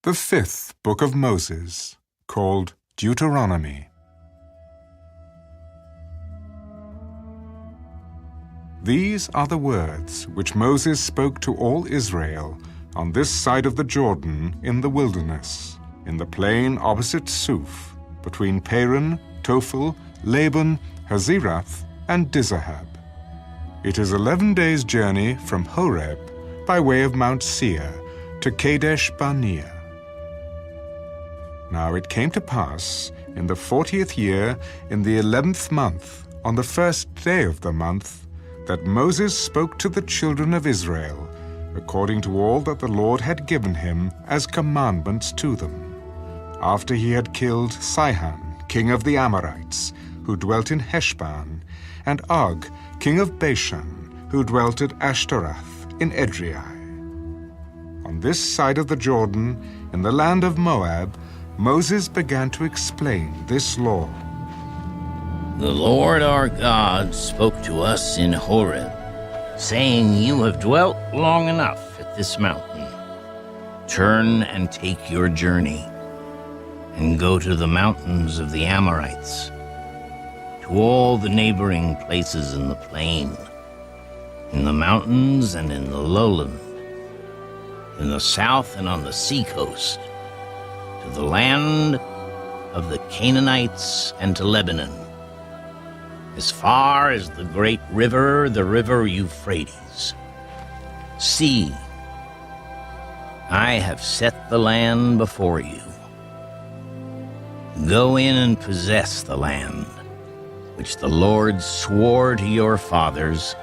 The fifth book of Moses, called Deuteronomy. These are the words which Moses spoke to all Israel on this side of the Jordan in the wilderness, in the plain opposite Suf, between Paran, Tophel, Laban, Hazirath, and Dizahab. It is 11 days' journey from Horeb by way of Mount Seir to Kadesh Barnea. Now it came to pass in the 40th year, in the 11th month, on the first day of the month, that Moses spoke to the children of Israel, according to all that the Lord had given him as commandments to them, after he had killed Sihon, king of the Amorites, who dwelt in Heshbon, and Og, king of Bashan, who dwelt at Ashtaroth in Edrei. On this side of the Jordan, in the land of Moab, Moses began to explain this law. The Lord our God spoke to us in Horeb, saying, "You have dwelt long enough at this mountain. Turn and take your journey, and go to the mountains of the Amorites, to all the neighboring places in the plain, in the mountains and in the lowland, in the south and on the seacoast, to the land of the Canaanites and to Lebanon, as far as the great river, the river Euphrates. See, I have set the land before you. Go in and possess the land, which the Lord swore to your fathers,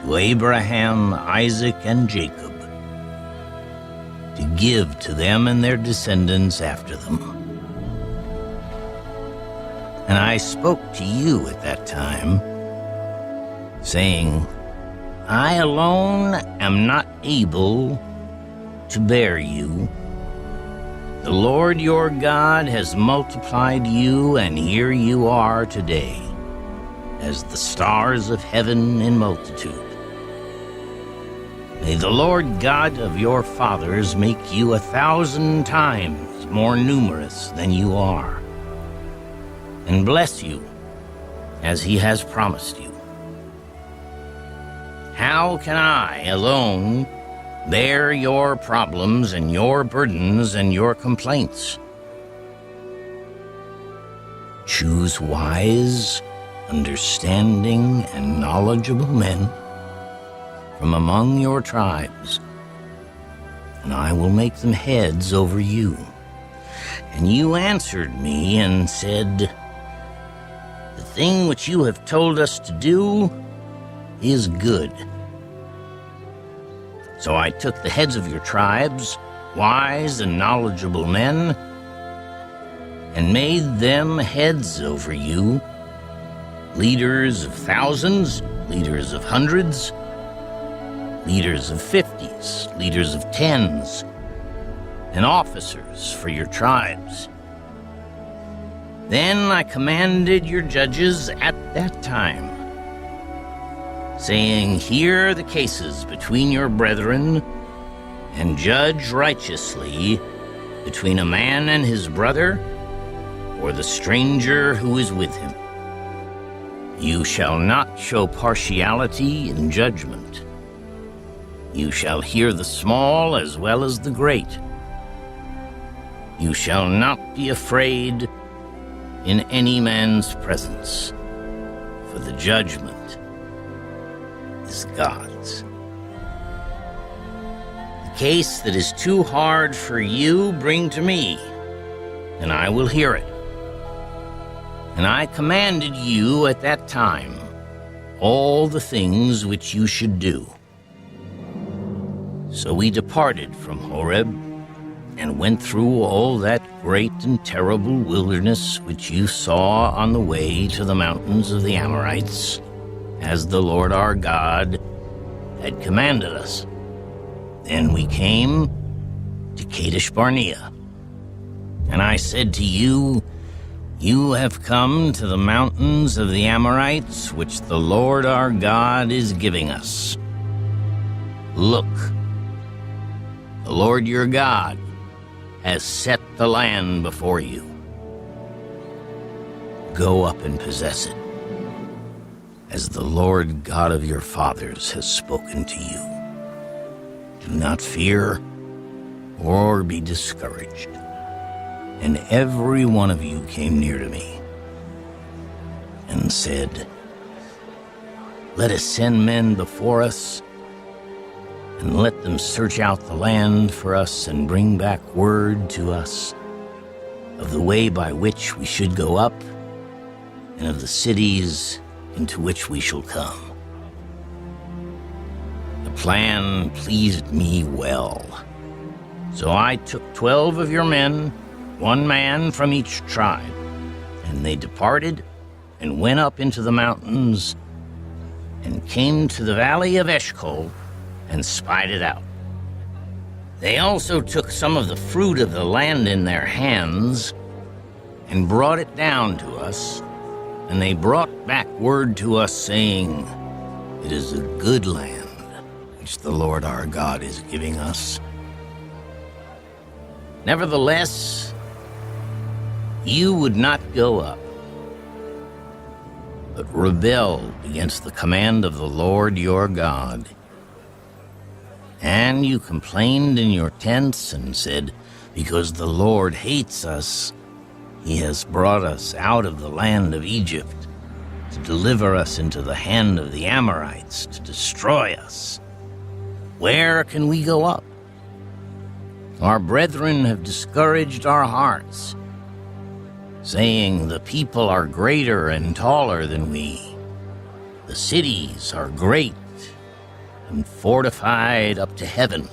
to Abraham, Isaac, and Jacob, to give to them and their descendants after them. And I spoke to you at that time, saying, I alone am not able to bear you. The Lord your God has multiplied you, and here you are today, as the stars of heaven in multitude. May the Lord God of your fathers make you 1,000 times more numerous than you are, and bless you as he has promised you. How can I alone bear your problems and your burdens and your complaints? Choose wise, understanding, and knowledgeable men from among your tribes, and I will make them heads over you. And you answered me and said, The thing which you have told us to do is good. So I took the heads of your tribes, wise and knowledgeable men, and made them heads over you, leaders of thousands, leaders of hundreds, leaders of 50s, leaders of 10s, and officers for your tribes. Then I commanded your judges at that time, saying, Hear the cases between your brethren, and judge righteously between a man and his brother, or the stranger who is with him. You shall not show partiality in judgment. You shall hear the small as well as the great. You shall not be afraid in any man's presence, for the judgment is God's. The case that is too hard for you, bring to me, and I will hear it. And I commanded you at that time all the things which you should do. So we departed from Horeb and went through all that great and terrible wilderness which you saw on the way to the mountains of the Amorites, as the Lord our God had commanded us. Then we came to Kadesh Barnea. And I said to you, You have come to the mountains of the Amorites, which the Lord our God is giving us. Look, the Lord your God has set the land before you. Go up and possess it, as the Lord God of your fathers has spoken to you. Do not fear or be discouraged. And every one of you came near to me and said, let us send men before us, and let them search out the land for us and bring back word to us of the way by which we should go up and of the cities into which we shall come. The plan pleased me well. So I took 12 of your men, 1 man from each tribe, and they departed and went up into the mountains and came to the valley of Eshcol and spied it out. They also took some of the fruit of the land in their hands and brought it down to us, and they brought back word to us, saying, it is a good land which the Lord our God is giving us. Nevertheless, you would not go up, but rebelled against the command of the Lord your God. And you complained in your tents and said, because the Lord hates us, he has brought us out of the land of Egypt to deliver us into the hand of the Amorites to destroy us. Where can we go up? Our brethren have discouraged our hearts, saying, the people are greater and taller than we. The cities are great and fortified up to heaven.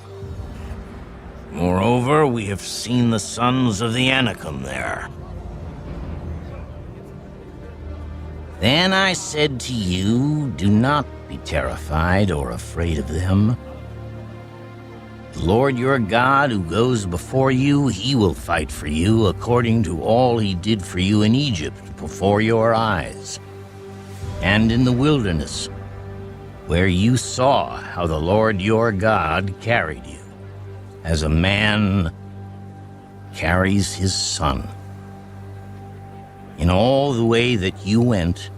Moreover, we have seen the sons of the Anakim there. Then I said to you, do not be terrified or afraid of them. The Lord your God, who goes before you, he will fight for you according to all he did for you in Egypt before your eyes, and in the wilderness, where you saw how the Lord your God carried you, as a man carries his son, in all the way that you went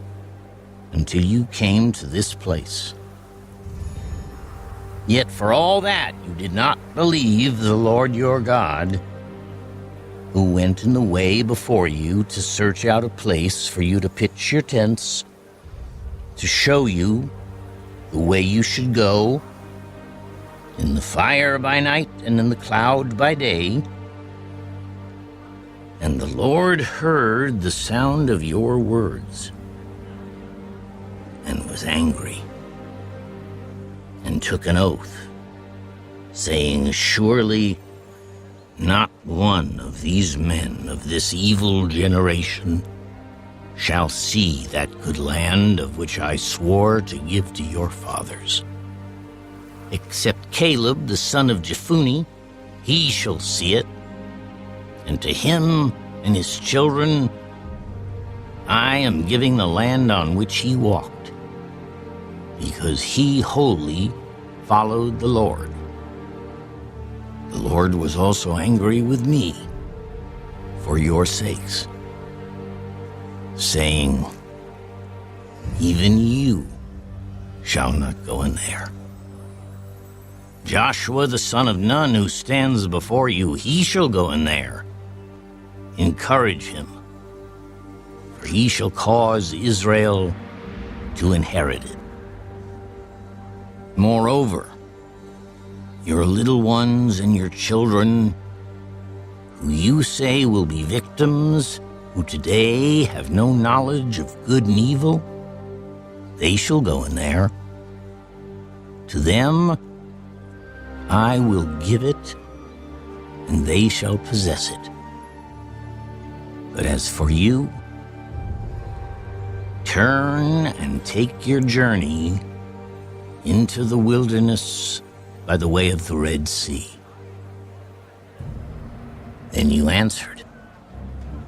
until you came to this place. Yet for all that you did not believe the Lord your God, who went in the way before you to search out a place for you to pitch your tents, to show you the way you should go, in the fire by night and in the cloud by day. And the Lord heard the sound of your words and was angry, and took an oath, saying, surely not one of these men of this evil generation shall see that good land of which I swore to give to your fathers. Except Caleb the son of Jephunneh, he shall see it, and to him and his children I am giving the land on which he walked, because he wholly followed the Lord. The Lord was also angry with me for your sakes, saying, even you shall not go in there. Joshua the son of Nun, who stands before you, he shall go in there. Encourage him, for he shall cause Israel to inherit it. Moreover, your little ones and your children, who you say will be victims, who today have no knowledge of good and evil, they shall go in there. To them I will give it, and they shall possess it. But as for you, turn and take your journey into the wilderness by the way of the Red Sea. Then you answered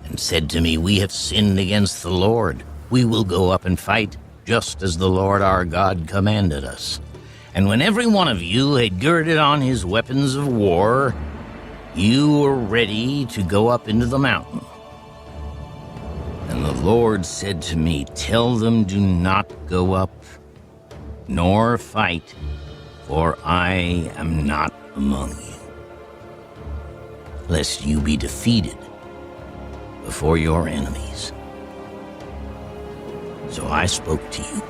and said to me, we have sinned against the Lord. We will go up and fight, just as the Lord our God commanded us. And when every one of you had girded on his weapons of war, you were ready to go up into the mountain. And the Lord said to me, tell them, do not go up, nor fight, for I am not among you, lest you be defeated before your enemies. So I spoke to you,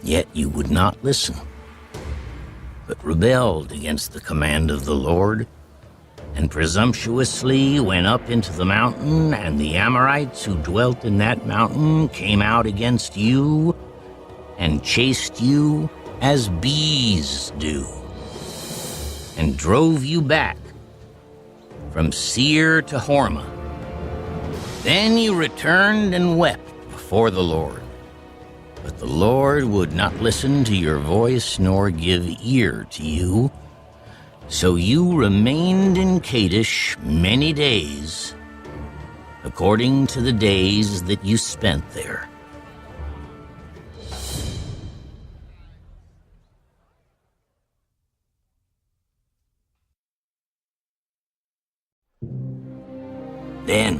yet you would not listen, but rebelled against the command of the Lord, and presumptuously went up into the mountain, and the Amorites who dwelt in that mountain came out against you and chased you as bees do, and drove you back from Seir to Hormah. Then you returned and wept before the Lord. But the Lord would not listen to your voice nor give ear to you. So you remained in Kadesh many days, according to the days that you spent there. Then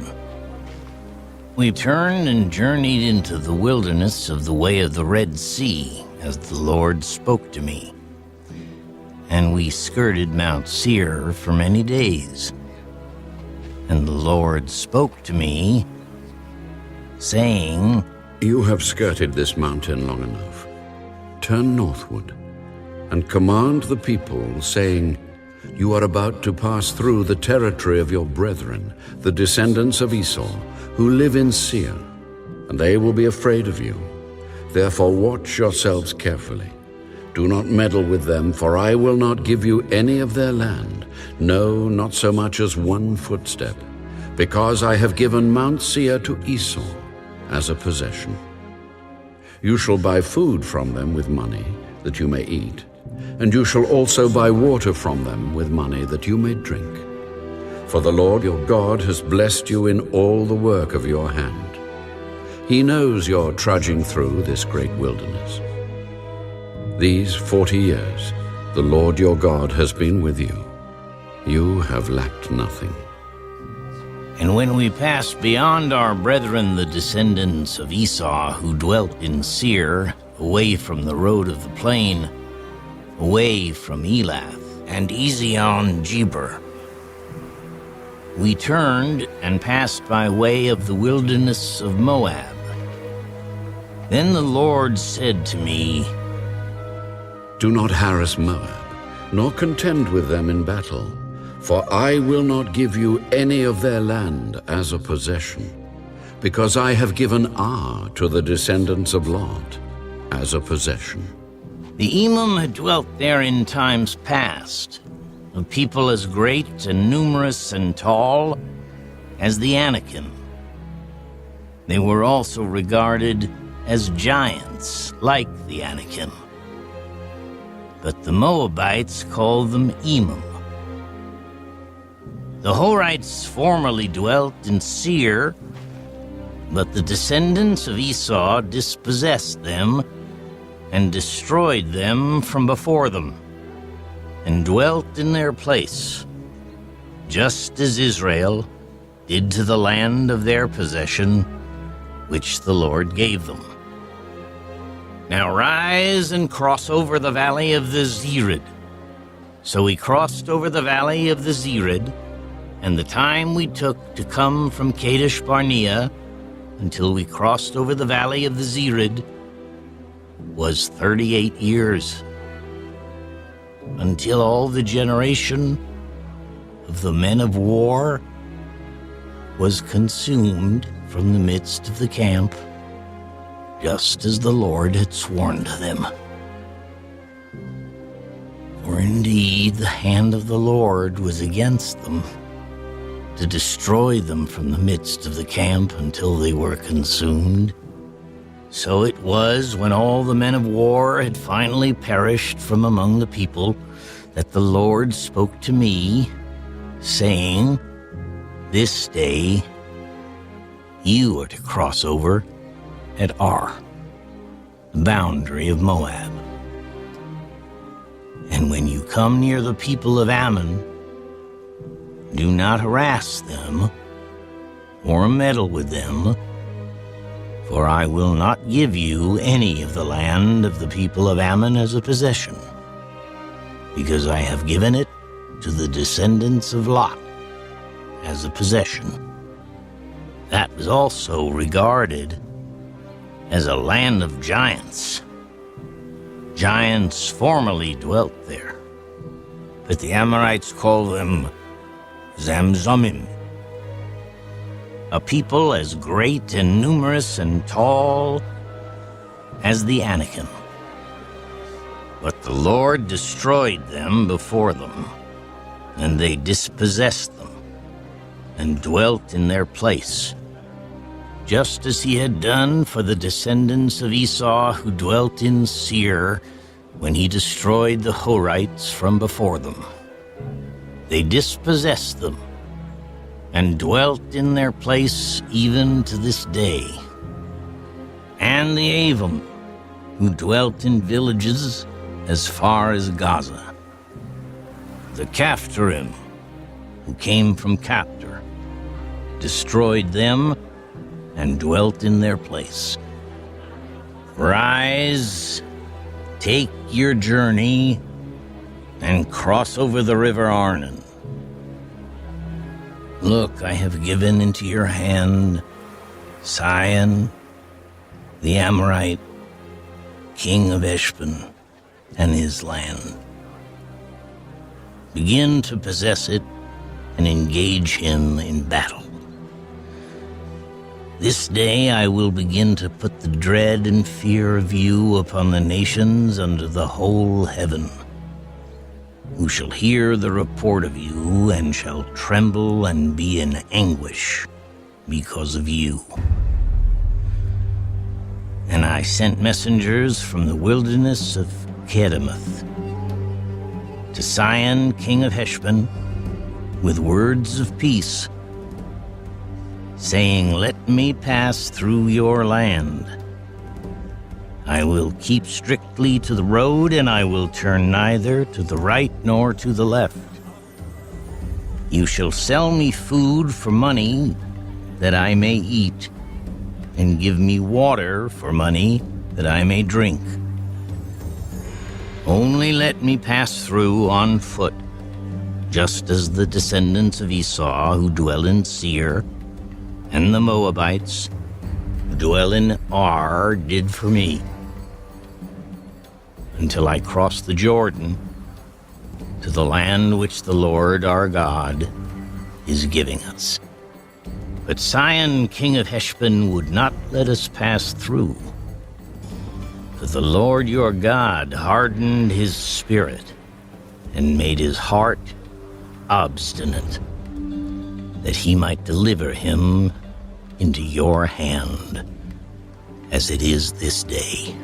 we turned and journeyed into the wilderness of the way of the Red Sea, as the Lord spoke to me. And we skirted Mount Seir for many days. And the Lord spoke to me, saying, You have skirted this mountain long enough. Turn northward, and command the people, saying, You are about to pass through the territory of your brethren, the descendants of Esau, who live in Seir, and they will be afraid of you. Therefore watch yourselves carefully. Do not meddle with them, for I will not give you any of their land, no, not so much as one footstep, because I have given Mount Seir to Esau as a possession. You shall buy food from them with money, that you may eat, and you shall also buy water from them with money, that you may drink. For the Lord your God has blessed you in all the work of your hand. He knows you're trudging through this great wilderness. These 40 years, the Lord your God has been with you. You have lacked nothing. And when we passed beyond our brethren, the descendants of Esau, who dwelt in Seir, away from the road of the plain, away from Elath and Ezion-Geber, we turned and passed by way of the wilderness of Moab. Then the Lord said to me, Do not harass Moab, nor contend with them in battle, for I will not give you any of their land as a possession, because I have given Ar to the descendants of Lot as a possession. The Emim had dwelt there in times past, a people as great and numerous and tall as the Anakim. They were also regarded as giants like the Anakim. But the Moabites called them Emim. The Horites formerly dwelt in Seir, but the descendants of Esau dispossessed them and destroyed them from before them, and dwelt in their place, just as Israel did to the land of their possession, which the Lord gave them. Now rise and cross over the valley of the Zered. So we crossed over the valley of the Zered, and the time we took to come from Kadesh Barnea until we crossed over the valley of the Zered was 38 years, until all the generation of the men of war was consumed from the midst of the camp, just as the Lord had sworn to them. For indeed the hand of the Lord was against them, to destroy them from the midst of the camp until they were consumed. So it was, when all the men of war had finally perished from among the people, that the Lord spoke to me, saying, This day you are to cross over at Ar, the boundary of Moab. And when you come near the people of Ammon, do not harass them or meddle with them, for I will not give you any of the land of the people of Ammon as a possession, because I have given it to the descendants of Lot as a possession. That was also regarded as a land of giants. Giants formerly dwelt there, but the Amorites call them Zamzumim, a people as great and numerous and tall as the Anakim. But the Lord destroyed them before them, and they dispossessed them and dwelt in their place, just as he had done for the descendants of Esau who dwelt in Seir when he destroyed the Horites from before them. They dispossessed them and dwelt in their place even to this day. And the Avim, who dwelt in villages as far as Gaza. The Caphtorim, who came from Captor, destroyed them and dwelt in their place. Rise, take your journey, and cross over the river Arnon. Look, I have given into your hand Sihon, the Amorite, king of Heshbon, and his land. Begin to possess it and engage him in battle. This day I will begin to put the dread and fear of you upon the nations under the whole heaven, who shall hear the report of you and shall tremble and be in anguish because of you. And I sent messengers from the wilderness of Kedemoth to Sihon, king of Heshbon, with words of peace, saying, "Let me pass through your land. I will keep strictly to the road, and I will turn neither to the right nor to the left. You shall sell me food for money that I may eat, and give me water for money that I may drink. Only let me pass through on foot, just as the descendants of Esau who dwell in Seir, and the Moabites who dwell in Ar did for me, until I cross the Jordan to the land which the Lord our God is giving us." But Sihon, king of Heshbon, would not let us pass through, for the Lord your God hardened his spirit and made his heart obstinate, that he might deliver him into your hand, as it is this day.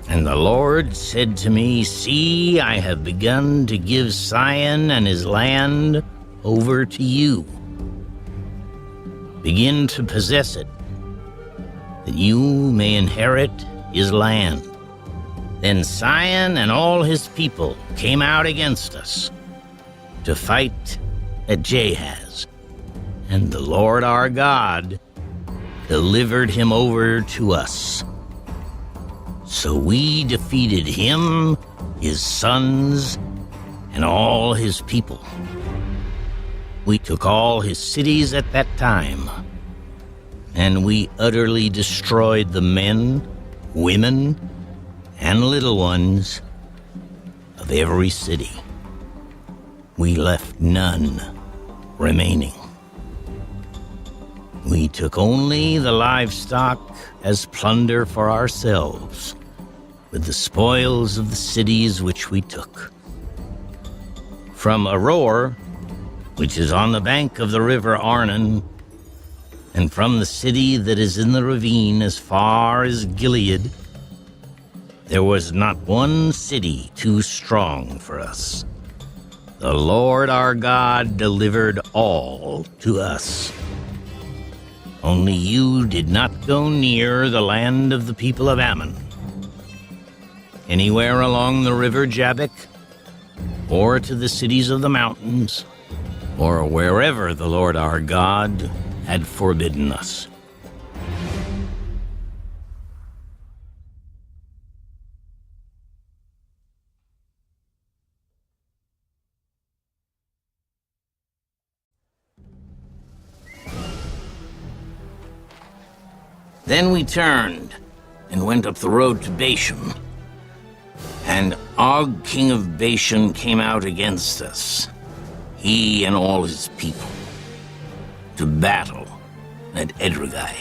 And the Lord said to me, "See, I have begun to give Sihon and his land over to you. Begin to possess it, that you may inherit his land." Then Sihon and all his people came out against us to fight at Jahaz, and the Lord our God delivered him over to us. So we defeated him, his sons, and all his people. We took all his cities at that time, and we utterly destroyed the men, women, and little ones of every city. We left none remaining. We took only the livestock as plunder for ourselves, with the spoils of the cities which we took. From Aroer, which is on the bank of the river Arnon, and from the city that is in the ravine as far as Gilead, there was not one city too strong for us. The Lord our God delivered all to us. Only you did not go near the land of the people of Ammon. anywhere along the river Jabbok, or to the cities of the mountains, or wherever the Lord our God had forbidden us. Then we turned and went up the road to Bashan. And Og, king of Bashan, came out against us, he and all his people, to battle at Edrei.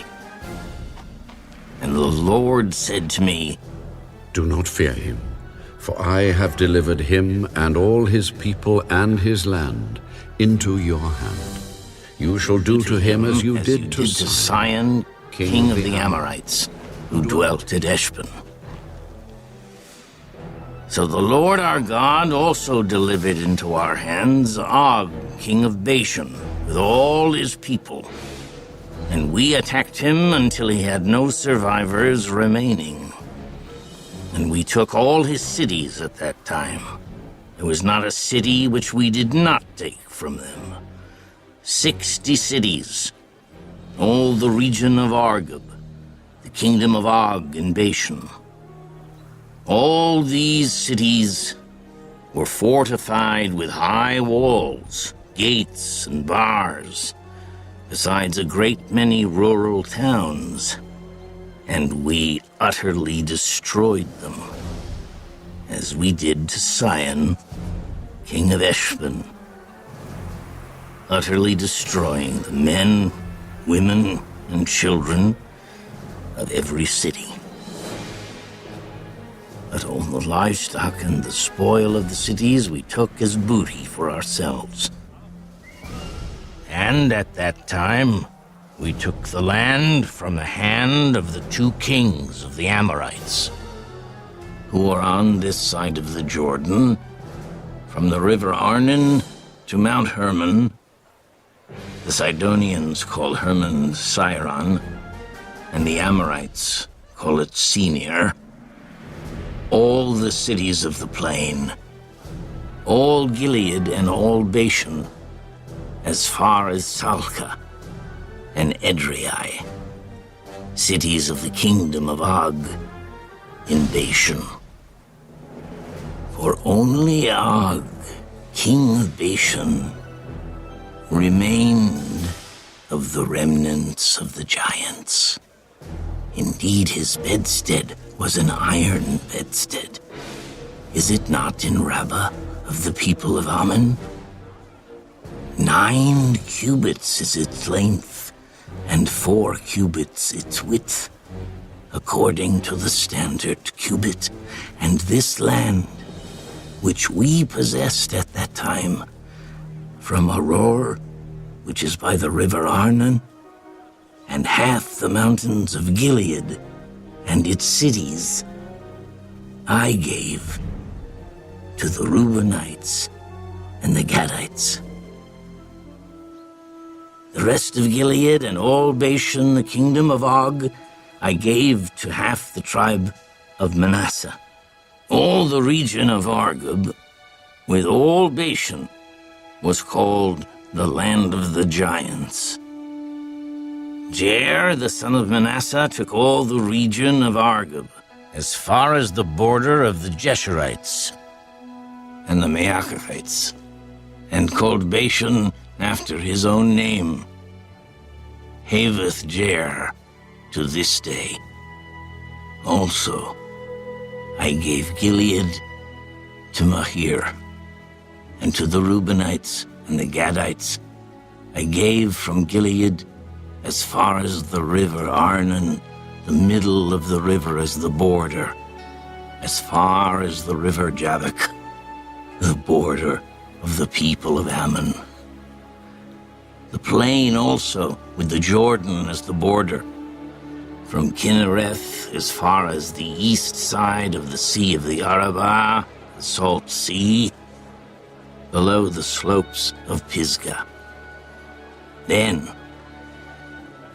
And the Lord said to me, Do not fear him, for I have delivered him and all his people and his land into your hand. You shall do to him as you did to Sihon, king of the Amorites, who dwelt at Heshbon. So the Lord our God also delivered into our hands Og, king of Bashan, with all his people. And we attacked him until he had no survivors remaining. And we took all his cities at that time. There was not a city which we did not take from them. 60 cities, all the region of Argob, the kingdom of Og in Bashan. All these cities were fortified with high walls, gates, and bars, besides a great many rural towns, and we utterly destroyed them, as we did to Sihon, king of Heshbon, utterly destroying the men, women, and children of every city. But all the livestock and the spoil of the cities we took as booty for ourselves. And at that time, we took the land from the hand of the 2 kings of the Amorites, who were on this side of the Jordan, from the river Arnon to Mount Hermon. The Sidonians call Hermon Siron, and the Amorites call it Senir. All the cities of the plain, all Gilead and all Bashan, as far as Salcah and Edrei, cities of the kingdom of Og in Bashan. For only Og, king of Bashan, remained of the remnants of the giants. Indeed, his bedstead was an iron bedstead. Is it not in Rabbah of the people of Ammon? 9 cubits is its length, and 4 cubits its width, according to the standard cubit. And this land, which we possessed at that time, from Aroer, which is by the river Arnon, and half the mountains of Gilead, and its cities, I gave to the Reubenites and the Gadites. The rest of Gilead and all Bashan, the kingdom of Og, I gave to half the tribe of Manasseh. All the region of Argob, with all Bashan, was called the land of the giants. Jair, the son of Manasseh, took all the region of Argob, as far as the border of the Jeshurites and the Maacathites, and called Bashan after his own name, Haveth Jair, to this day. Also, I gave Gilead to Mahir, and to the Reubenites and the Gadites I gave from Gilead as far as the river Arnon, the middle of the river as the border, as far as the river Jabbok, the border of the people of Ammon. The plain also, with the Jordan as the border, from Kinnereth as far as the east side of the Sea of the Arabah, the Salt Sea, below the slopes of Pisgah. Then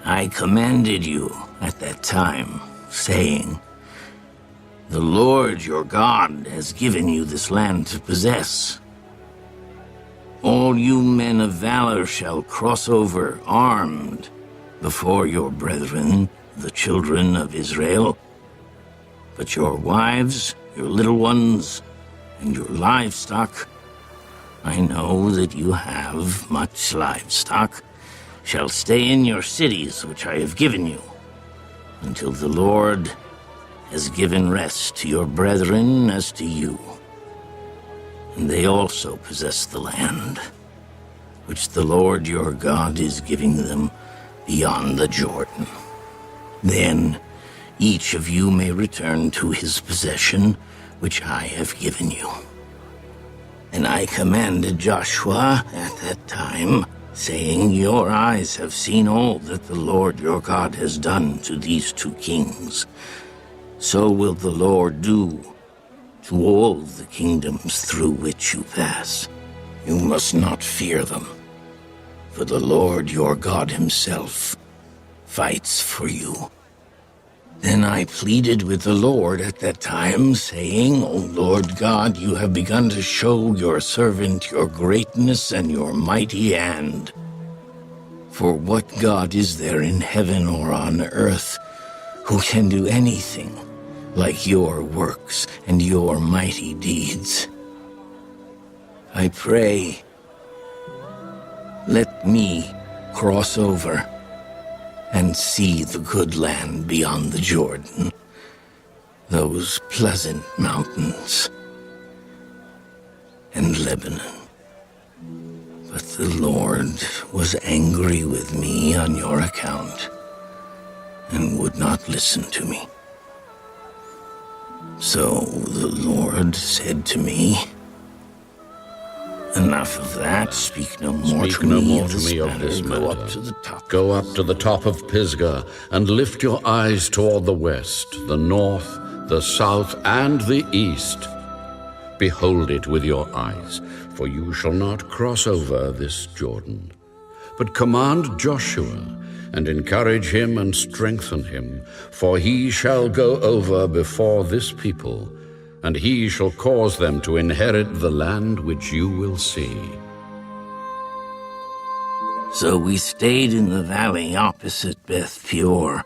I commanded you at that time, saying, The Lord your God has given you this land to possess. All you men of valor shall cross over armed before your brethren, the children of Israel. But your wives, your little ones, and your livestock, I know that you have much livestock, shall stay in your cities which I have given you, until the Lord has given rest to your brethren as to you. And they also possess the land, which the Lord your God is giving them beyond the Jordan. Then each of you may return to his possession, which I have given you. And I commanded Joshua at that time, saying, your eyes have seen all that the Lord your God has done to these two kings. So will the Lord do to all the kingdoms through which you pass. You must not fear them, for the Lord your God himself fights for you. Then I pleaded with the Lord at that time, saying, O Lord God, you have begun to show your servant your greatness and your mighty hand. For what God is there in heaven or on earth who can do anything like your works and your mighty deeds? I pray, let me cross over and see the good land beyond the Jordan, those pleasant mountains, and Lebanon. But the Lord was angry with me on your account, and would not listen to me. So the Lord said to me, enough of that. Speak no more to me of this matter. Go up to the top. Go up to the top of Pisgah, and lift your eyes toward the west, the north, the south, and the east. Behold it with your eyes, for you shall not cross over this Jordan. But command Joshua, and encourage him and strengthen him, for he shall go over before this people, and he shall cause them to inherit the land which you will see. So we stayed in the valley opposite Beth Peor.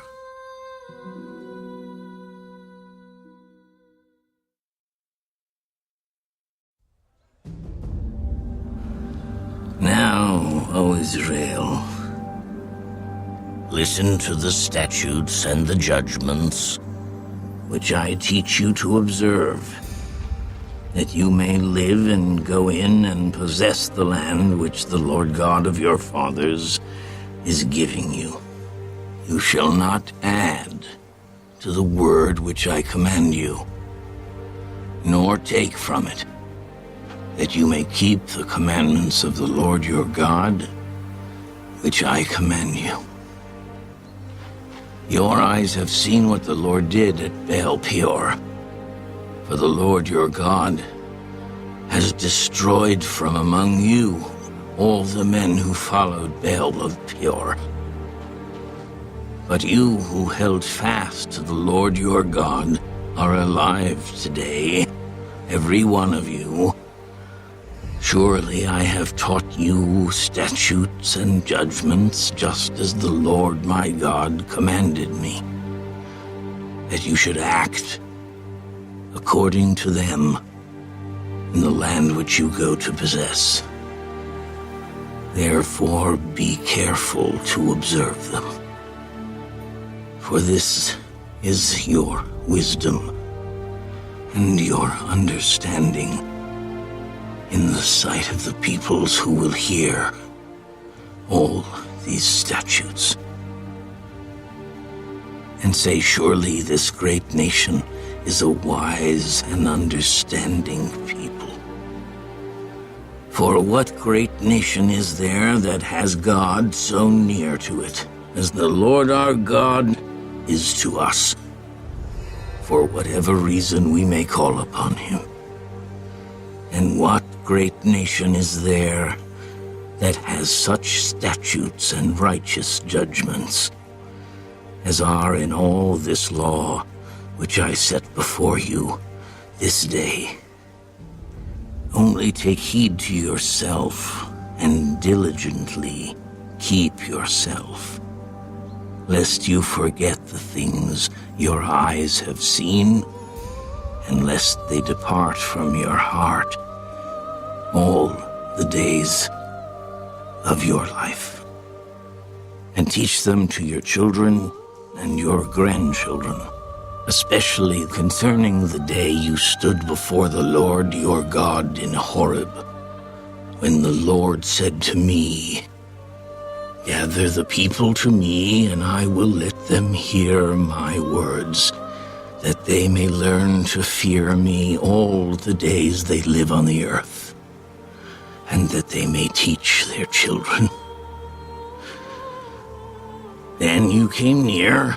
Now, O Israel, listen to the statutes and the judgments which I teach you to observe, that you may live and go in and possess the land which the Lord God of your fathers is giving you. You shall not add to the word which I command you, nor take from it, that you may keep the commandments of the Lord your God, which I command you. Your eyes have seen what the Lord did at Baal Peor, for the Lord your God has destroyed from among you all the men who followed Baal of Peor. But you who held fast to the Lord your God are alive today, every one of you. Surely I have taught you statutes and judgments, just as the Lord my God commanded me, that you should act according to them in the land which you go to possess. Therefore be careful to observe them, for this is your wisdom and your understanding in the sight of the peoples who will hear all these statutes, and say, surely this great nation is a wise and understanding people. For what great nation is there that has God so near to it, as the Lord our God is to us, for whatever reason we may call upon him? And what great nation is there that has such statutes and righteous judgments as are in all this law which I set before you this day. Only take heed to yourself and diligently keep yourself, lest you forget the things your eyes have seen, and lest they depart from your heart all the days of your life. And teach them to your children and your grandchildren, especially concerning the day you stood before the Lord your God in Horeb, when the Lord said to me, "Gather the people to me, and I will let them hear my words, that they may learn to fear me all the days they live on the earth, and that they may teach their children." Then you came near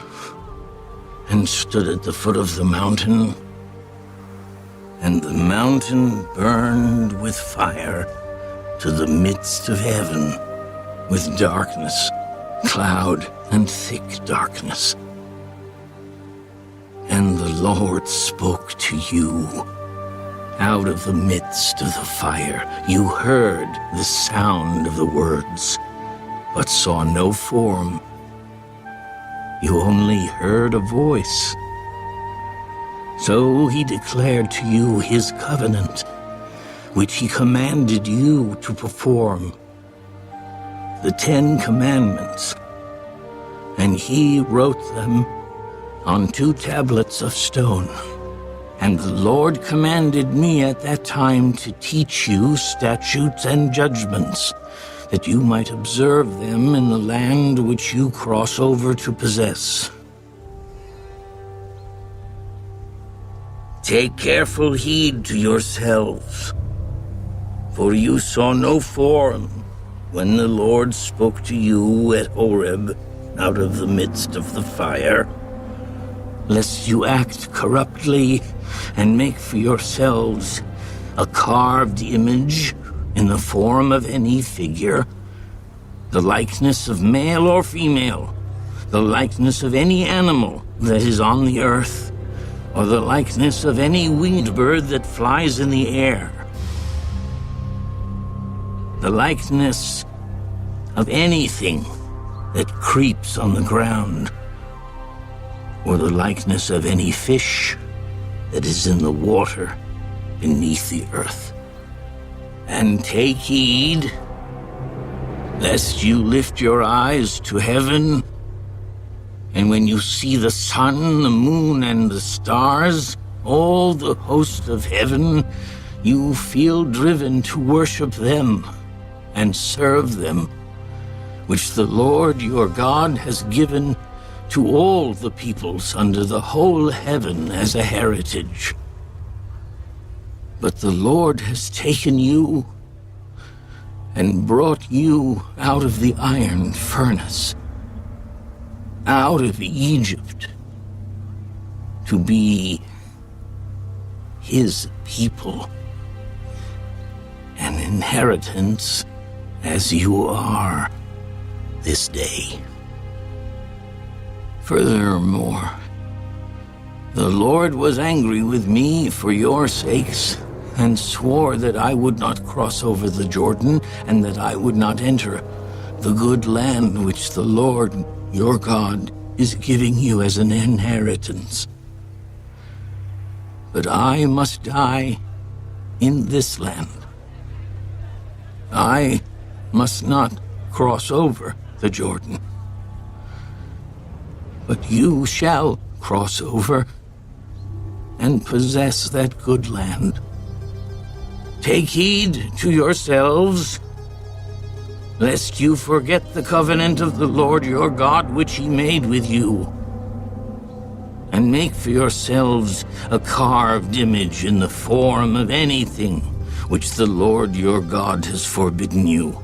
and stood at the foot of the mountain, and the mountain burned with fire to the midst of heaven, with darkness, cloud, and thick darkness. And the Lord spoke to you out of the midst of the fire. You heard the sound of the words, but saw no form. You only heard a voice. So he declared to you his covenant, which he commanded you to perform, the 10 Commandments, and he wrote them on 2 tablets of stone. And the Lord commanded me at that time to teach you statutes and judgments, that you might observe them in the land which you cross over to possess. Take careful heed to yourselves, for you saw no form when the Lord spoke to you at Horeb out of the midst of the fire, lest you act corruptly and make for yourselves a carved image in the form of any figure, the likeness of male or female, the likeness of any animal that is on the earth, or the likeness of any winged bird that flies in the air, the likeness of anything that creeps on the ground, or the likeness of any fish that is in the water beneath the earth. And take heed, lest you lift your eyes to heaven, and when you see the sun, the moon, and the stars, all the host of heaven, you feel driven to worship them and serve them, which the Lord your God has given to all the peoples under the whole heaven as a heritage. But the Lord has taken you and brought you out of the iron furnace, out of Egypt, to be his people, an inheritance as you are this day. Furthermore, the Lord was angry with me for your sakes, and swore that I would not cross over the Jordan, and that I would not enter the good land which the Lord your God is giving you as an inheritance. But I must die in this land. I must not cross over the Jordan. But you shall cross over and possess that good land. Take heed to yourselves, lest you forget the covenant of the Lord your God which he made with you, and make for yourselves a carved image in the form of anything which the Lord your God has forbidden you.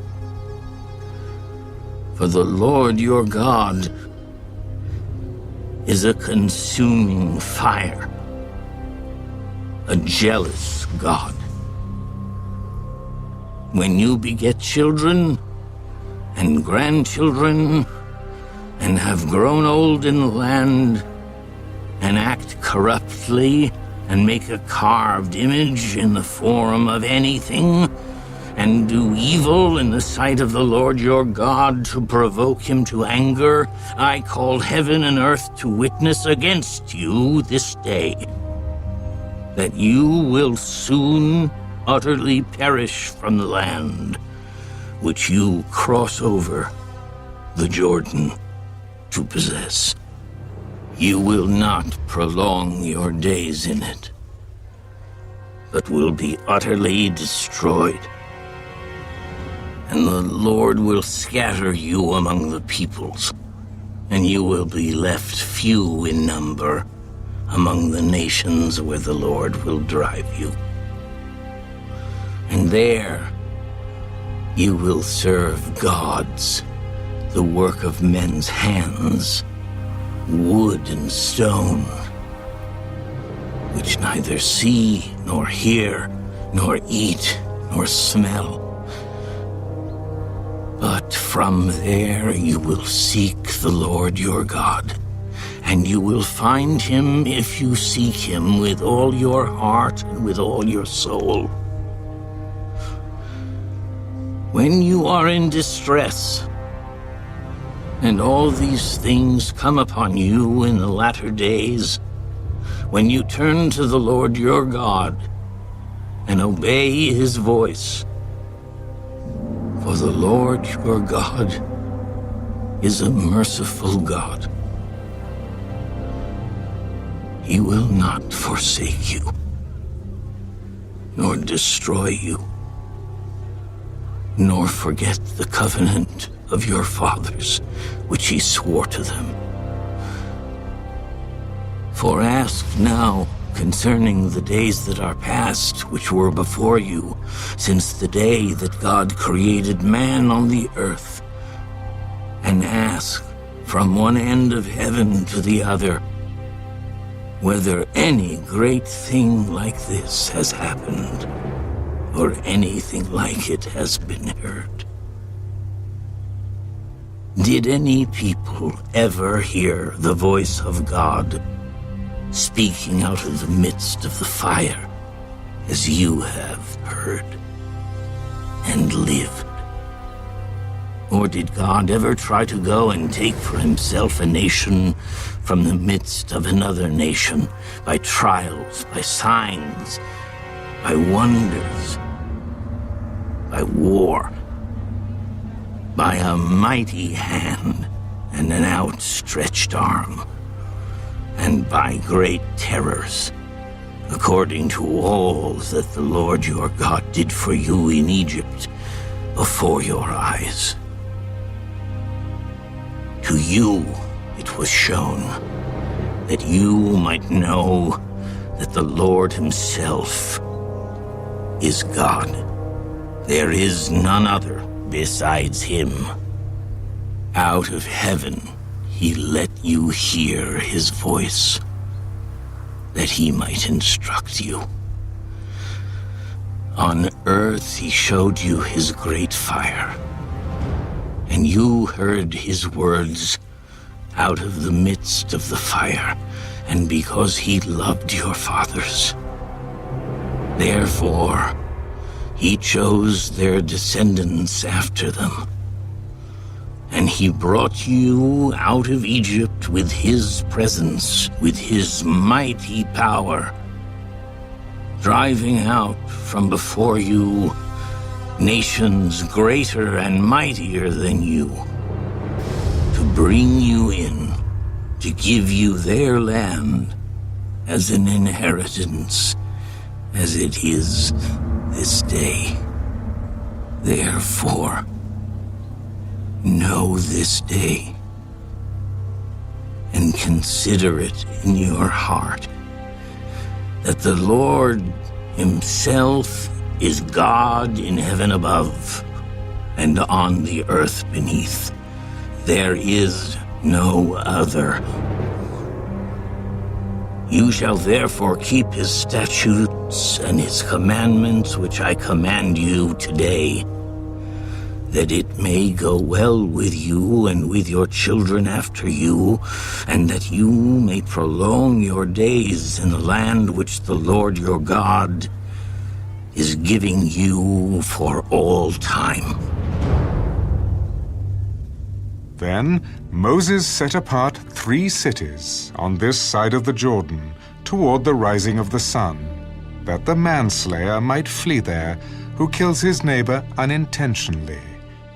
For the Lord your God is a consuming fire, a jealous God. When you beget children and grandchildren and have grown old in the land, and act corruptly, and make a carved image in the form of anything, and do evil in the sight of the Lord your God to provoke him to anger, I call heaven and earth to witness against you this day, that you will soon utterly perish from the land which you cross over the Jordan to possess. You will not prolong your days in it, but will be utterly destroyed. And the Lord will scatter you among the peoples, and you will be left few in number among the nations where the Lord will drive you. And there you will serve gods, the work of men's hands, wood and stone, which neither see, nor hear, nor eat, nor smell. But from there you will seek the Lord your God, and you will find him if you seek him with all your heart and with all your soul. When you are in distress, and all these things come upon you in the latter days, when you turn to the Lord your God and obey his voice, for the Lord your God is a merciful God. He will not forsake you, nor destroy you, nor forget the covenant of your fathers, which he swore to them. For ask now concerning the days that are past, which were before you, since the day that God created man on the earth, and ask from one end of heaven to the other, whether any great thing like this has happened, or anything like it has been heard. Did any people ever hear the voice of God speaking out of the midst of the fire, as you have heard and lived? Or did God ever try to go and take for himself a nation from the midst of another nation, by trials, by signs, by wonders, by war, by a mighty hand and an outstretched arm, and by great terrors, according to all that the Lord your God did for you in Egypt before your eyes? To you it was shown, that you might know that the Lord himself is God. There is none other besides him. Out of heaven he let you hear his voice, that he might instruct you. On earth he showed you his great fire, and you heard his words out of the midst of the fire, and because he loved your fathers, therefore he chose their descendants after them. And he brought you out of Egypt with his presence, with his mighty power, driving out from before you nations greater and mightier than you, to bring you in, to give you their land as an inheritance, as it is this day. Therefore, know this day, and consider it in your heart, that the Lord himself is God in heaven above, and on the earth beneath. There is no other. You shall therefore keep his statutes and his commandments, which I command you today. that it may go well with you and with your children after you, and that you may prolong your days in the land which the Lord your God is giving you for all time." Then Moses set apart 3 cities on this side of the Jordan toward the rising of the sun, that the manslayer might flee there who kills his neighbor unintentionally,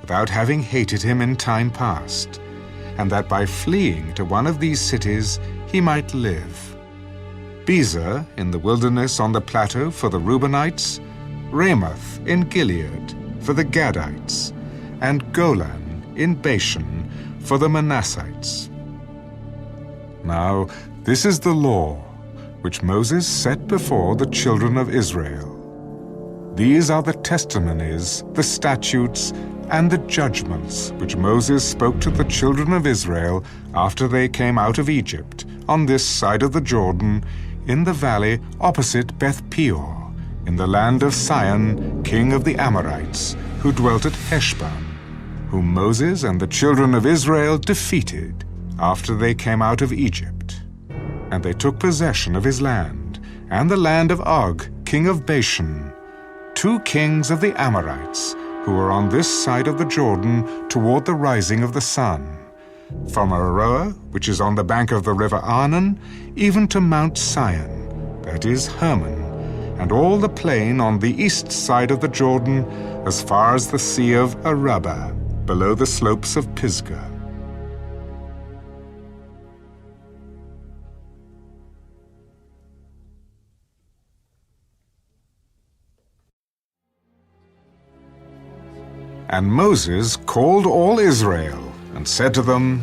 without having hated him in time past, and that by fleeing to one of these cities he might live. Bezer in the wilderness on the plateau for the Reubenites, Ramoth in Gilead for the Gadites, and Golan in Bashan for the Manassites. Now this is the law which Moses set before the children of Israel. These are the testimonies, the statutes, and the judgments which Moses spoke to the children of Israel after they came out of Egypt, on this side of the Jordan, in the valley opposite Beth Peor, in the land of Sihon, king of the Amorites, who dwelt at Heshbon, whom Moses and the children of Israel defeated after they came out of Egypt. And they took possession of his land, and the land of Og, king of Bashan, 2 kings of the Amorites, who were on this side of the Jordan toward the rising of the sun, from Aroer, which is on the bank of the river Arnon, even to Mount Sion, that is Hermon, and all the plain on the east side of the Jordan, as far as the sea of Arabah, below the slopes of Pisgah. And Moses called all Israel and said to them,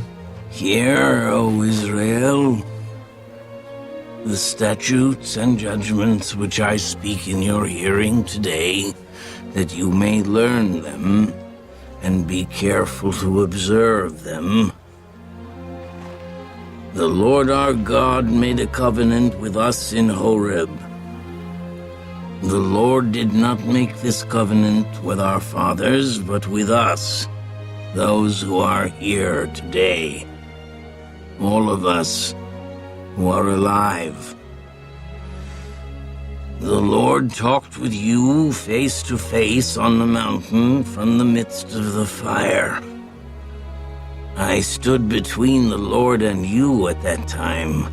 "Hear, O Israel, the statutes and judgments which I speak in your hearing today, that you may learn them and be careful to observe them. The Lord our God made a covenant with us in Horeb. The Lord did not make this covenant with our fathers, but with us, those who are here today, all of us who are alive. The Lord talked with you face to face on the mountain from the midst of the fire. I stood between the Lord and you at that time,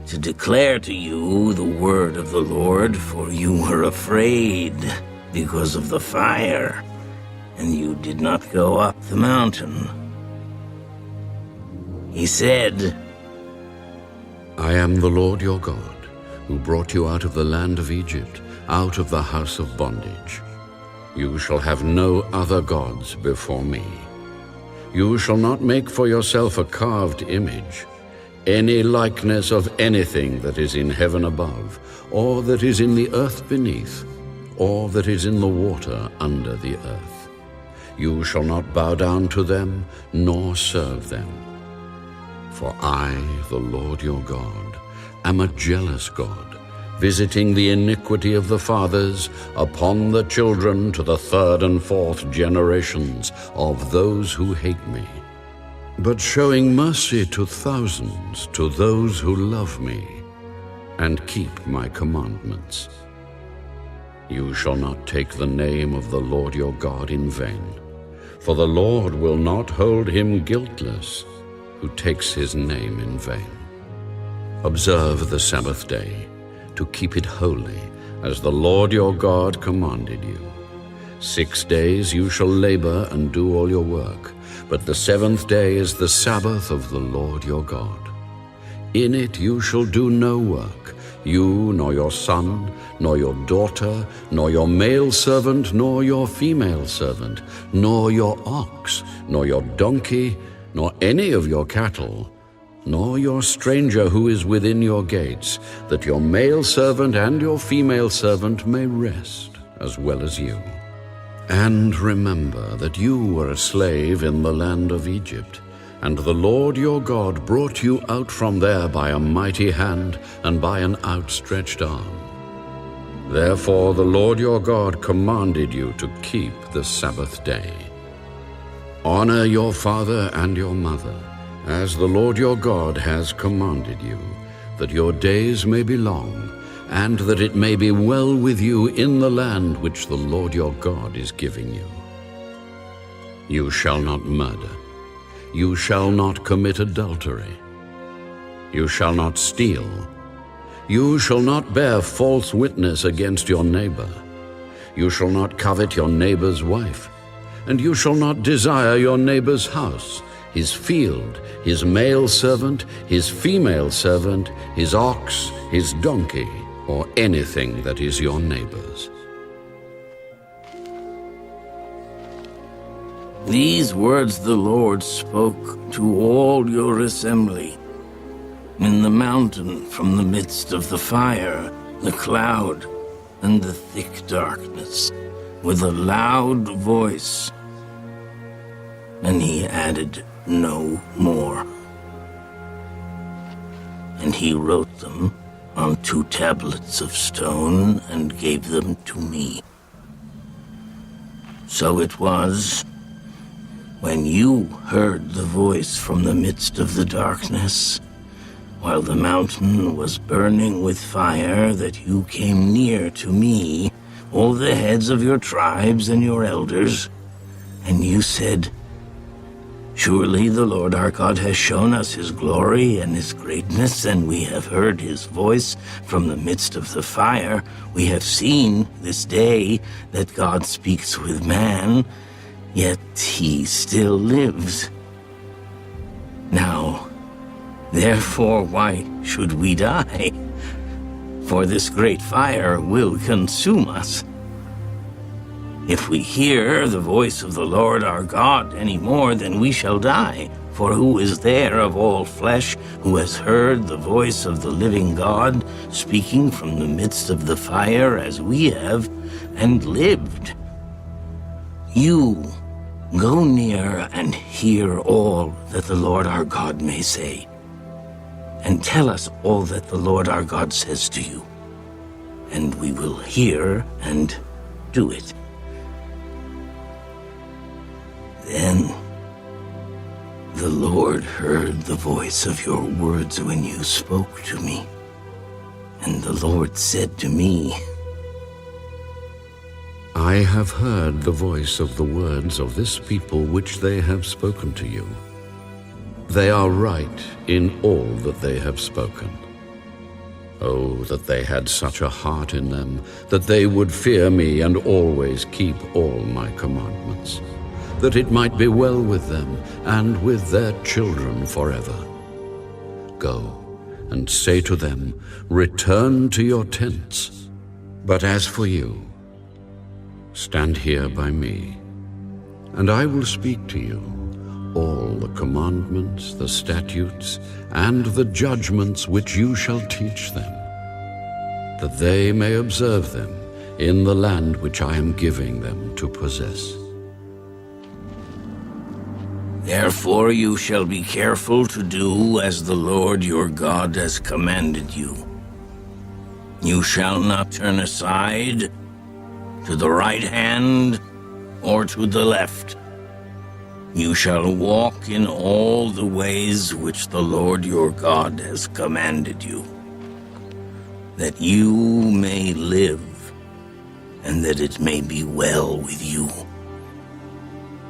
to declare to you the word of the Lord, for you were afraid because of the fire, and you did not go up the mountain." He said, I am the Lord your God, who brought you out of the land of Egypt, out of the house of bondage. You shall have no other gods before me. You shall not make for yourself a carved image, any likeness of anything that is in heaven above, or that is in the earth beneath, or that is in the water under the earth. You shall not bow down to them, nor serve them. For I, the Lord your God, am a jealous God, visiting the iniquity of the fathers upon the children to the 3rd and 4th generations of those who hate me, but showing mercy to thousands, to those who love me and keep my commandments. You shall not take the name of the Lord your God in vain, for the Lord will not hold him guiltless who takes his name in vain. Observe the Sabbath day, to keep it holy, as the Lord your God commanded you. 6 days you shall labor and do all your work, but the 7th day is the Sabbath of the Lord your God. In it you shall do no work, you, nor your son, nor your daughter, nor your male servant, nor your female servant, nor your ox, nor your donkey, nor any of your cattle, nor your stranger who is within your gates, that your male servant and your female servant may rest as well as you. And remember that you were a slave in the land of Egypt, and the Lord your God brought you out from there by a mighty hand and by an outstretched arm. Therefore the Lord your God commanded you to keep the Sabbath day. Honor your father and your mother, as the Lord your God has commanded you, that your days may be long, and that it may be well with you in the land which the Lord your God is giving you. You shall not murder. You shall not commit adultery. You shall not steal. You shall not bear false witness against your neighbor. You shall not covet your neighbor's wife. And you shall not desire your neighbor's house, his field, his male servant, his female servant, his ox, his donkey, or anything that is your neighbor's. These words the Lord spoke to all your assembly in the mountain from the midst of the fire, the cloud, and the thick darkness, with a loud voice. And he added no more. And he wrote them on 2 tablets of stone and gave them to me. So it was, when you heard the voice from the midst of the darkness, while the mountain was burning with fire, that you came near to me, all the heads of your tribes and your elders, and you said, "Surely the Lord our God has shown us his glory and his greatness, and we have heard his voice from the midst of the fire. We have seen this day that God speaks with man, yet he still lives. Now, therefore, why should we die? For this great fire will consume us. If we hear the voice of the Lord our God any more, then we shall die. For who is there of all flesh who has heard the voice of the living God speaking from the midst of the fire as we have, and lived? You go near and hear all that the Lord our God may say, and tell us all that the Lord our God says to you, and we will hear and do it." Then the Lord heard the voice of your words when you spoke to me, and the Lord said to me, I have heard the voice of the words of this people which they have spoken to you. They are right in all that they have spoken. Oh, that they had such a heart in them, that they would fear me and always keep all my commandments, that it might be well with them and with their children forever. Go and say to them, return to your tents. But as for you, stand here by me, and I will speak to you all the commandments, the statutes, and the judgments which you shall teach them, that they may observe them in the land which I am giving them to possess. Therefore you shall be careful to do as the Lord your God has commanded you. You shall not turn aside to the right hand or to the left. You shall walk in all the ways which the Lord your God has commanded you, that you may live, and that it may be well with you,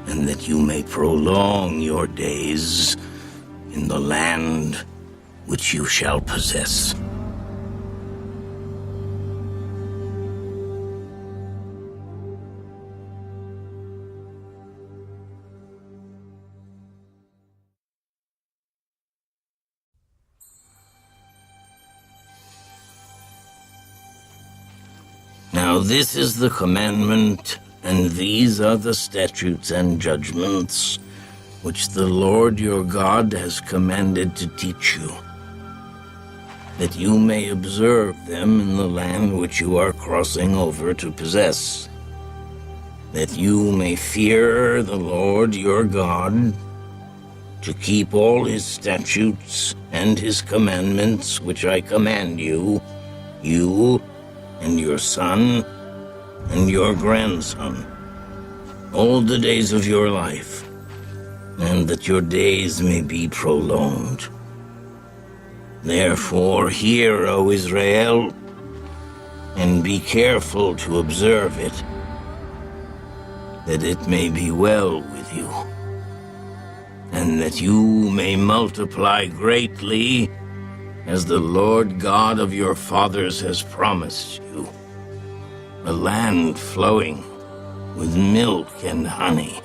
and that you may prolong your days in the land which you shall possess. Now this is the commandment, and these are the statutes and judgments which the Lord your God has commanded to teach you, that you may observe them in the land which you are crossing over to possess, that you may fear the Lord your God, to keep all his statutes and his commandments which I command you, you and your son and your grandson, all the days of your life, and that your days may be prolonged. Therefore, hear, O Israel, and be careful to observe it, that it may be well with you, and that you may multiply greatly, as the Lord God of your fathers has promised you, a land flowing with milk and honey.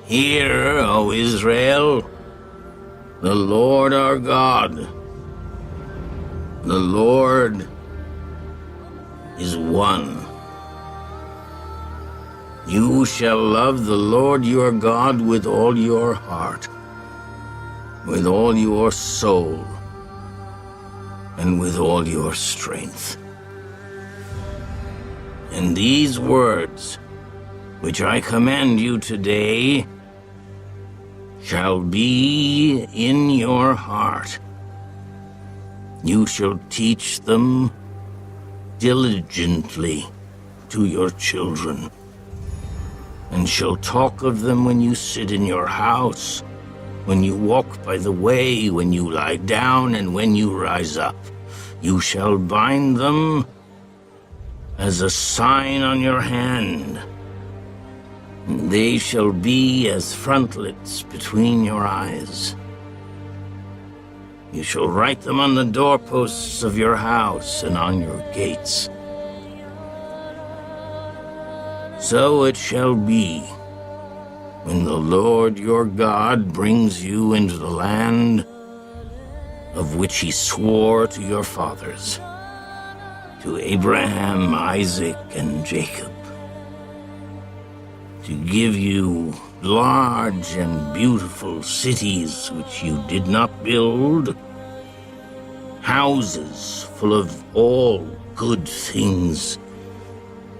Hear, O Israel, the Lord our God, the Lord is one. You shall love the Lord your God with all your heart, with all your soul, and with all your strength. And these words, which I command you today, shall be in your heart. You shall teach them diligently to your children, and shall talk of them when you sit in your house, when you walk by the way, when you lie down, and when you rise up. You shall bind them as a sign on your hand, and they shall be as frontlets between your eyes. You shall write them on the doorposts of your house and on your gates. So it shall be, when the Lord your God brings you into the land of which he swore to your fathers, to Abraham, Isaac, and Jacob, to give you large and beautiful cities which you did not build, houses full of all good things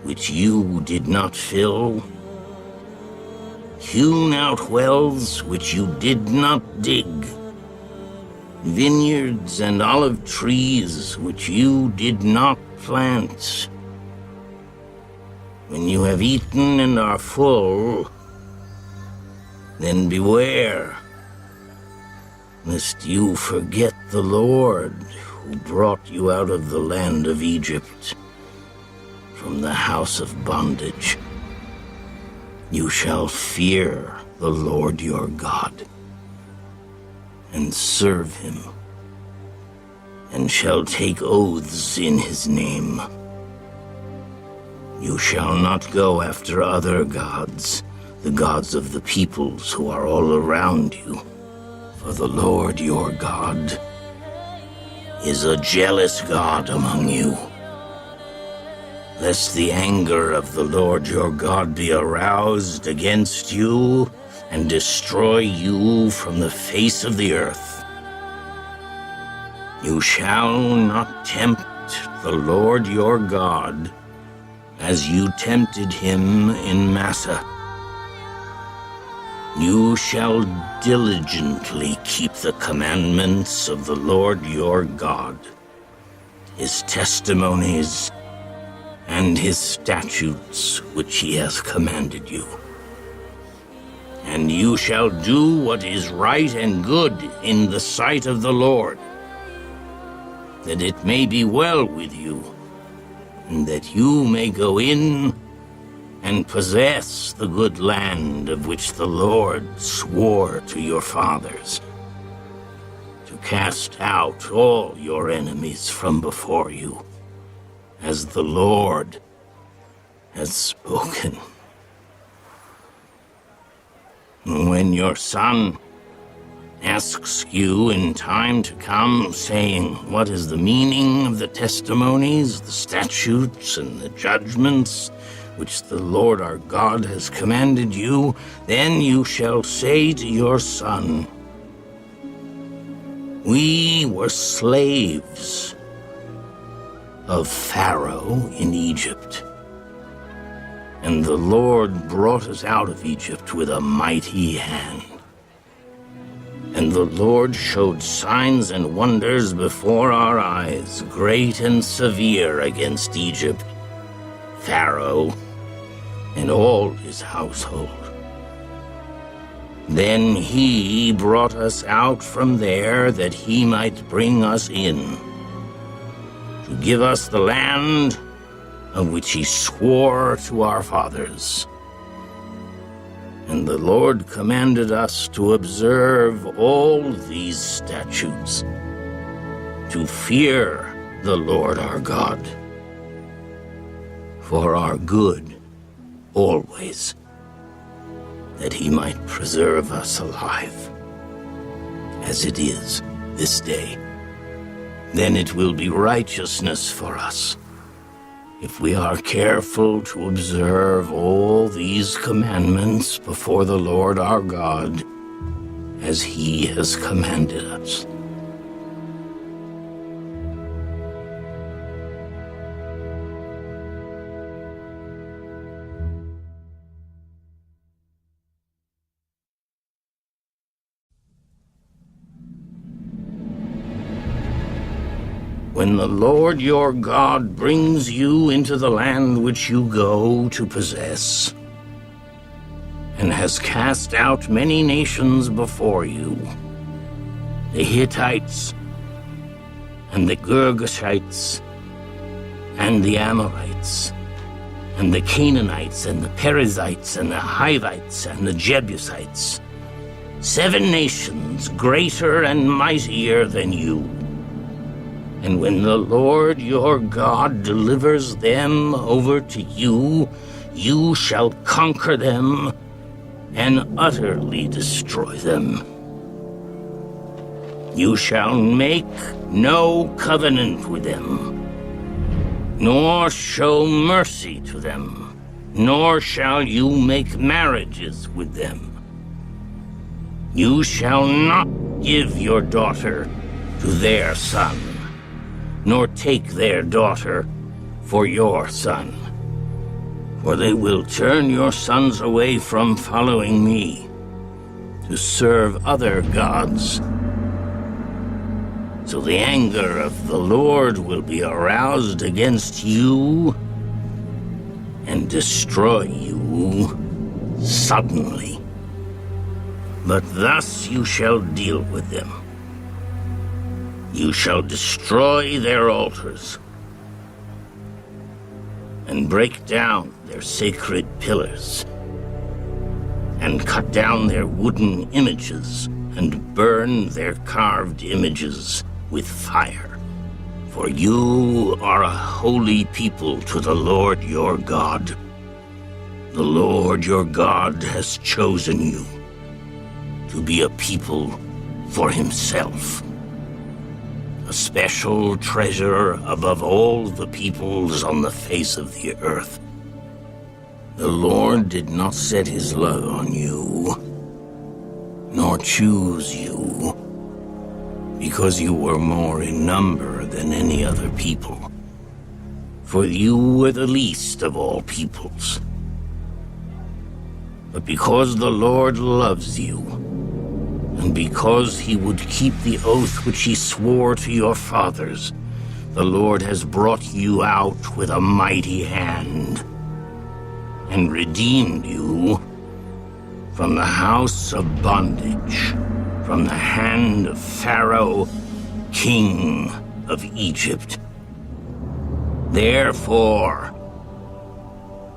which you did not fill, hewn out wells which you did not dig, vineyards and olive trees which you did not plant. When you have eaten and are full, then beware, lest you forget the Lord who brought you out of the land of Egypt, from the house of bondage. You shall fear the Lord your God, and serve him, and shall take oaths in his name. You shall not go after other gods, the gods of the peoples who are all around you, for the Lord your God is a jealous God among you. Lest the anger of the Lord your God be aroused against you and destroy you from the face of the earth. You shall not tempt the Lord your God as you tempted him in Massa. You shall diligently keep the commandments of the Lord your God, his testimonies, and his statutes which he has commanded you. And you shall do what is right and good in the sight of the Lord, that it may be well with you, and that you may go in and possess the good land of which the Lord swore to your fathers, to cast out all your enemies from before you, as the Lord has spoken. When your son asks you in time to come, saying, "What is the meaning of the testimonies, the statutes, and the judgments which the Lord our God has commanded you?" then you shall say to your son, "We were slaves of Pharaoh in Egypt, and the Lord brought us out of Egypt with a mighty hand. And the Lord showed signs and wonders before our eyes, great and severe, against Egypt, Pharaoh, and all his household. Then he brought us out from there that he might bring us in, to give us the land of which he swore to our fathers. And the Lord commanded us to observe all these statutes, to fear the Lord our God, for our good always, that he might preserve us alive, as it is this day. Then it will be righteousness for us, if we are careful to observe all these commandments before the Lord our God, as he has commanded us. When the Lord your God brings you into the land which you go to possess, and has cast out many nations before you, the Hittites, and the Girgashites, and the Amorites, and the Canaanites, and the Perizzites, and the Hivites, and the Jebusites, 7 nations greater and mightier than you. And when the Lord your God delivers them over to you, you shall conquer them and utterly destroy them. You shall make no covenant with them, nor show mercy to them, nor shall you make marriages with them. You shall not give your daughter to their son, nor take their daughter for your son. For they will turn your sons away from following me, to serve other gods. So the anger of the Lord will be aroused against you, and destroy you suddenly. But thus you shall deal with them. You shall destroy their altars, and break down their sacred pillars, and cut down their wooden images, and burn their carved images with fire. For you are a holy people to the Lord your God. The Lord your God has chosen you to be a people for himself, a special treasure above all the peoples on the face of the earth. The Lord did not set his love on you, nor choose you, because you were more in number than any other people, for you were the least of all peoples. But because the Lord loves you, and because he would keep the oath which he swore to your fathers, the Lord has brought you out with a mighty hand, and redeemed you from the house of bondage, from the hand of Pharaoh, king of Egypt. Therefore,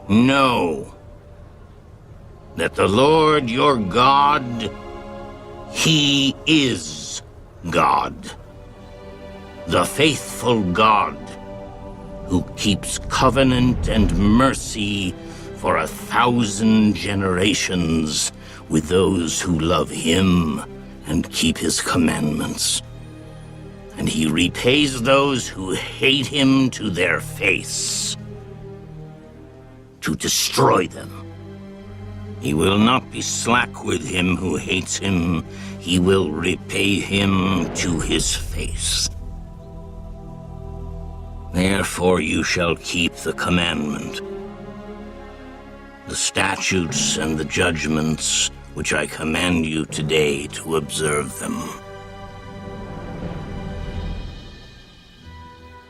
know that the Lord your God, he is God, the faithful God, who keeps covenant and mercy for 1,000 generations with those who love him and keep his commandments. And he repays those who hate him to their face, to destroy them. He will not be slack with him who hates him. He will repay him to his face. Therefore you shall keep the commandment, the statutes and the judgments which I command you today to observe them.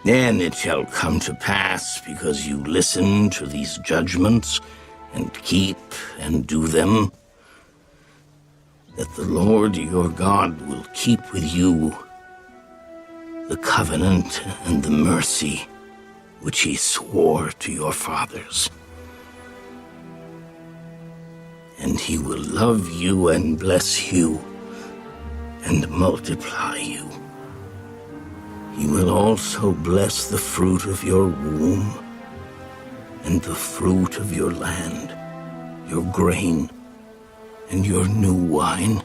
Then it shall come to pass, because you listen to these judgments and keep and do them, that the Lord your God will keep with you the covenant and the mercy which he swore to your fathers. And he will love you and bless you and multiply you. He will also bless the fruit of your womb and the fruit of your land, your grain and your new wine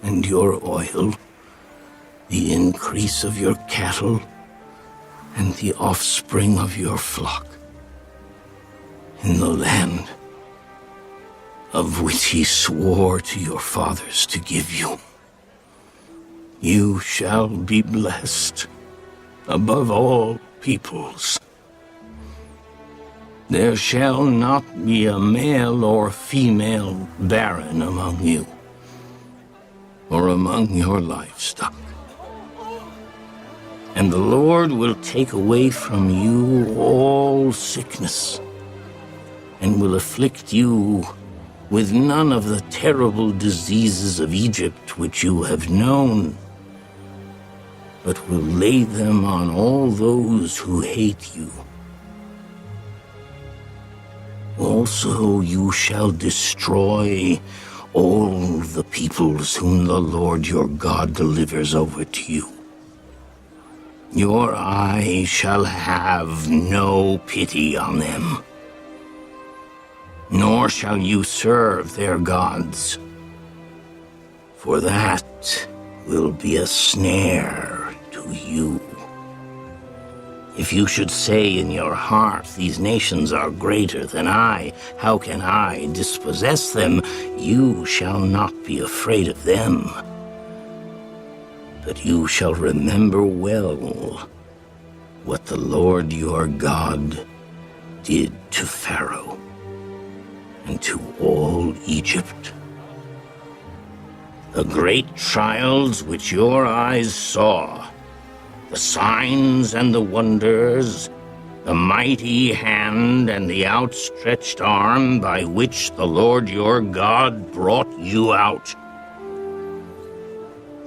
and your oil, the increase of your cattle and the offspring of your flock, in the land of which he swore to your fathers to give you. You shall be blessed above all peoples. There shall not be a male or female barren among you, or among your livestock. And the Lord will take away from you all sickness, and will afflict you with none of the terrible diseases of Egypt which you have known, but will lay them on all those who hate you. Also you shall destroy all the peoples whom the Lord your God delivers over to you. Your eye shall have no pity on them, nor shall you serve their gods, for that will be a snare to you. If you should say in your heart, these nations are greater than I, how can I dispossess them? You shall not be afraid of them. But you shall remember well what the Lord your God did to Pharaoh and to all Egypt. The great trials which your eyes saw, the signs and the wonders, the mighty hand and the outstretched arm by which the Lord your God brought you out.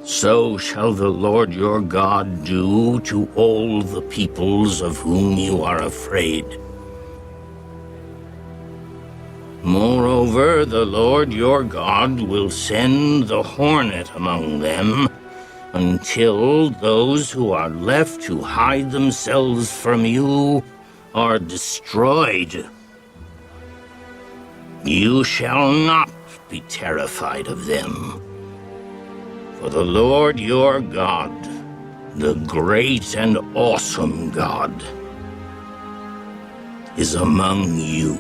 So shall the Lord your God do to all the peoples of whom you are afraid. Moreover, the Lord your God will send the hornet among them, until those who are left to hide themselves from you are destroyed. You shall not be terrified of them, for the Lord your God, the great and awesome God, is among you.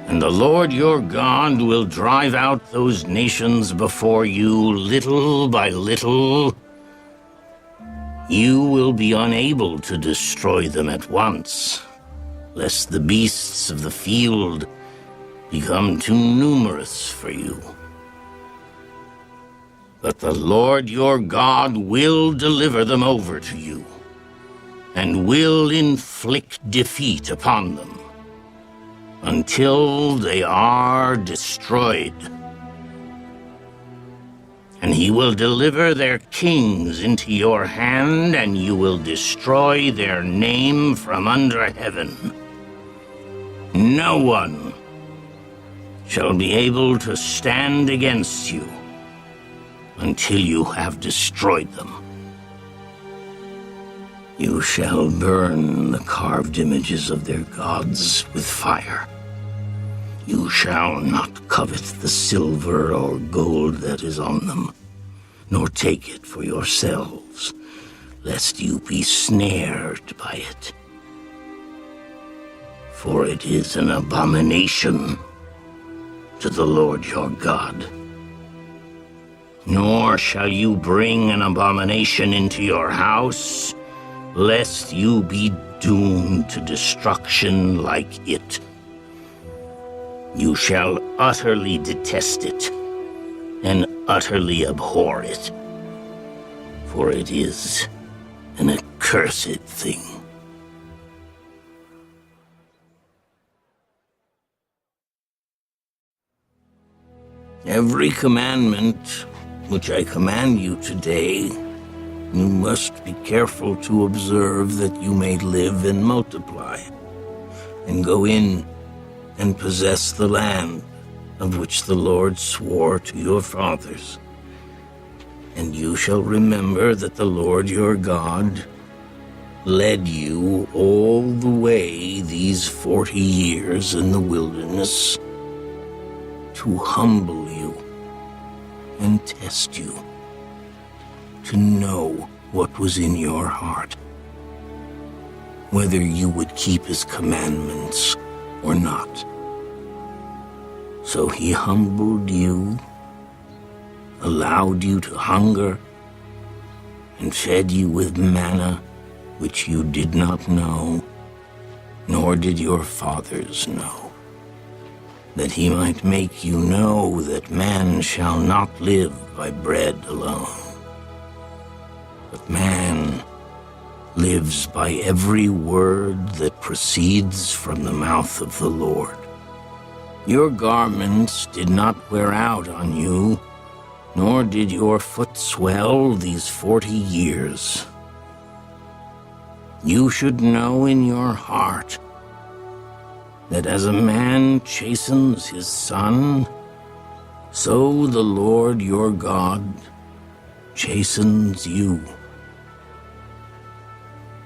And the Lord your God will drive out those nations before you little by little. You will be unable to destroy them at once, lest the beasts of the field become too numerous for you. But the Lord your God will deliver them over to you, and will inflict defeat upon them, until they are destroyed. And he will deliver their kings into your hand, and you will destroy their name from under heaven. No one shall be able to stand against you until you have destroyed them. You shall burn the carved images of their gods with fire. You shall not covet the silver or gold that is on them, nor take it for yourselves, lest you be snared by it. For it is an abomination to the Lord your God. Nor shall you bring an abomination into your house, lest you be doomed to destruction like it. You shall utterly detest it, and utterly abhor it, for it is an accursed thing. Every commandment which I command you today, you must be careful to observe, that you may live and multiply, and go in and possess the land of which the Lord swore to your fathers. And you shall remember that the Lord your God led you all the way these 40 years in the wilderness to humble you and test you, to know what was in your heart, whether you would keep his commandments or not. So he humbled you, allowed you to hunger, and fed you with manna which you did not know, nor did your fathers know, that he might make you know that man shall not live by bread alone, but man lives by every word that proceeds from the mouth of the Lord. Your garments did not wear out on you, nor did your foot swell these 40 years. You should know in your heart that as a man chastens his son, so the Lord your God chastens you.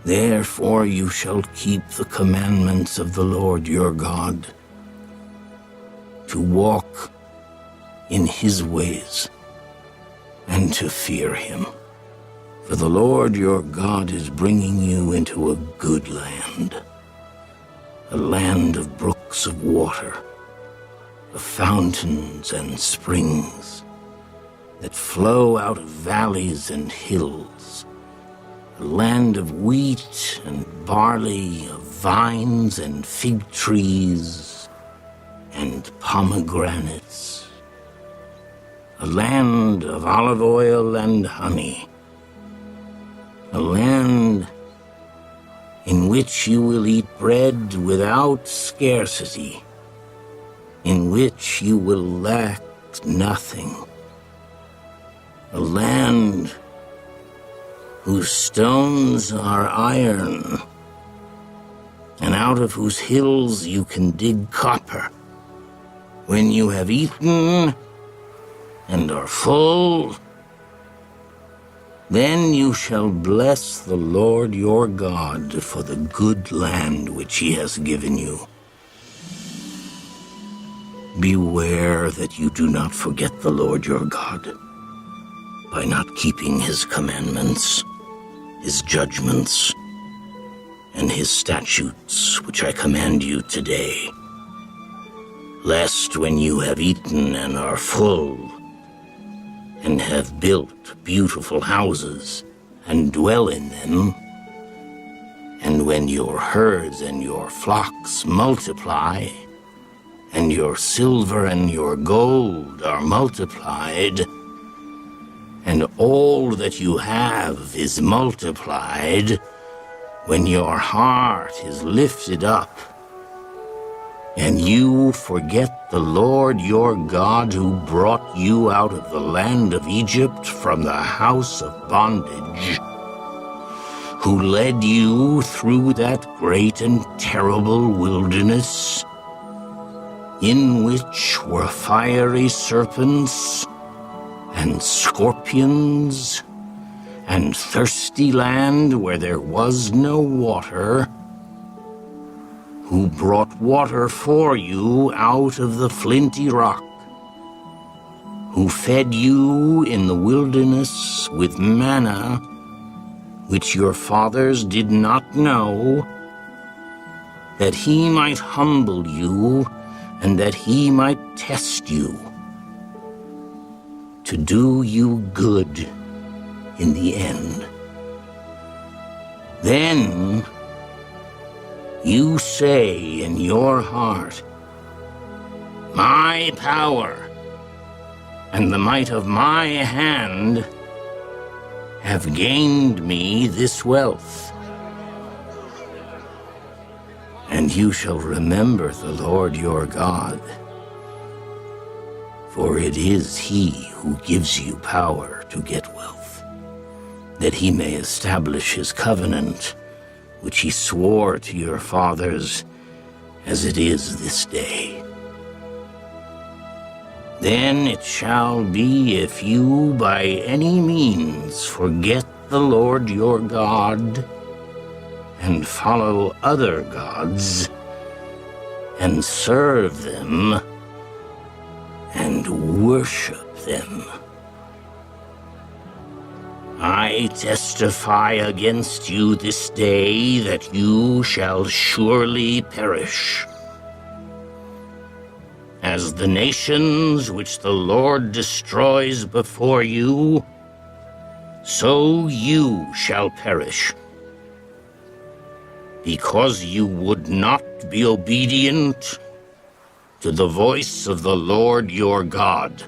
Therefore you shall keep the commandments of the Lord your God, to walk in his ways and to fear him. For the Lord your God is bringing you into a good land, a land of brooks of water, of fountains and springs that flow out of valleys and hills, a land of wheat and barley, of vines and fig trees and pomegranates, a land of olive oil and honey, a land in which you will eat bread without scarcity, in which you will lack nothing, a land whose stones are iron, and out of whose hills you can dig copper. When you have eaten and are full, then you shall bless the Lord your God for the good land which he has given you. Beware that you do not forget the Lord your God by not keeping his commandments, his judgments, and his statutes which I command you today, lest when you have eaten and are full, and have built beautiful houses, and dwell in them, and when your herds and your flocks multiply, and your silver and your gold are multiplied, and all that you have is multiplied, when your heart is lifted up, and you forget the Lord your God, who brought you out of the land of Egypt from the house of bondage, who led you through that great and terrible wilderness, in which were fiery serpents and scorpions, and thirsty land where there was no water, who brought water for you out of the flinty rock, who fed you in the wilderness with manna, which your fathers did not know, that he might humble you, and that he might test you, to do you good in the end. Then you say in your heart, my power and the might of my hand have gained me this wealth. And you shall remember the Lord your God, For it is he who gives you power to get wealth, that he may establish his covenant, which he swore to your fathers, as it is this day. Then it shall be, if you by any means forget the Lord your God, and follow other gods, and serve them, and worship them, I testify against you this day that you shall surely perish. As the nations which the Lord destroys before you, so you shall perish, because you would not be obedient to the voice of the Lord your God.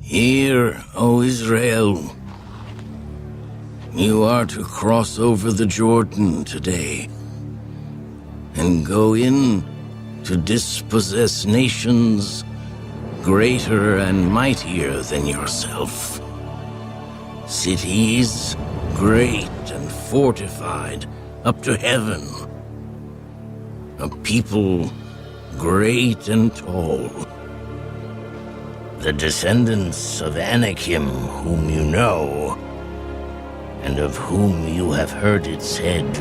Hear, O Israel, you are to cross over the Jordan today and go in to dispossess nations greater and mightier than yourself, cities great and fortified up to heaven, a people great and tall. The descendants of Anakim, whom you know, and of whom you have heard it said,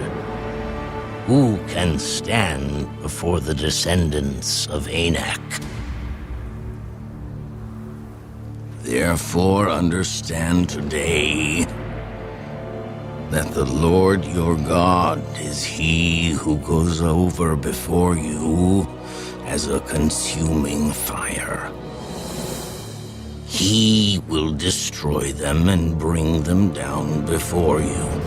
who can stand before the descendants of Anak? Therefore understand today that the Lord your God is he who goes over before you as a consuming fire. He will destroy them and bring them down before you.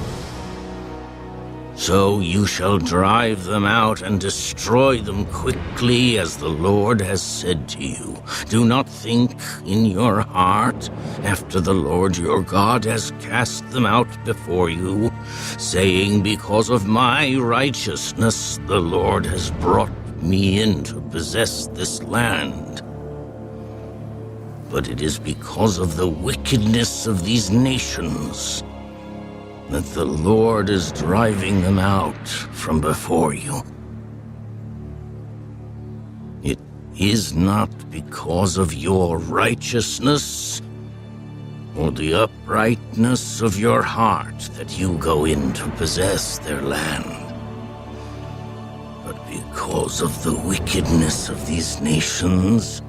So you shall drive them out and destroy them quickly, as the Lord has said to you. Do not think in your heart, after the Lord your God has cast them out before you, saying, because of my righteousness the Lord has brought me in to possess this land. But it is because of the wickedness of these nations that the Lord is driving them out from before you. It is not because of your righteousness or the uprightness of your heart that you go in to possess their land, but because of the wickedness of these nations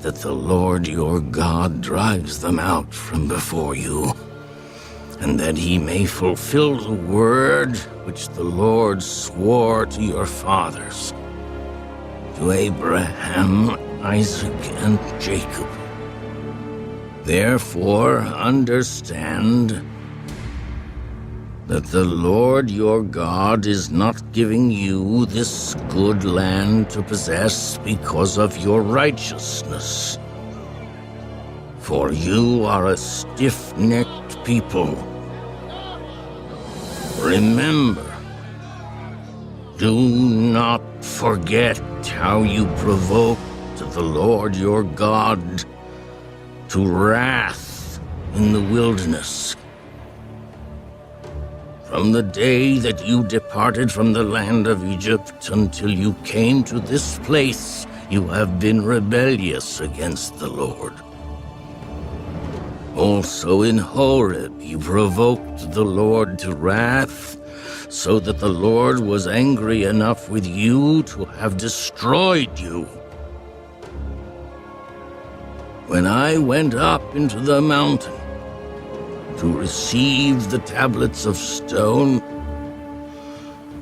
that the Lord your God drives them out from before you, and that he may fulfill the word which the Lord swore to your fathers, to Abraham, Isaac, and Jacob. Therefore understand that the Lord your God is not giving you this good land to possess because of your righteousness. For you are a stiff-necked people. Remember, do not forget how you provoked the Lord your God to wrath in the wilderness. From the day that you departed from the land of Egypt until you came to this place, you have been rebellious against the Lord. Also in Horeb you provoked the Lord to wrath, so that the Lord was angry enough with you to have destroyed you. When I went up into the mountain to receive the tablets of stone,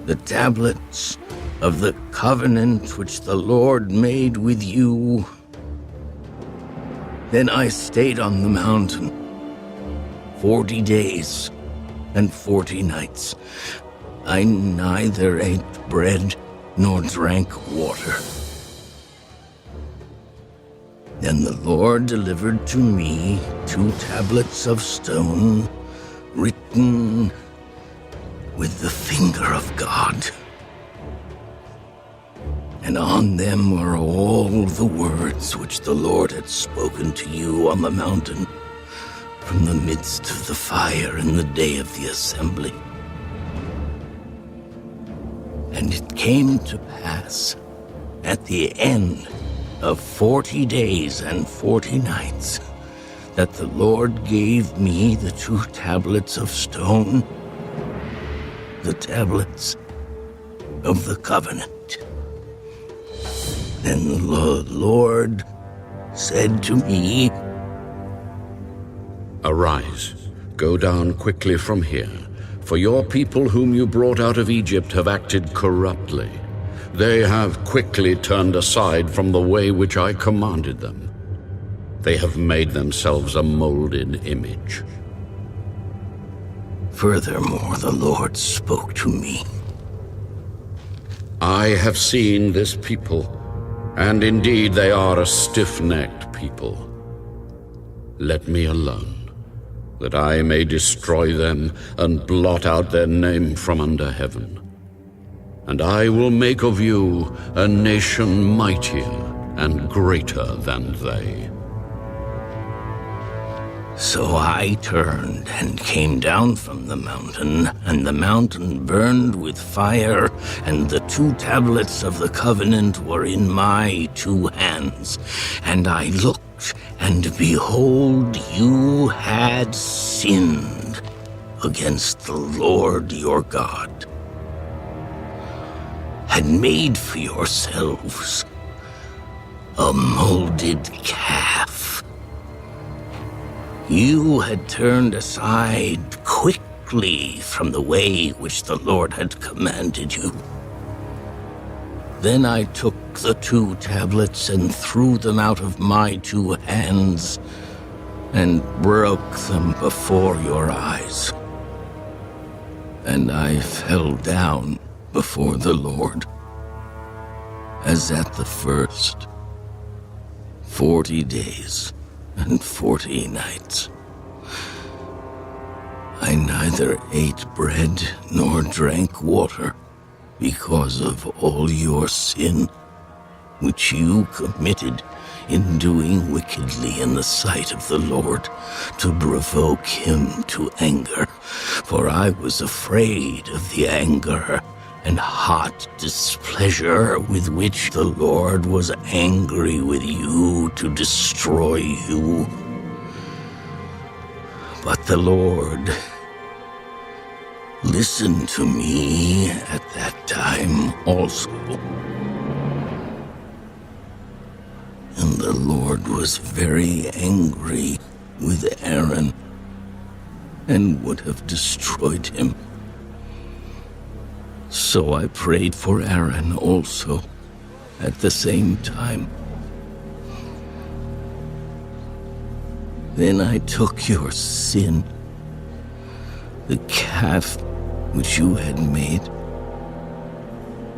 the tablets of the covenant which the Lord made with you, then I stayed on the mountain 40 days and 40 nights. I neither ate bread nor drank water. Then the Lord delivered to me 2 tablets of stone, written with the finger of God. And on them were all the words which the Lord had spoken to you on the mountain from the midst of the fire in the day of the assembly. And it came to pass at the end of 40 days and 40 nights that the Lord gave me the 2 tablets of stone, the tablets of the covenant. Then the Lord said to me, Arise, go down quickly from here, for your people whom you brought out of Egypt have acted corruptly. They have quickly turned aside from the way which I commanded them. They have made themselves a molded image. Furthermore, the Lord spoke to me. I have seen this people, and indeed they are a stiff-necked people. Let me alone, that I may destroy them and blot out their name from under heaven. And I will make of you a nation mightier and greater than they. So I turned and came down from the mountain, and the mountain burned with fire, and the 2 tablets of the covenant were in my 2 hands. And I looked, and behold, you had sinned against the Lord your God, had made for yourselves a molded calf. You had turned aside quickly from the way which the Lord had commanded you. Then I took the 2 tablets and threw them out of my 2 hands and broke them before your eyes. And I fell down before the Lord, as at the first 40 days and 40 nights. I neither ate bread nor drank water because of all your sin, which you committed in doing wickedly in the sight of the Lord, to provoke him to anger. For I was afraid of the anger and hot displeasure with which the Lord was angry with you to destroy you. But the Lord listened to me at that time also. And the Lord was very angry with Aaron and would have destroyed him. So I prayed for Aaron also at the same time. Then I took your sin, the calf which you had made,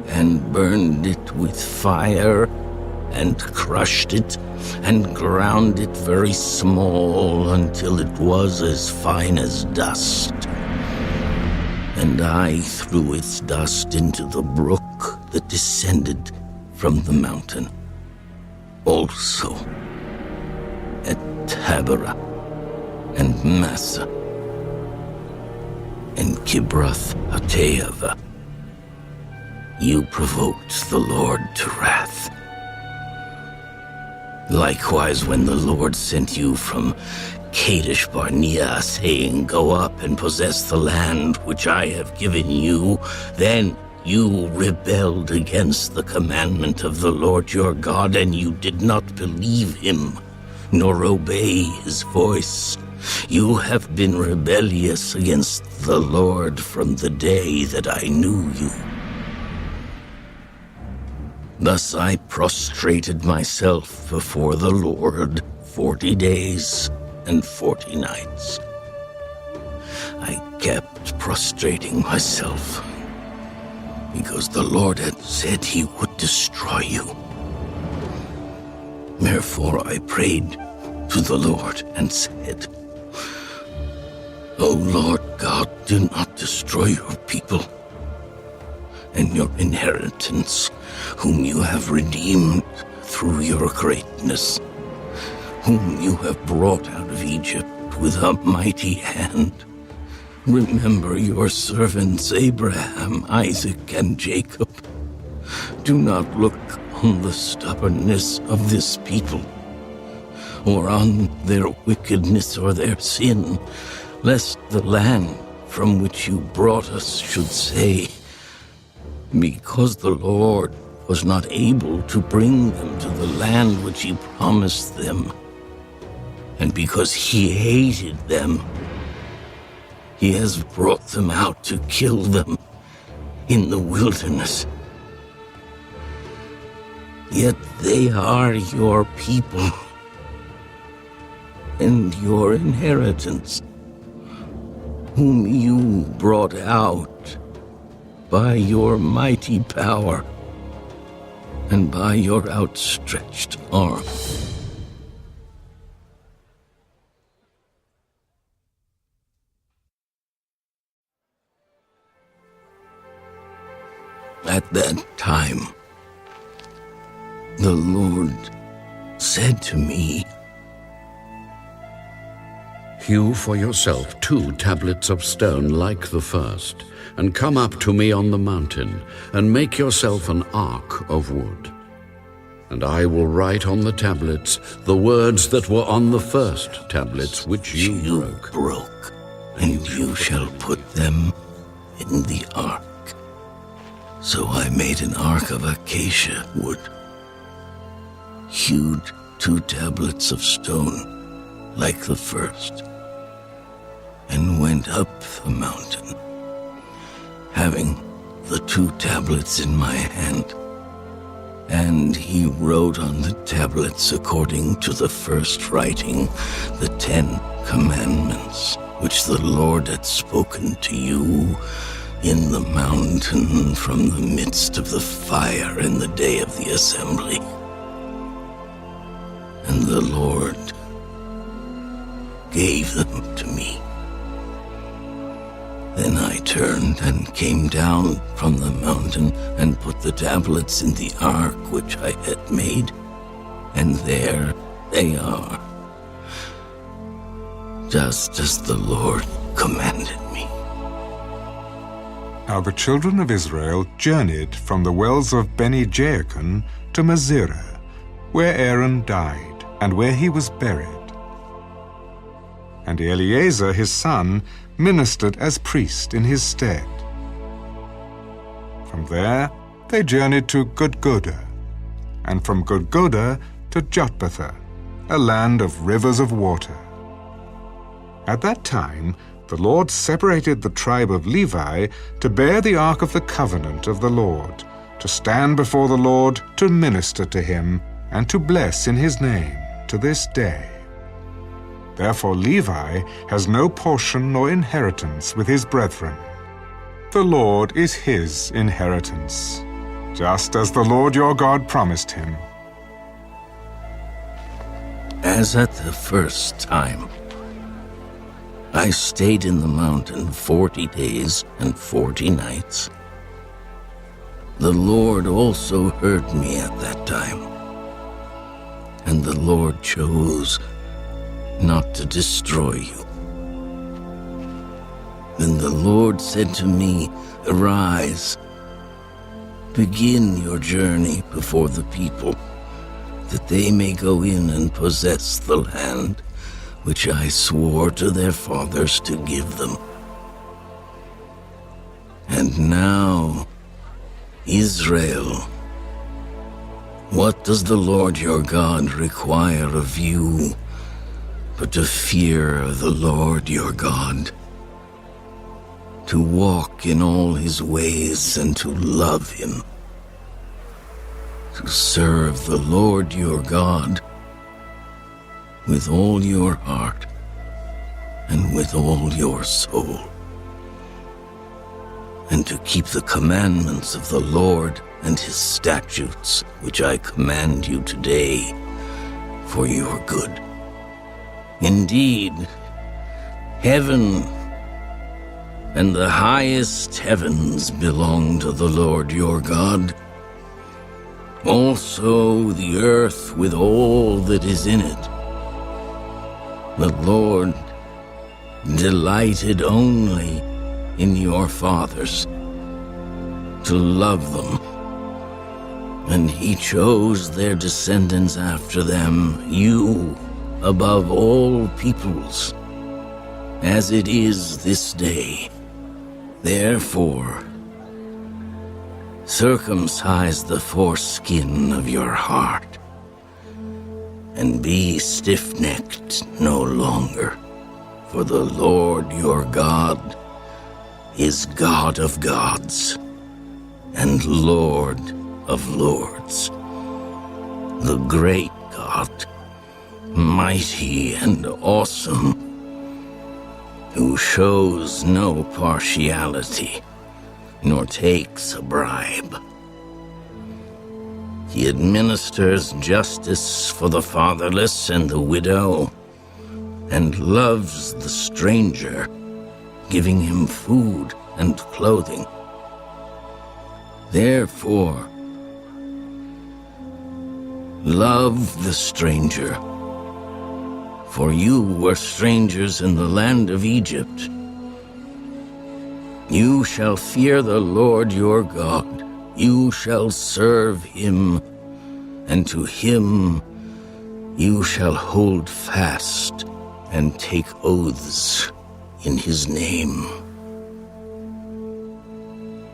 and burned it with fire, and crushed it, and ground it very small until it was as fine as dust. And I threw its dust into the brook that descended from the mountain. Also at Taberah and Massa and Kibroth Hattaavah, you provoked the Lord to wrath. Likewise, when the Lord sent you from Kadesh Barnea, saying, "Go up and possess the land which I have given you," then you rebelled against the commandment of the Lord your God, and you did not believe him, nor obey his voice. You have been rebellious against the Lord from the day that I knew you. Thus I prostrated myself before the Lord 40 days and 40 nights. I kept prostrating myself because the Lord had said he would destroy you. Therefore I prayed to the Lord and said, O Lord God, do not destroy your people and your inheritance, whom you have redeemed through your greatness, whom you have brought out of Egypt with a mighty hand. Remember your servants Abraham, Isaac, and Jacob. Do not look on the stubbornness of this people, or on their wickedness or their sin, lest the land from which you brought us should say, because the Lord was not able to bring them to the land which he promised them, and because he hated them, he has brought them out to kill them in the wilderness. Yet they are your people and your inheritance, whom you brought out by your mighty power and by your outstretched arm. At that time, the Lord said to me, Hew for yourself 2 tablets of stone like the first, and come up to me on the mountain, and make yourself an ark of wood. And I will write on the tablets the words that were on the first tablets which you broke, and you shall put them in the ark. So I made an ark of acacia wood, hewed 2 tablets of stone like the first, and went up the mountain, having the 2 tablets in my hand. And he wrote on the tablets according to the first writing the 10 commandments, which the Lord had spoken to you in the mountain from the midst of the fire in the day of the assembly. And the Lord gave them to me. Then I turned and came down from the mountain and put the tablets in the ark which I had made, and there they are, just as the Lord commanded me. Now the children of Israel journeyed from the wells of Beni-Jaakon to Masirah, where Aaron died, and where he was buried. And Eleazar his son ministered as priest in his stead. From there they journeyed to Gudgodah, and from Gudgodah to Jotbathah, a land of rivers of water. At that time the Lord separated the tribe of Levi to bear the ark of the covenant of the Lord, to stand before the Lord to minister to him, and to bless in his name to this day. Therefore Levi has no portion nor inheritance with his brethren. The Lord is his inheritance, just as the Lord your God promised him. As at the first time, I stayed in the mountain 40 days and 40 nights. The Lord also heard me at that time, and the Lord chose not to destroy you. Then the Lord said to me, Arise, begin your journey before the people, that they may go in and possess the land which I swore to their fathers to give them. And now, Israel, what does the Lord your God require of you but to fear the Lord your God, to walk in all his ways and to love him, to serve the Lord your God with all your heart and with all your soul, and to keep the commandments of the Lord and his statutes, which I command you today, for your good. Indeed, heaven and the highest heavens belong to the Lord your God. Also the earth with all that is in it. The Lord delighted only in your fathers, to love them, and he chose their descendants after them, you above all peoples, as it is this day. Therefore, circumcise the foreskin of your heart, and be stiff-necked no longer, for the Lord your God is God of gods and Lord of lords, the great God, mighty and awesome, who shows no partiality, nor takes a bribe. He administers justice for the fatherless and the widow, and loves the stranger, giving him food and clothing. Therefore, love the stranger, for you were strangers in the land of Egypt. You shall fear the Lord your God. You shall serve him, and to him you shall hold fast and take oaths in his name.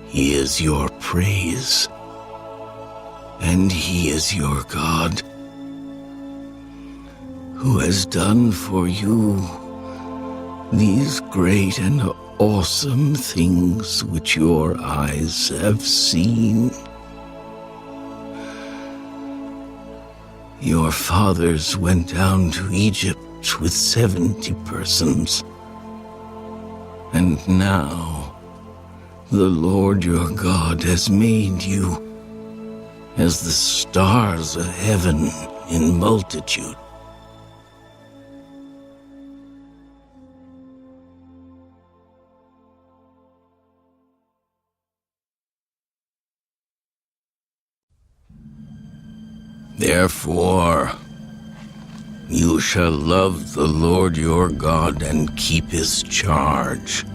He is your praise, and he is your God, who has done for you these great and awesome things which your eyes have seen. Your fathers went down to Egypt with 70 persons, and now the Lord your God has made you as the stars of heaven in multitude. Therefore, you shall love the Lord your God and keep his charge,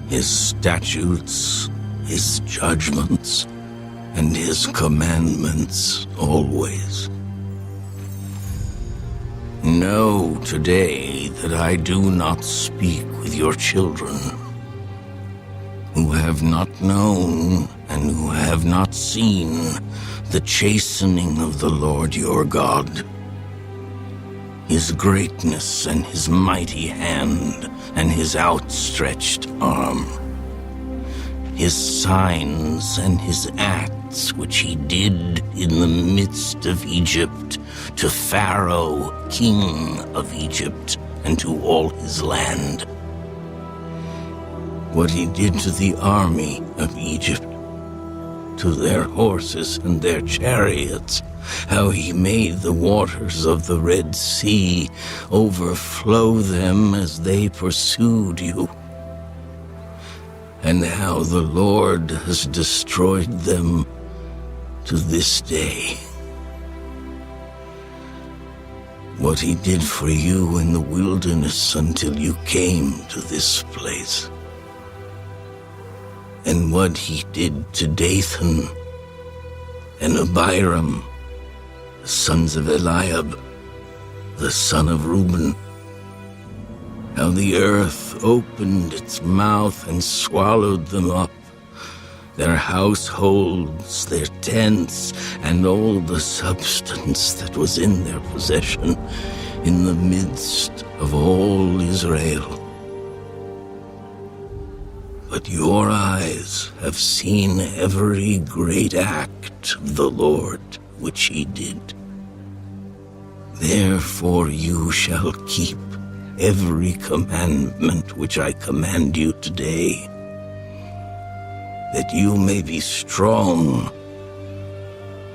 his statutes, his judgments, and his commandments always. Know today that I do not speak with your children, who have not known and who have not seen the chastening of the Lord your God, his greatness and his mighty hand and his outstretched arm, his signs and his acts which he did in the midst of Egypt to Pharaoh, king of Egypt, and to all his land. What he did to the army of Egypt, to their horses and their chariots, how he made the waters of the Red Sea overflow them as they pursued you, and how the Lord has destroyed them to this day. What he did for you in the wilderness until you came to this place, and what he did to Dathan and Abiram, the sons of Eliab, the son of Reuben, how the earth opened its mouth and swallowed them up, their households, their tents, and all the substance that was in their possession, in the midst of all Israel. But your eyes have seen every great act of the Lord which he did. Therefore you shall keep every commandment which I command you today, that you may be strong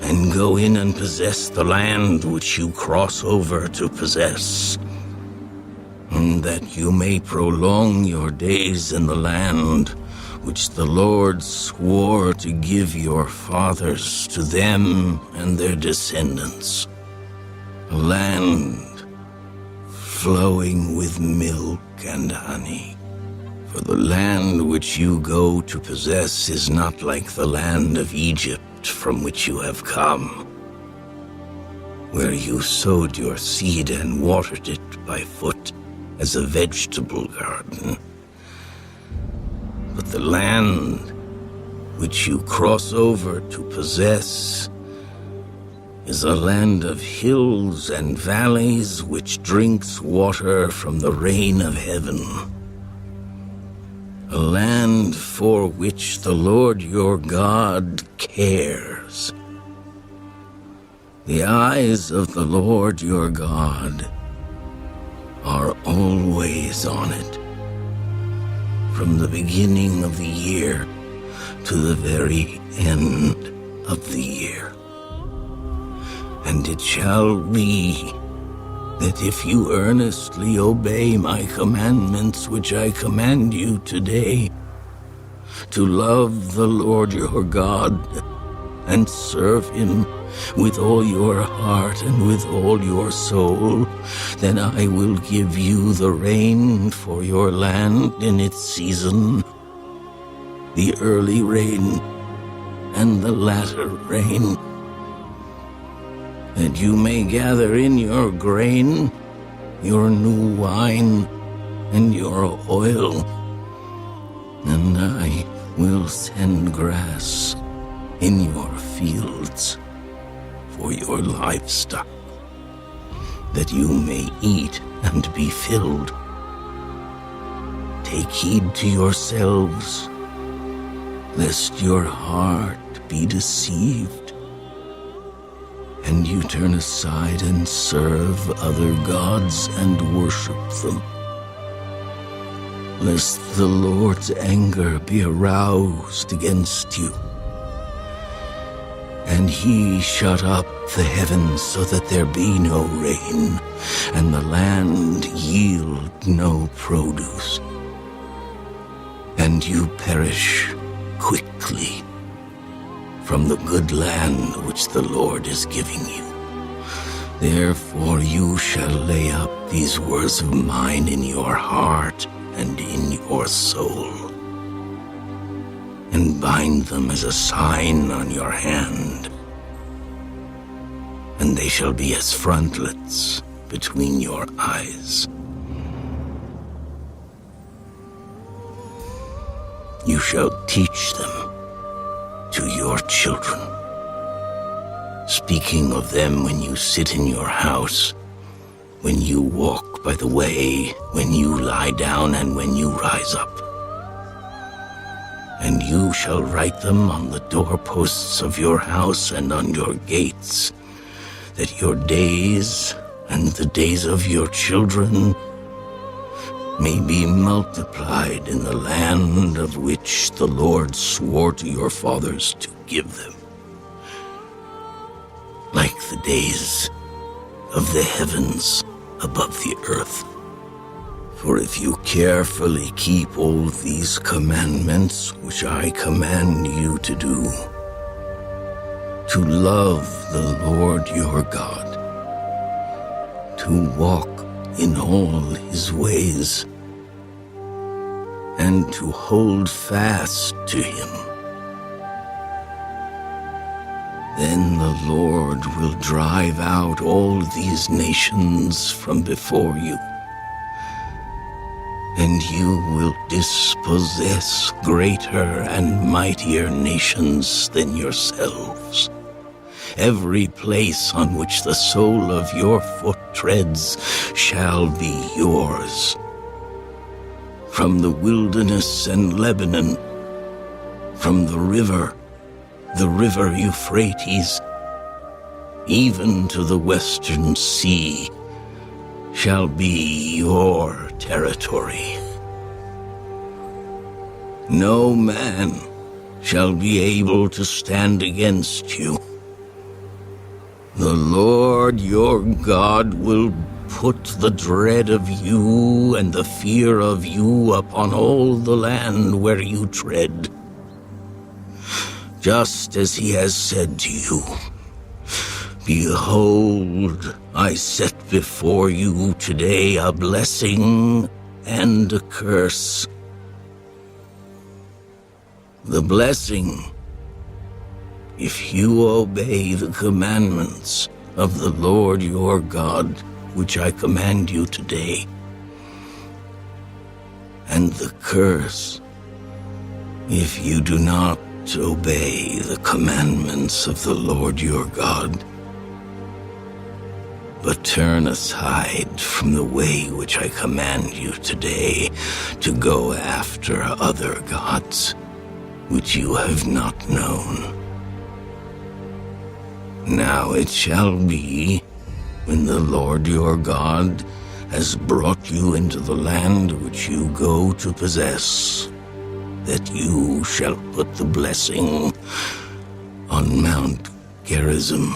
and go in and possess the land which you cross over to possess, and that you may prolong your days in the land which the Lord swore to give your fathers to them and their descendants, a land flowing with milk and honey. For the land which you go to possess is not like the land of Egypt from which you have come, where you sowed your seed and watered it by foot as a vegetable garden. But the land which you cross over to possess is a land of hills and valleys which drinks water from the rain of heaven, a land for which the Lord your God cares. The eyes of the Lord your God are always on it, from the beginning of the year to the very end of the year. And it shall be that if you earnestly obey my commandments which I command you today, to love the Lord your God and serve him with all your heart and with all your soul, then I will give you the rain for your land in its season, the early rain and the latter rain, that you may gather in your grain, your new wine, and your oil, and I will send grass in your fields for your livestock, that you may eat and be filled. Take heed to yourselves, lest your heart be deceived, and you turn aside and serve other gods and worship them, lest the Lord's anger be aroused against you, and he shut up the heavens so that there be no rain, and the land yield no produce, and you perish quickly from the good land which the Lord is giving you. Therefore you shall lay up these words of mine in your heart and in your soul, and bind them as a sign on your hand, and they shall be as frontlets between your eyes. You shall teach them to your children, speaking of them when you sit in your house, when you walk by the way, when you lie down, and when you rise up. And you shall write them on the doorposts of your house and on your gates, that your days and the days of your children may be multiplied in the land of which the Lord swore to your fathers to give them, like the days of the heavens above the earth. For if you carefully keep all these commandments which I command you to do, to love the Lord your God, to walk in all his ways, and to hold fast to him, then the Lord will drive out all these nations from before you, and you will dispossess greater and mightier nations than yourselves. Every place on which the sole of your foot treads shall be yours. From the wilderness and Lebanon, from the river Euphrates, even to the western sea, shall be your territory. No man shall be able to stand against you, The Lord your God will put the dread of you and the fear of you upon all the land where you tread, just as he has said to you. Behold, I set before you today a blessing and a curse. The blessing, if you obey the commandments of the Lord your God, which I command you today. And the curse, if you do not obey the commandments of the Lord your God, but turn aside from the way which I command you today to go after other gods, which you have not known. Now it shall be, when the Lord your God has brought you into the land which you go to possess, that you shall put the blessing on Mount Gerizim,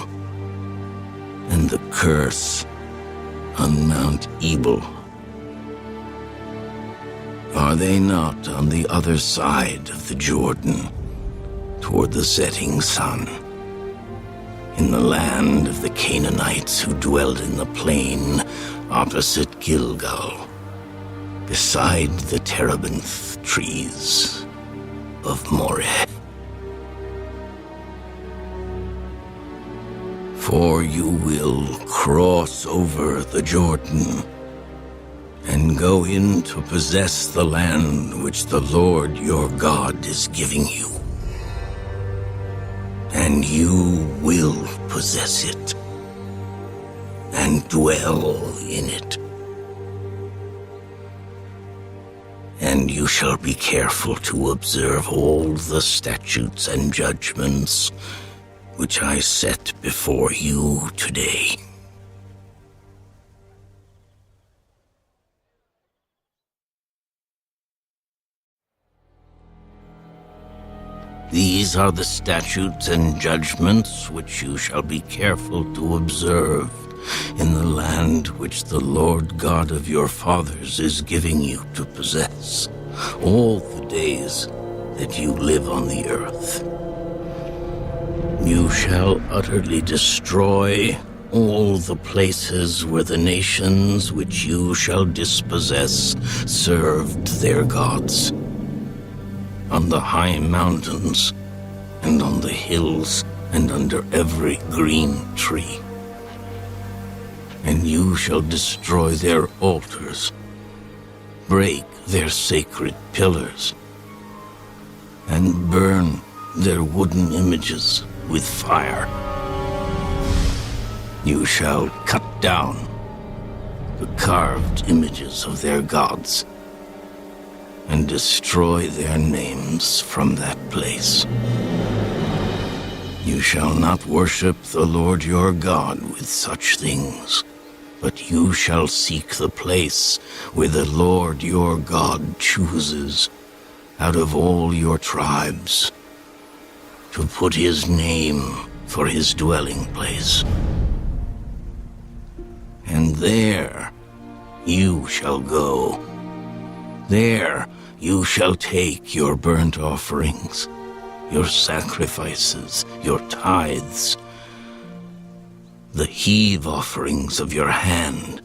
and the curse on Mount Ebal. Are they not on the other side of the Jordan, toward the setting sun, in the land of the Canaanites who dwelled in the plain opposite Gilgal, beside the terebinth trees of Moreh? For you will cross over the Jordan and go in to possess the land which the Lord your God is giving you. And you will possess it and dwell in it. And you shall be careful to observe all the statutes and judgments which I set before you today. These are the statutes and judgments which you shall be careful to observe in the land which the Lord God of your fathers is giving you to possess all the days that you live on the earth. You shall utterly destroy all the places where the nations which you shall dispossess served their gods, on the high mountains, and on the hills, and under every green tree. And you shall destroy their altars, break their sacred pillars, and burn their wooden images with fire. You shall cut down the carved images of their gods, and destroy their names from that place. You shall not worship the Lord your God with such things, but you shall seek the place where the Lord your God chooses out of all your tribes to put his name for his dwelling place. And there you shall go. There you shall take your burnt offerings, your sacrifices, your tithes, the heave offerings of your hand,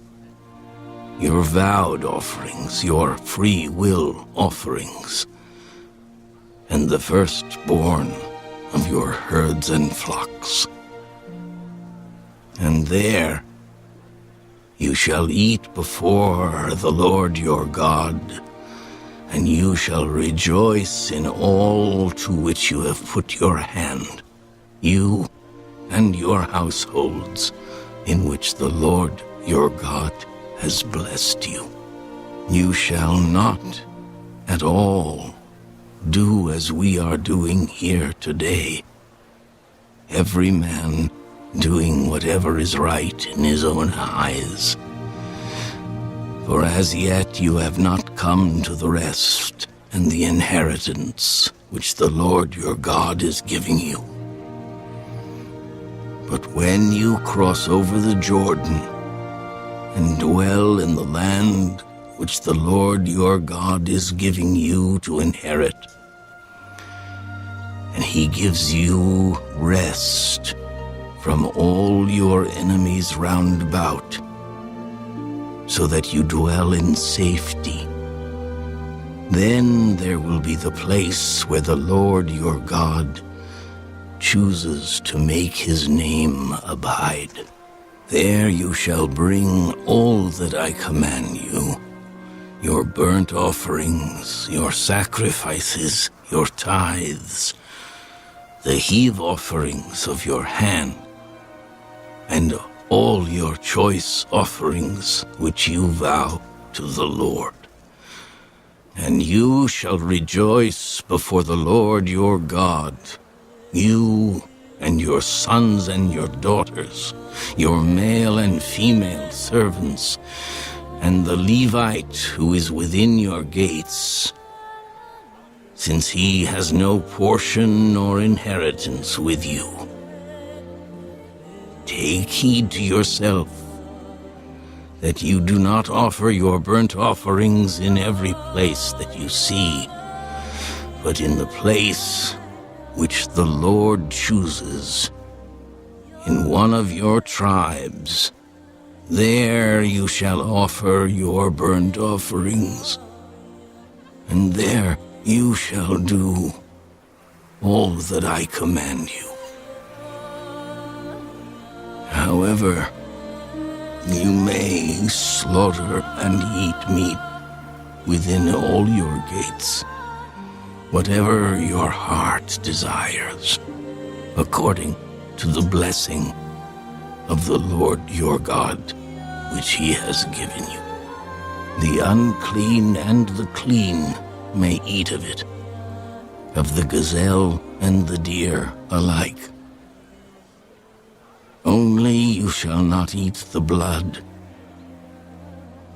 your vowed offerings, your free will offerings, and the firstborn of your herds and flocks. And there you shall eat before the Lord your God, and you shall rejoice in all to which you have put your hand, you and your households, in which the Lord your God has blessed you. You shall not at all do as we are doing here today, every man doing whatever is right in his own eyes. For as yet you have not come to the rest and the inheritance which the Lord your God is giving you. But when you cross over the Jordan and dwell in the land which the Lord your God is giving you to inherit, and he gives you rest from all your enemies round about, so that you dwell in safety, then there will be the place where the Lord your God chooses to make his name abide. There you shall bring all that I command you, your burnt offerings, your sacrifices, your tithes, the heave offerings of your hand, and all your choice offerings which you vow to the Lord. And you shall rejoice before the Lord your God, you and your sons and your daughters, your male and female servants, and the Levite who is within your gates, since he has no portion nor inheritance with you. Take heed to yourself that you do not offer your burnt offerings in every place that you see, but in the place which the Lord chooses, in one of your tribes. There you shall offer your burnt offerings, and there you shall do all that I command you. However, you may slaughter and eat meat within all your gates, whatever your heart desires, according to the blessing of the Lord your God, which he has given you. The unclean and the clean may eat of it, of the gazelle and the deer alike. Only you shall not eat the blood.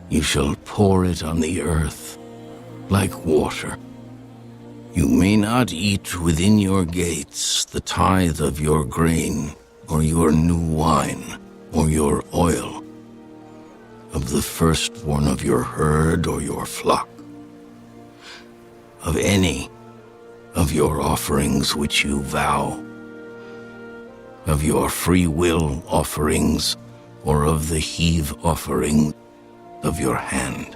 You shall pour it on the earth like water. You may not eat within your gates the tithe of your grain, or your new wine, or your oil, of the firstborn of your herd or your flock, of any of your offerings which you vow, of your free will offerings, or of the heave offering of your hand.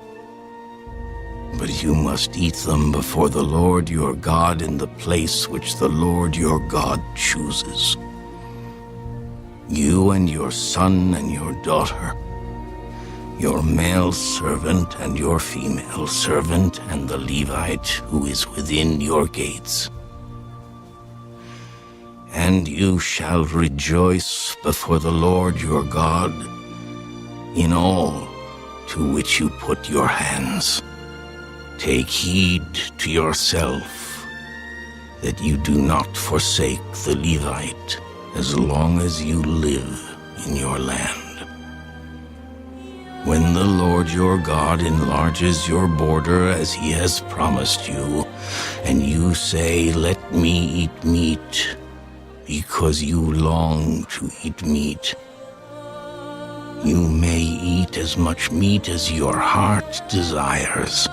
But you must eat them before the Lord your God in the place which the Lord your God chooses. You and your son and your daughter, your male servant and your female servant, and the Levite who is within your gates. And you shall rejoice before the Lord your God in all to which you put your hands. Take heed to yourself that you do not forsake the Levite as long as you live in your land. When the Lord your God enlarges your border as he has promised you, and you say, "Let me eat meat," because you long to eat meat, you may eat as much meat as your heart desires.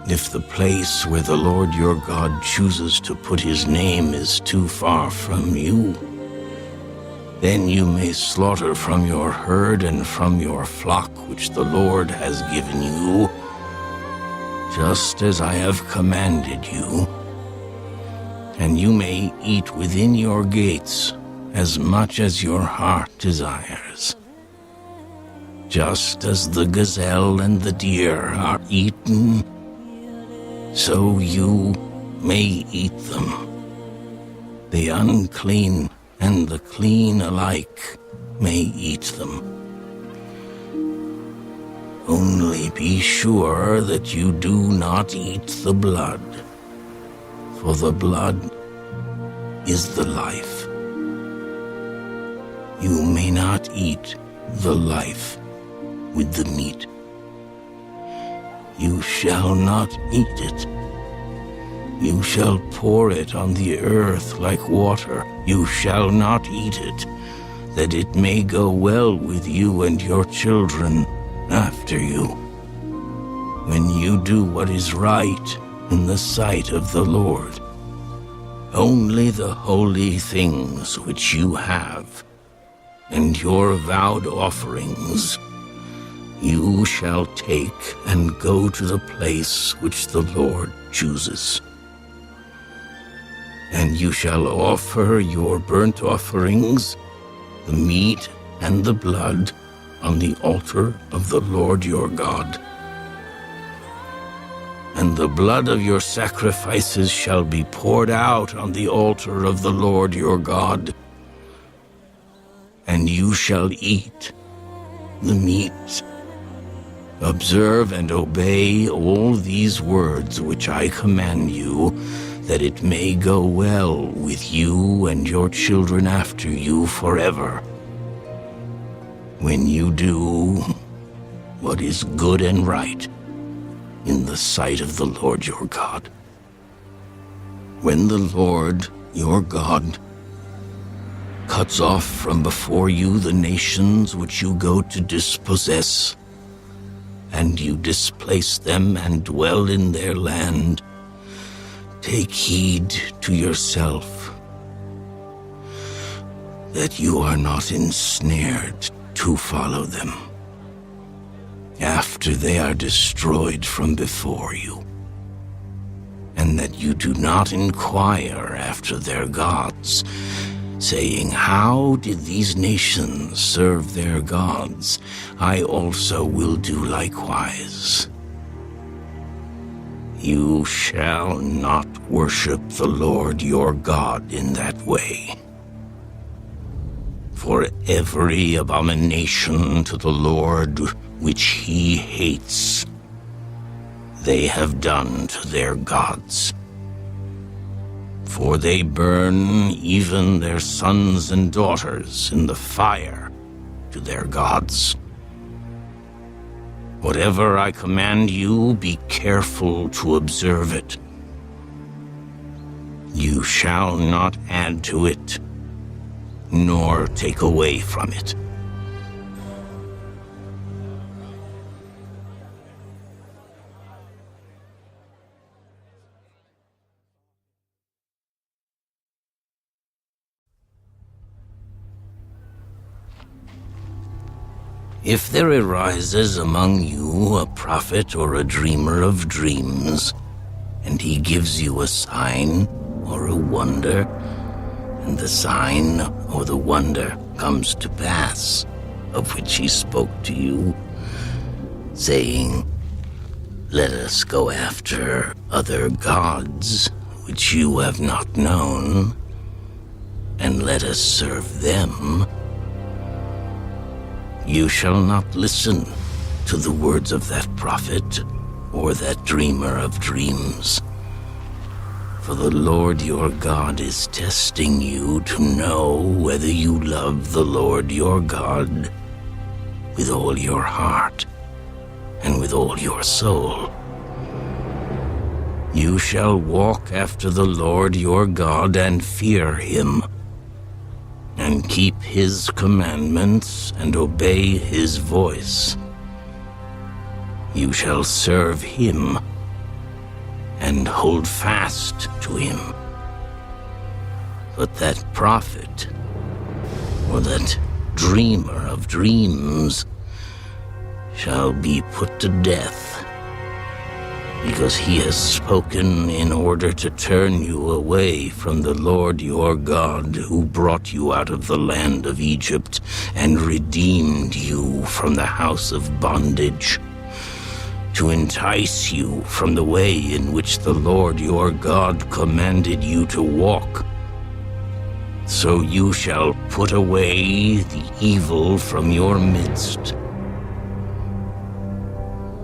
If the place where the Lord your God chooses to put his name is too far from you, then you may slaughter from your herd and from your flock which the Lord has given you, just as I have commanded you. And you may eat within your gates as much as your heart desires. Just as the gazelle and the deer are eaten, so you may eat them. The unclean and the clean alike may eat them. Only be sure that you do not eat the blood, for the blood is the life. You may not eat the life with the meat. You shall not eat it, You shall pour it on the earth like water. You shall not eat it, that it may go well with you and your children after you. When you do what is right in the sight of the Lord, only the holy things which you have, and your vowed offerings, you shall take and go to the place which the Lord chooses. And you shall offer your burnt offerings, the meat and the blood, on the altar of the Lord your God. And the blood of your sacrifices shall be poured out on the altar of the Lord your God. And you shall eat the meat. Observe and obey all these words which I command you, that it may go well with you and your children after you forever. When you do what is good and right in the sight of the Lord your God. When the Lord your God cuts off from before you the nations which you go to dispossess, and you displace them and dwell in their land, take heed to yourself that you are not ensnared to follow them after they are destroyed from before you, and that you do not inquire after their gods, saying, how did these nations serve their gods? I also will do likewise. You shall not worship the Lord your God in that way. For every abomination to the Lord which he hates, they have done to their gods. For they burn even their sons and daughters in the fire to their gods. Whatever I command you, be careful to observe it. You shall not add to it, nor take away from it. If there arises among you a prophet or a dreamer of dreams, and he gives you a sign or a wonder, and the sign or the wonder comes to pass, of which he spoke to you, saying, let us go after other gods which you have not known, and let us serve them, you shall not listen to the words of that prophet or that dreamer of dreams. For the Lord your God is testing you to know whether you love the Lord your God with all your heart and with all your soul. You shall walk after the Lord your God and fear him, and keep his commandments and obey his voice. You shall serve him and hold fast to him. But that prophet or that dreamer of dreams shall be put to death, because he has spoken in order to turn you away from the Lord your God, who brought you out of the land of Egypt and redeemed you from the house of bondage, to entice you from the way in which the Lord your God commanded you to walk. So you shall put away the evil from your midst.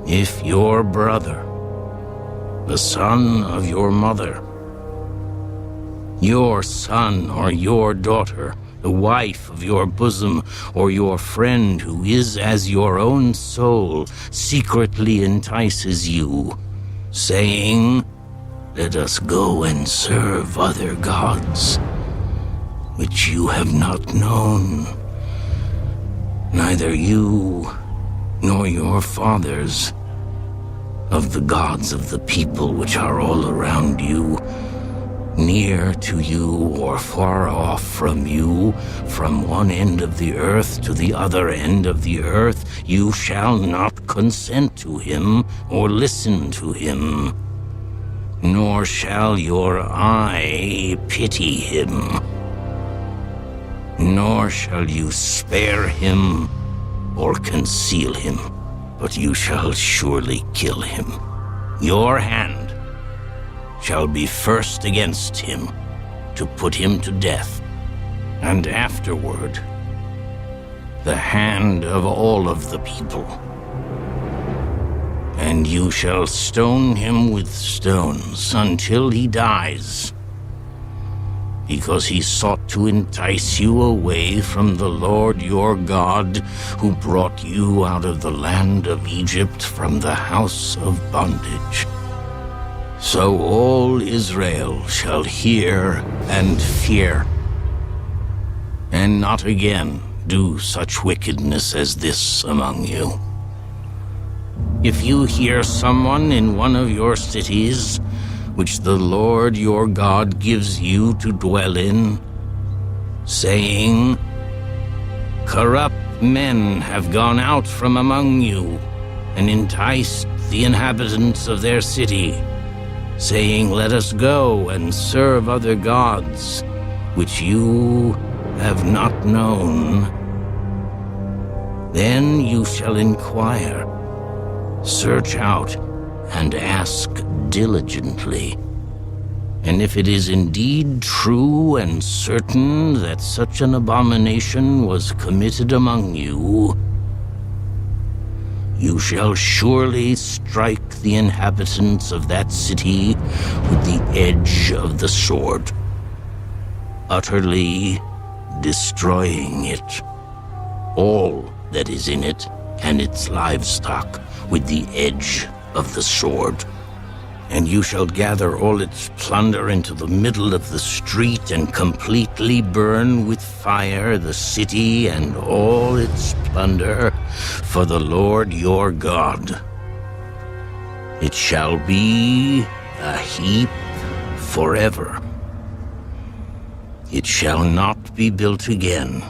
If your brother, the son of your mother, your son or your daughter, the wife of your bosom, or your friend who is as your own soul, secretly entices you, saying, Let us go and serve other gods, which you have not known, neither you nor your fathers, of the gods of the people which are all around you, near to you or far off from you, from one end of the earth to the other end of the earth. You shall not consent to him or listen to him, nor shall your eye pity him, nor shall you spare him or conceal him, but you shall surely kill him. Your hand shall be first against him, to put him to death, and afterward the hand of all of the people. And you shall stone him with stones until he dies, because he sought to entice you away from the Lord your God, who brought you out of the land of Egypt from the house of bondage. So all Israel shall hear and fear, and not again do such wickedness as this among you. If you hear someone in one of your cities, which the Lord your God gives you to dwell in, saying, "Corrupt men have gone out from among you and enticed the inhabitants of their city, saying, 'Let us go and serve other gods, which you have not known,' then you shall inquire, search out, and ask diligently. And if it is indeed true and certain that such an abomination was committed among you, you shall surely strike the inhabitants of that city with the edge of the sword, utterly destroying it, all that is in it and its livestock, with the edge of the sword. And you shall gather all its plunder into the middle of the street and completely burn with fire the city and all its plunder for the Lord your God. It shall be a heap forever. It shall not be built again.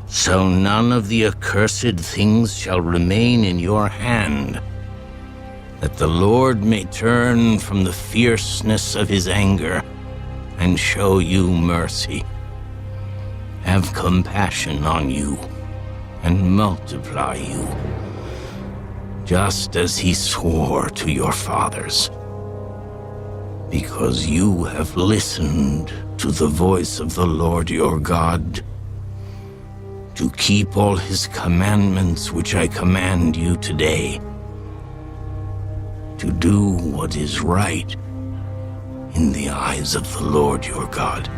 So none of the accursed things shall remain in your hand, that the Lord may turn from the fierceness of his anger and show you mercy, have compassion on you, and multiply you, just as he swore to your fathers, because you have listened to the voice of the Lord your God, to keep all his commandments which I command you today, to do what is right in the eyes of the Lord your God.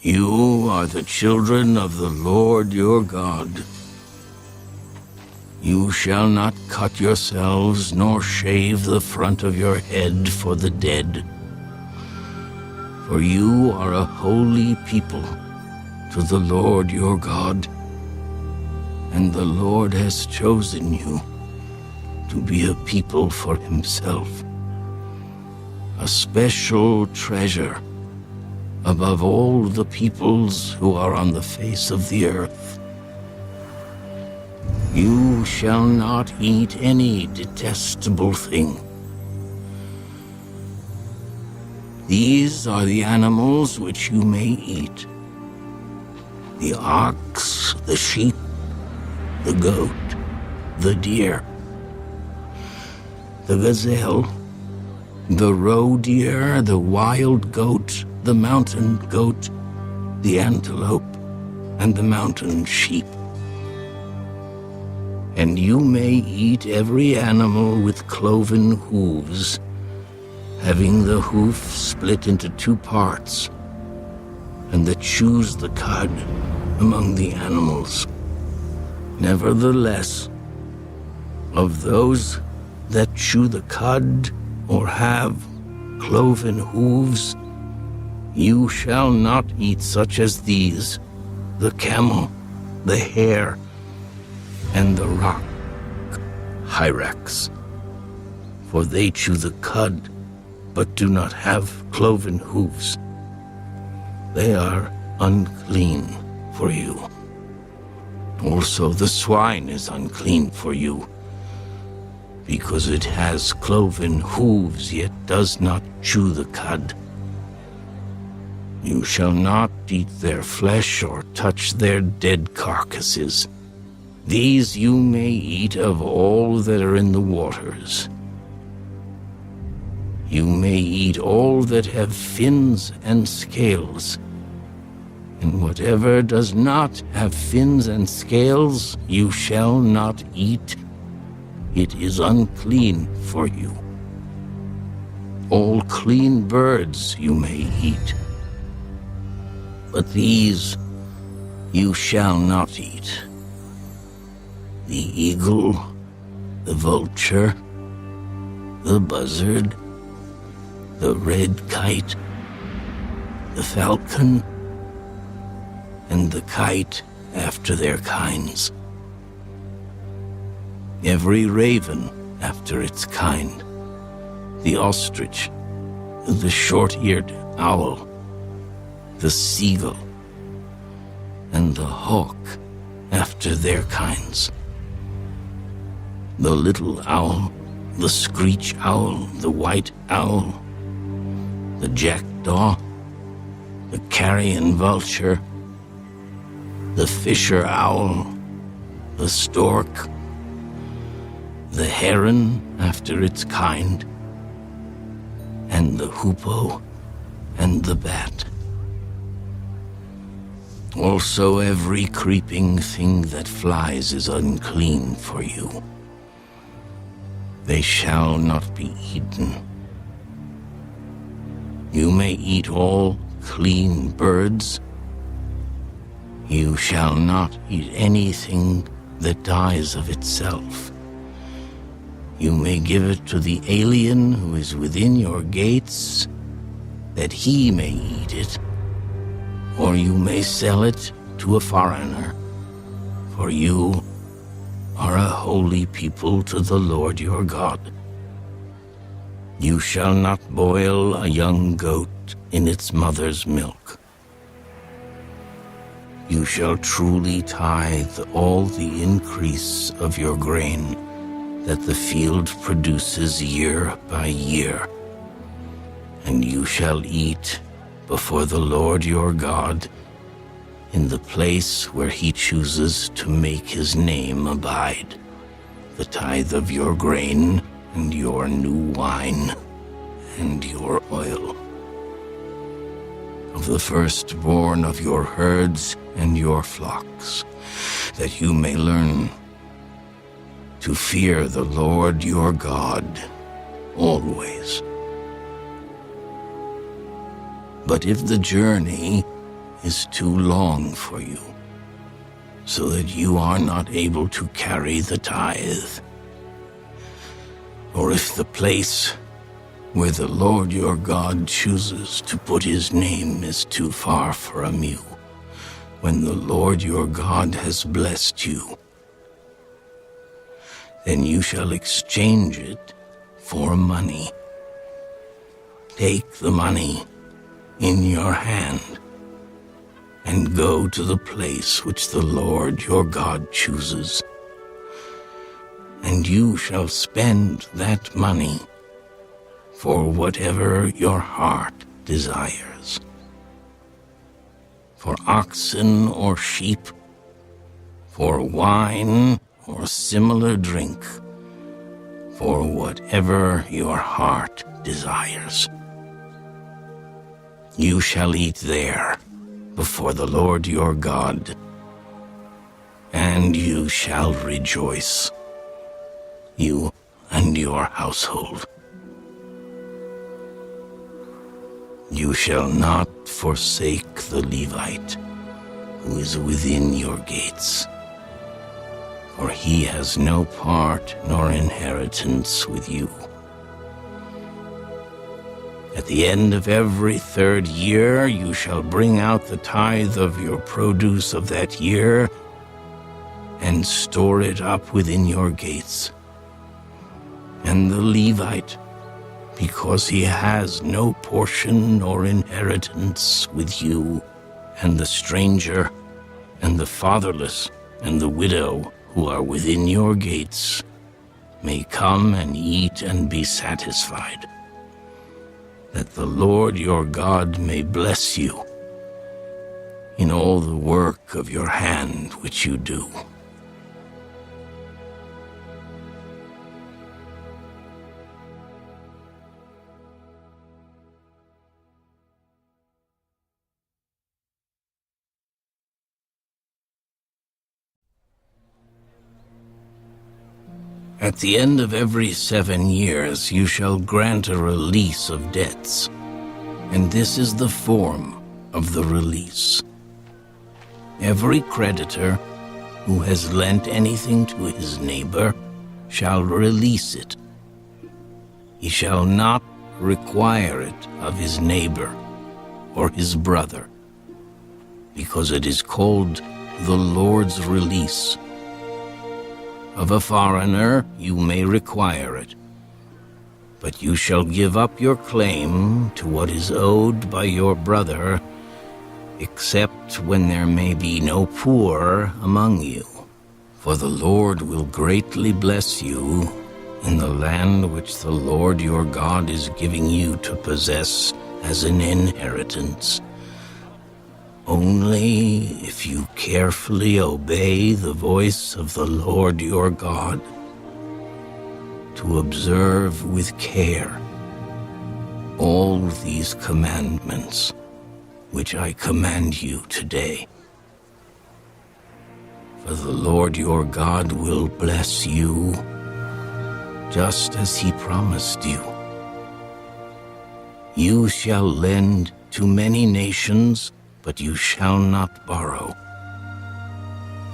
You are the children of the Lord your God. You shall not cut yourselves nor shave the front of your head for the dead, for you are a holy people to the Lord your God, and the Lord has chosen you to be a people for himself, a special treasure above all the peoples who are on the face of the earth. You shall not eat any detestable thing. These are the animals which you may eat: the ox, the sheep, the goat, the deer, the gazelle, the roe deer, the wild goat, the mountain goat, the antelope, and the mountain sheep. And you may eat every animal with cloven hooves, having the hoof split into two parts, and that chews the cud among the animals. Nevertheless, of those that chew the cud or have cloven hooves, you shall not eat such as these: the camel, the hare, and the rock hyrax. For they chew the cud, but do not have cloven hooves. They are unclean for you. Also the swine is unclean for you, because it has cloven hooves, yet does not chew the cud. You shall not eat their flesh or touch their dead carcasses. These you may eat of all that are in the waters. You may eat all that have fins and scales, and whatever does not have fins and scales you shall not eat. It is unclean for you. All clean birds you may eat, but these you shall not eat: the eagle, the vulture, the buzzard, the red kite, the falcon, and the kite after their kinds. Every raven after its kind, the ostrich, the short-eared owl, the seagull, and the hawk after their kinds. The little owl, the screech owl, the white owl, the jackdaw, the carrion vulture, the fisher owl, the stork, the heron after its kind, and the hoopoe and the bat. Also every creeping thing that flies is unclean for you. They shall not be eaten. You may eat all clean birds. You shall not eat anything that dies of itself. You may give it to the alien who is within your gates, that he may eat it, or you may sell it to a foreigner, for you are a holy people to the Lord your God. You shall not boil a young goat in its mother's milk. You shall truly tithe all the increase of your grain that the field produces year by year, and you shall eat before the Lord your God in the place where he chooses to make his name abide, the tithe of your grain and your new wine and your oil, of the firstborn of your herds and your flocks, that you may learn to fear the Lord your God always. But if the journey is too long for you, so that you are not able to carry the tithe, or if the place where the Lord your God chooses to put his name is too far from you, when the Lord your God has blessed you, then you shall exchange it for money. Take the money in your hand and go to the place which the Lord your God chooses, and you shall spend that money for whatever your heart desires, for oxen or sheep, for wine or similar drink, for whatever your heart desires. You shall eat there before the Lord your God, and you shall rejoice, you and your household. You shall not forsake the Levite who is within your gates, for he has no part nor inheritance with you. At the end of every 3rd year you shall bring out the tithe of your produce of that year and store it up within your gates. And the Levite, because he has no portion nor inheritance with you, and the stranger, and the fatherless, and the widow who are within your gates, may come and eat and be satisfied, that the Lord your God may bless you in all the work of your hand which you do. At the end of every 7 years you shall grant a release of debts, and this is the form of the release. Every creditor who has lent anything to his neighbor shall release it. He shall not require it of his neighbor or his brother, because it is called the Lord's release. Of a foreigner you may require it, but you shall give up your claim to what is owed by your brother, except when there may be no poor among you. For the Lord will greatly bless you in the land which the Lord your God is giving you to possess as an inheritance, only if you carefully obey the voice of the Lord your God, to observe with care all these commandments which I command you today. For the Lord your God will bless you just as he promised you. You shall lend to many nations, but you shall not borrow.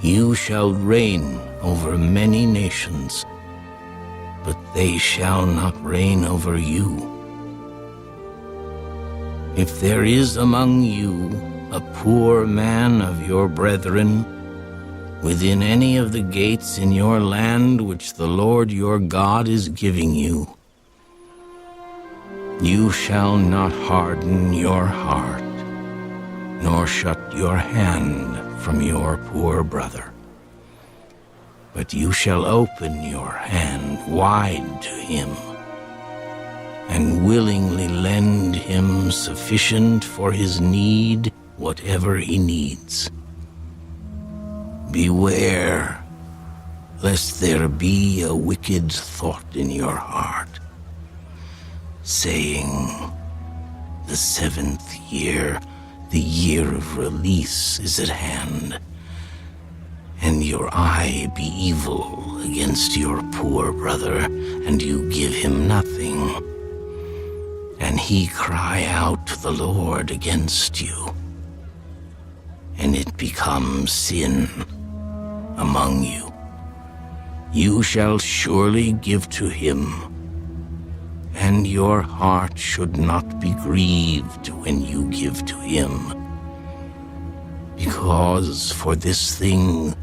You shall reign over many nations, but they shall not reign over you. If there is among you a poor man of your brethren, within any of the gates in your land which the Lord your God is giving you, you shall not harden your heart, nor shut your hand from your poor brother, but you shall open your hand wide to him, and willingly lend him sufficient for his need, whatever he needs. Beware, lest there be a wicked thought in your heart, saying, the 7th year, the year of release, is at hand, and your eye be evil against your poor brother, and you give him nothing, and he cry out to the Lord against you, and it becomes sin among you. You shall surely give to him, and your heart should not be grieved when you give to him, because for this thing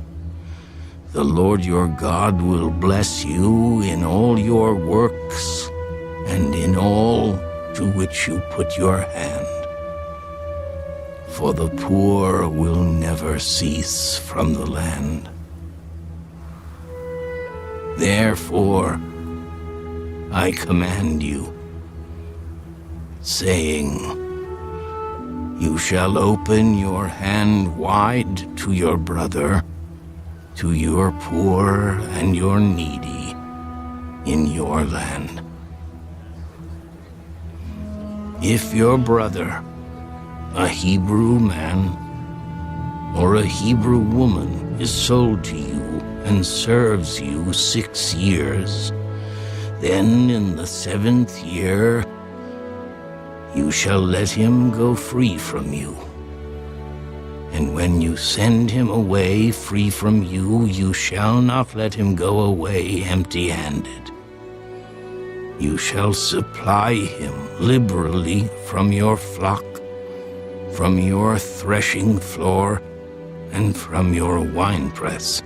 the Lord your God will bless you in all your works and in all to which you put your hand. For the poor will never cease from the land. Therefore, I command you, saying, you shall open your hand wide to your brother, to your poor and your needy in your land. If your brother, a Hebrew man or a Hebrew woman, is sold to you and serves you 6 years, then in the 7th year you shall let him go free from you. And when you send him away free from you, you shall not let him go away empty-handed. You shall supply him liberally from your flock, from your threshing floor, and from your winepress.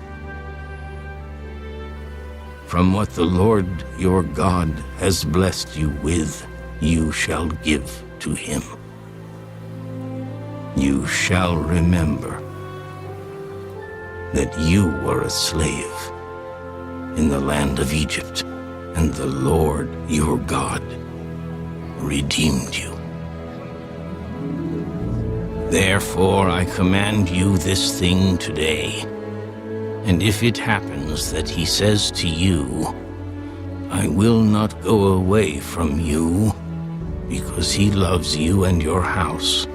From what the Lord your God has blessed you with, you shall give to him. You shall remember that you were a slave in the land of Egypt, and the Lord your God redeemed you. Therefore I command you this thing today, and if it happens that he says to you, I will not go away from you, because he loves you and your house,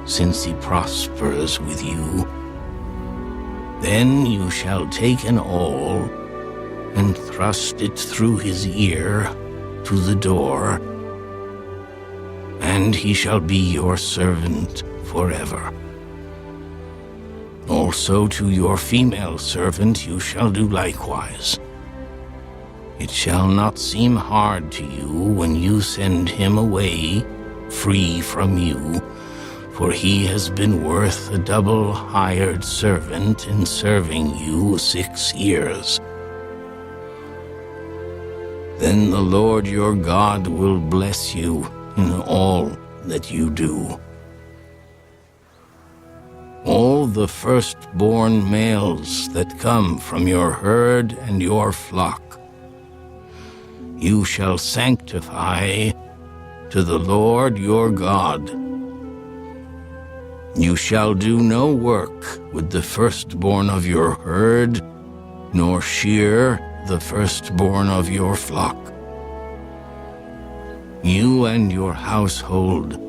since he prospers with you, then you shall take an awl and thrust it through his ear to the door, and he shall be your servant forever. Also to your female servant you shall do likewise. It shall not seem hard to you when you send him away free from you, for he has been worth a double hired servant in serving you 6 years. Then the Lord your God will bless you in all that you do. All the firstborn males that come from your herd and your flock, you shall sanctify to the Lord your God. You shall do no work with the firstborn of your herd, nor shear the firstborn of your flock. You and your household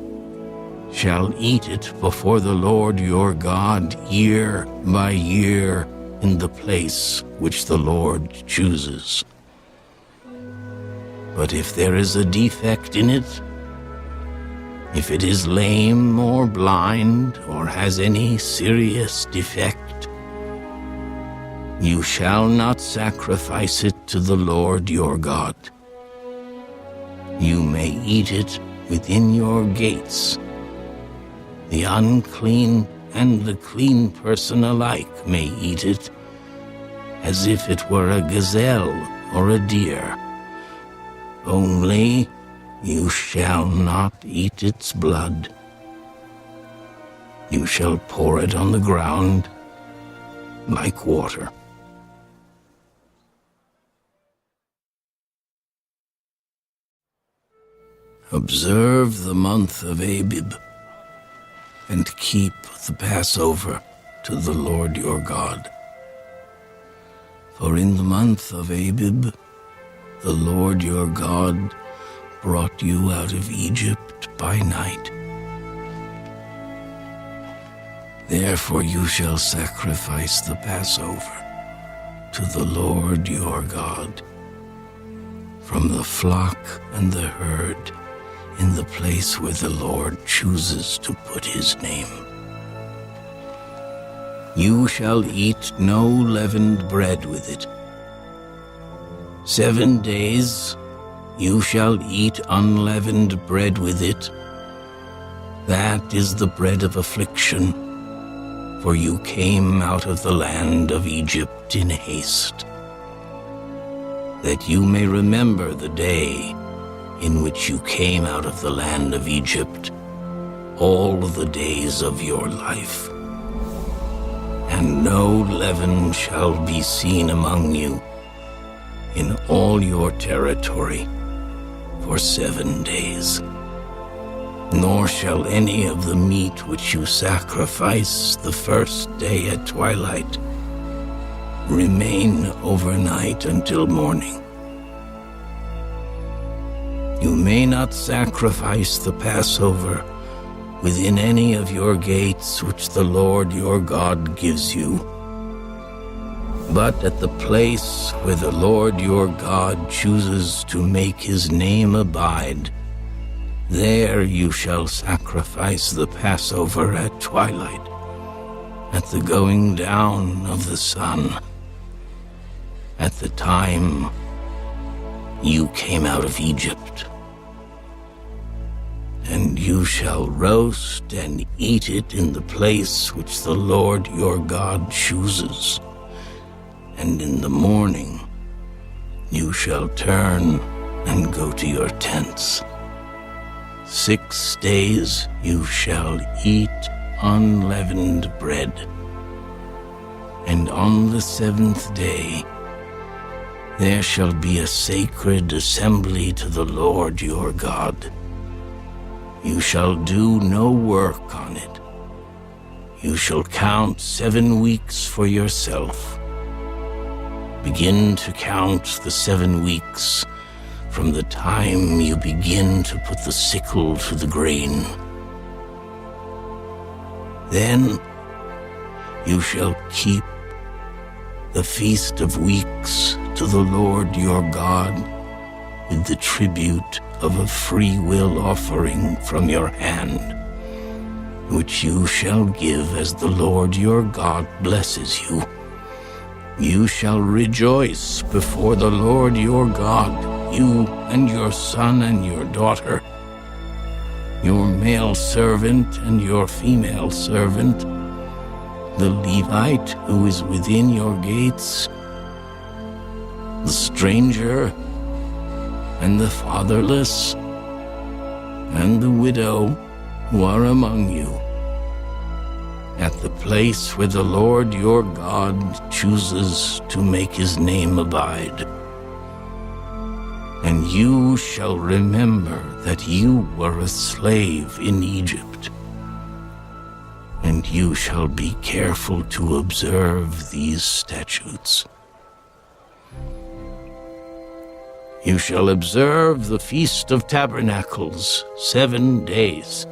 shall eat it before the Lord your God year by year in the place which the Lord chooses. But if there is a defect in it, if it is lame or blind or has any serious defect, you shall not sacrifice it to the Lord your God. You may eat it within your gates. The unclean and the clean person alike may eat it, as if it were a gazelle or a deer. Only you shall not eat its blood. You shall pour it on the ground like water. Observe the month of Abib, and keep the Passover to the Lord your God. For in the month of Abib, the Lord your God brought you out of Egypt by night. Therefore you shall sacrifice the Passover to the Lord your God from the flock and the herd in the place where the Lord chooses to put his name. You shall eat no leavened bread with it. 7 days you shall eat unleavened bread with it. That is the bread of affliction, for you came out of the land of Egypt in haste, that you may remember the day in which you came out of the land of Egypt, all the days of your life. And no leaven shall be seen among you in all your territory for 7 days. Nor shall any of the meat which you sacrifice the first day at twilight remain overnight until morning. You may not sacrifice the Passover within any of your gates which the Lord your God gives you, but at the place where the Lord your God chooses to make his name abide, There you shall sacrifice the Passover at twilight, at the going down of the sun, at the time you came out of Egypt. And you shall roast and eat it in the place which the Lord your God chooses. And in the morning you shall turn and go to your tents. 6 days you shall eat unleavened bread. And on the 7th day there shall be a sacred assembly to the Lord your God. You shall do no work on it. You shall count 7 weeks for yourself. Begin to count the 7 weeks from the time you begin to put the sickle to the grain. Then you shall keep the Feast of Weeks to the Lord your God with the tribute of a free will offering from your hand, which you shall give as the Lord your God blesses you. You shall rejoice before the Lord your God, you and your son and your daughter, your male servant and your female servant, the Levite who is within your gates, the stranger and the fatherless, and the widow who are among you, at the place where the Lord your God chooses to make his name abide. And you shall remember that you were a slave in Egypt, and you shall be careful to observe these statutes. You shall observe the Feast of Tabernacles 7 days,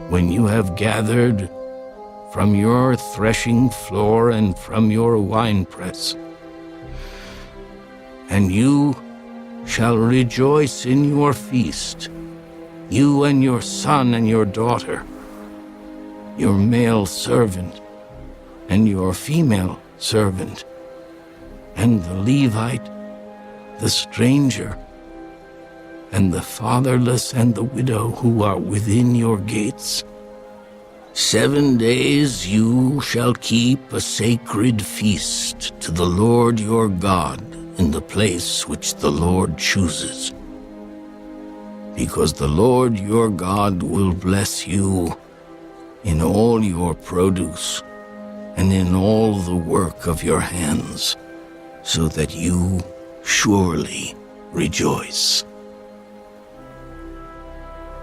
when you have gathered from your threshing floor and from your winepress. And you shall rejoice in your feast, you and your son and your daughter, your male servant and your female servant, and the Levite, the stranger, and the fatherless and the widow who are within your gates. 7 days you shall keep a sacred feast to the Lord your God in the place which the Lord chooses, because the Lord your God will bless you in all your produce and in all the work of your hands, so that you surely rejoice.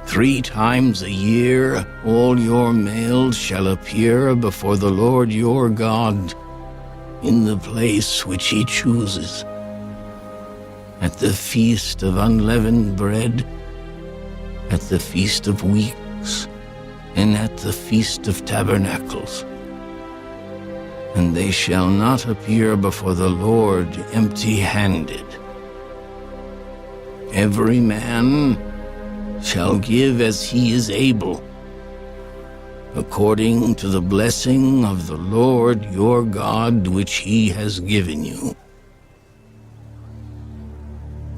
3 times a year all your males shall appear before the Lord your God in the place which he chooses, at the Feast of Unleavened Bread, at the Feast of Weeks, and at the Feast of Tabernacles. And they shall not appear before the Lord empty-handed. Every man shall give as he is able, according to the blessing of the Lord your God which he has given you.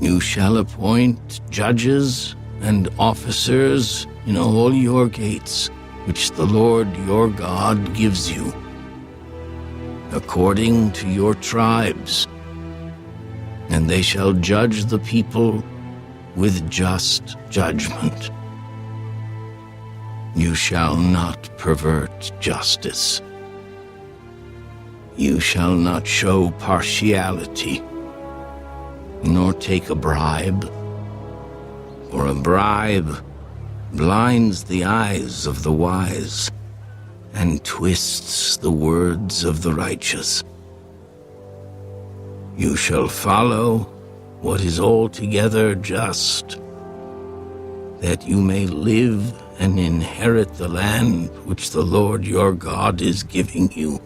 You shall appoint judges and officers in all your gates, which the Lord your God gives you, according to your tribes, and they shall judge the people with just judgment. You shall not pervert justice. You shall not show partiality, nor take a bribe, for a bribe blinds the eyes of the wise and twists the words of the righteous. You shall follow what is altogether just, that you may live and inherit the land which the Lord your God is giving you.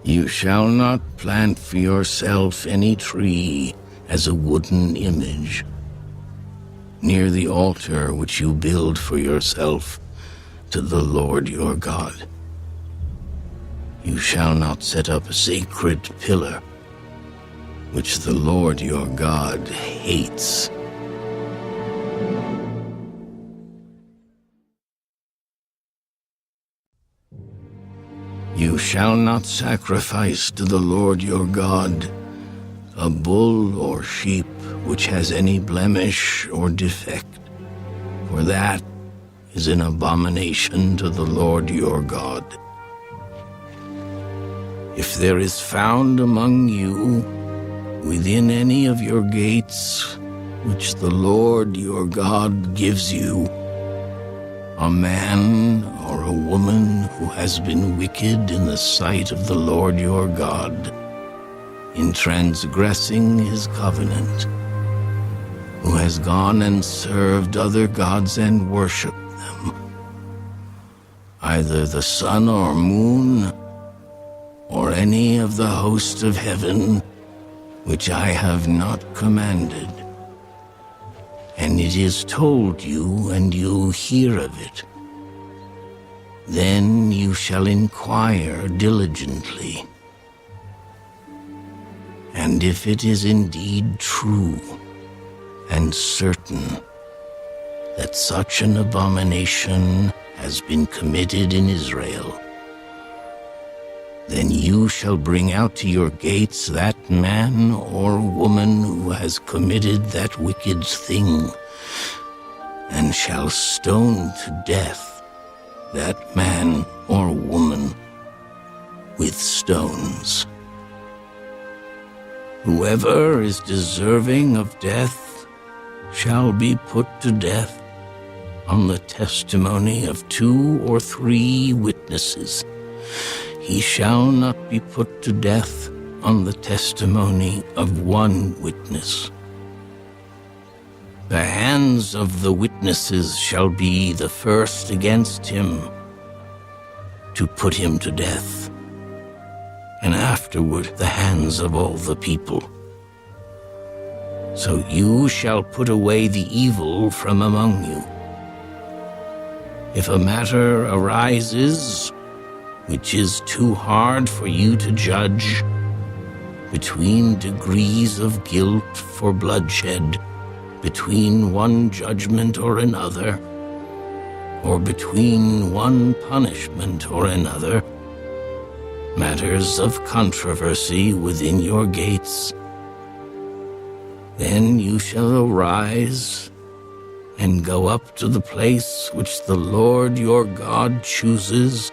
You shall not plant for yourself any tree as a wooden image, near the altar which you build for yourself to the Lord your God. You shall not set up a sacred pillar, which the Lord your God hates. You shall not sacrifice to the Lord your God a bull or sheep which has any blemish or defect, for that is an abomination to the Lord your God. If there is found among you, within any of your gates, which the Lord your God gives you, a man or a woman who has been wicked in the sight of the Lord your God, in transgressing his covenant, who has gone and served other gods and worshipped them, either the sun or moon, or any of the host of heaven, which I have not commanded, and it is told you, and you hear of it, then you shall inquire diligently. And if it is indeed true and certain that such an abomination has been committed in Israel, then you shall bring out to your gates that man or woman who has committed that wicked thing, and shall stone to death that man or woman with stones. Whoever is deserving of death shall be put to death on the testimony of 2 or 3 witnesses. He shall not be put to death on the testimony of 1 witness. The hands of the witnesses shall be the first against him to put him to death, and afterward the hands of all the people. So you shall put away the evil from among you. If a matter arises which is too hard for you to judge, between degrees of guilt for bloodshed, between one judgment or another, or between one punishment or another, matters of controversy within your gates, then you shall arise and go up to the place which the Lord your God chooses,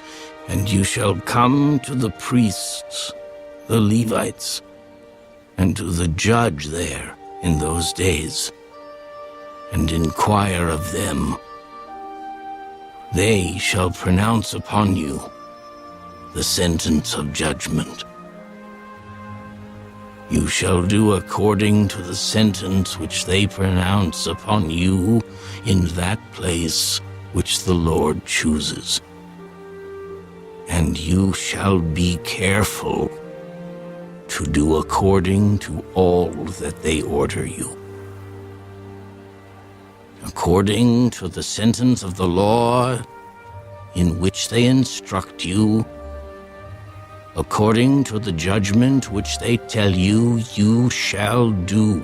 and you shall come to the priests, the Levites, and to the judge there in those days, and inquire of them. They shall pronounce upon you the sentence of judgment. You shall do according to the sentence which they pronounce upon you in that place which the Lord chooses. And you shall be careful to do according to all that they order you. According to the sentence of the law in which they instruct you, according to the judgment which they tell you, you shall do.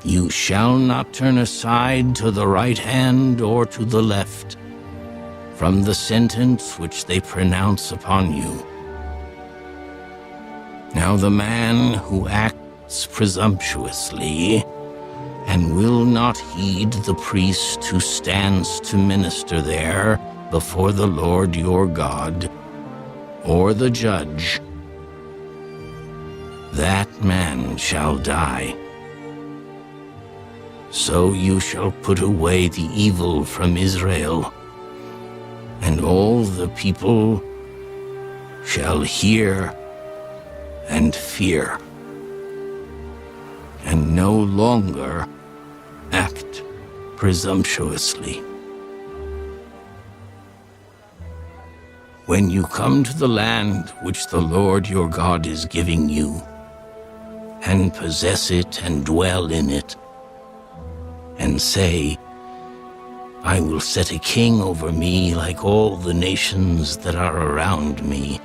You shall not turn aside to the right hand or to the left from the sentence which they pronounce upon you. Now the man who acts presumptuously and will not heed the priest who stands to minister there before the Lord your God, or the judge, that man shall die. So you shall put away the evil from Israel, and all the people shall hear and fear, and no longer act presumptuously. When you come to the land which the Lord your God is giving you, and possess it and dwell in it, and say, I will set a king over me like all the nations that are around me.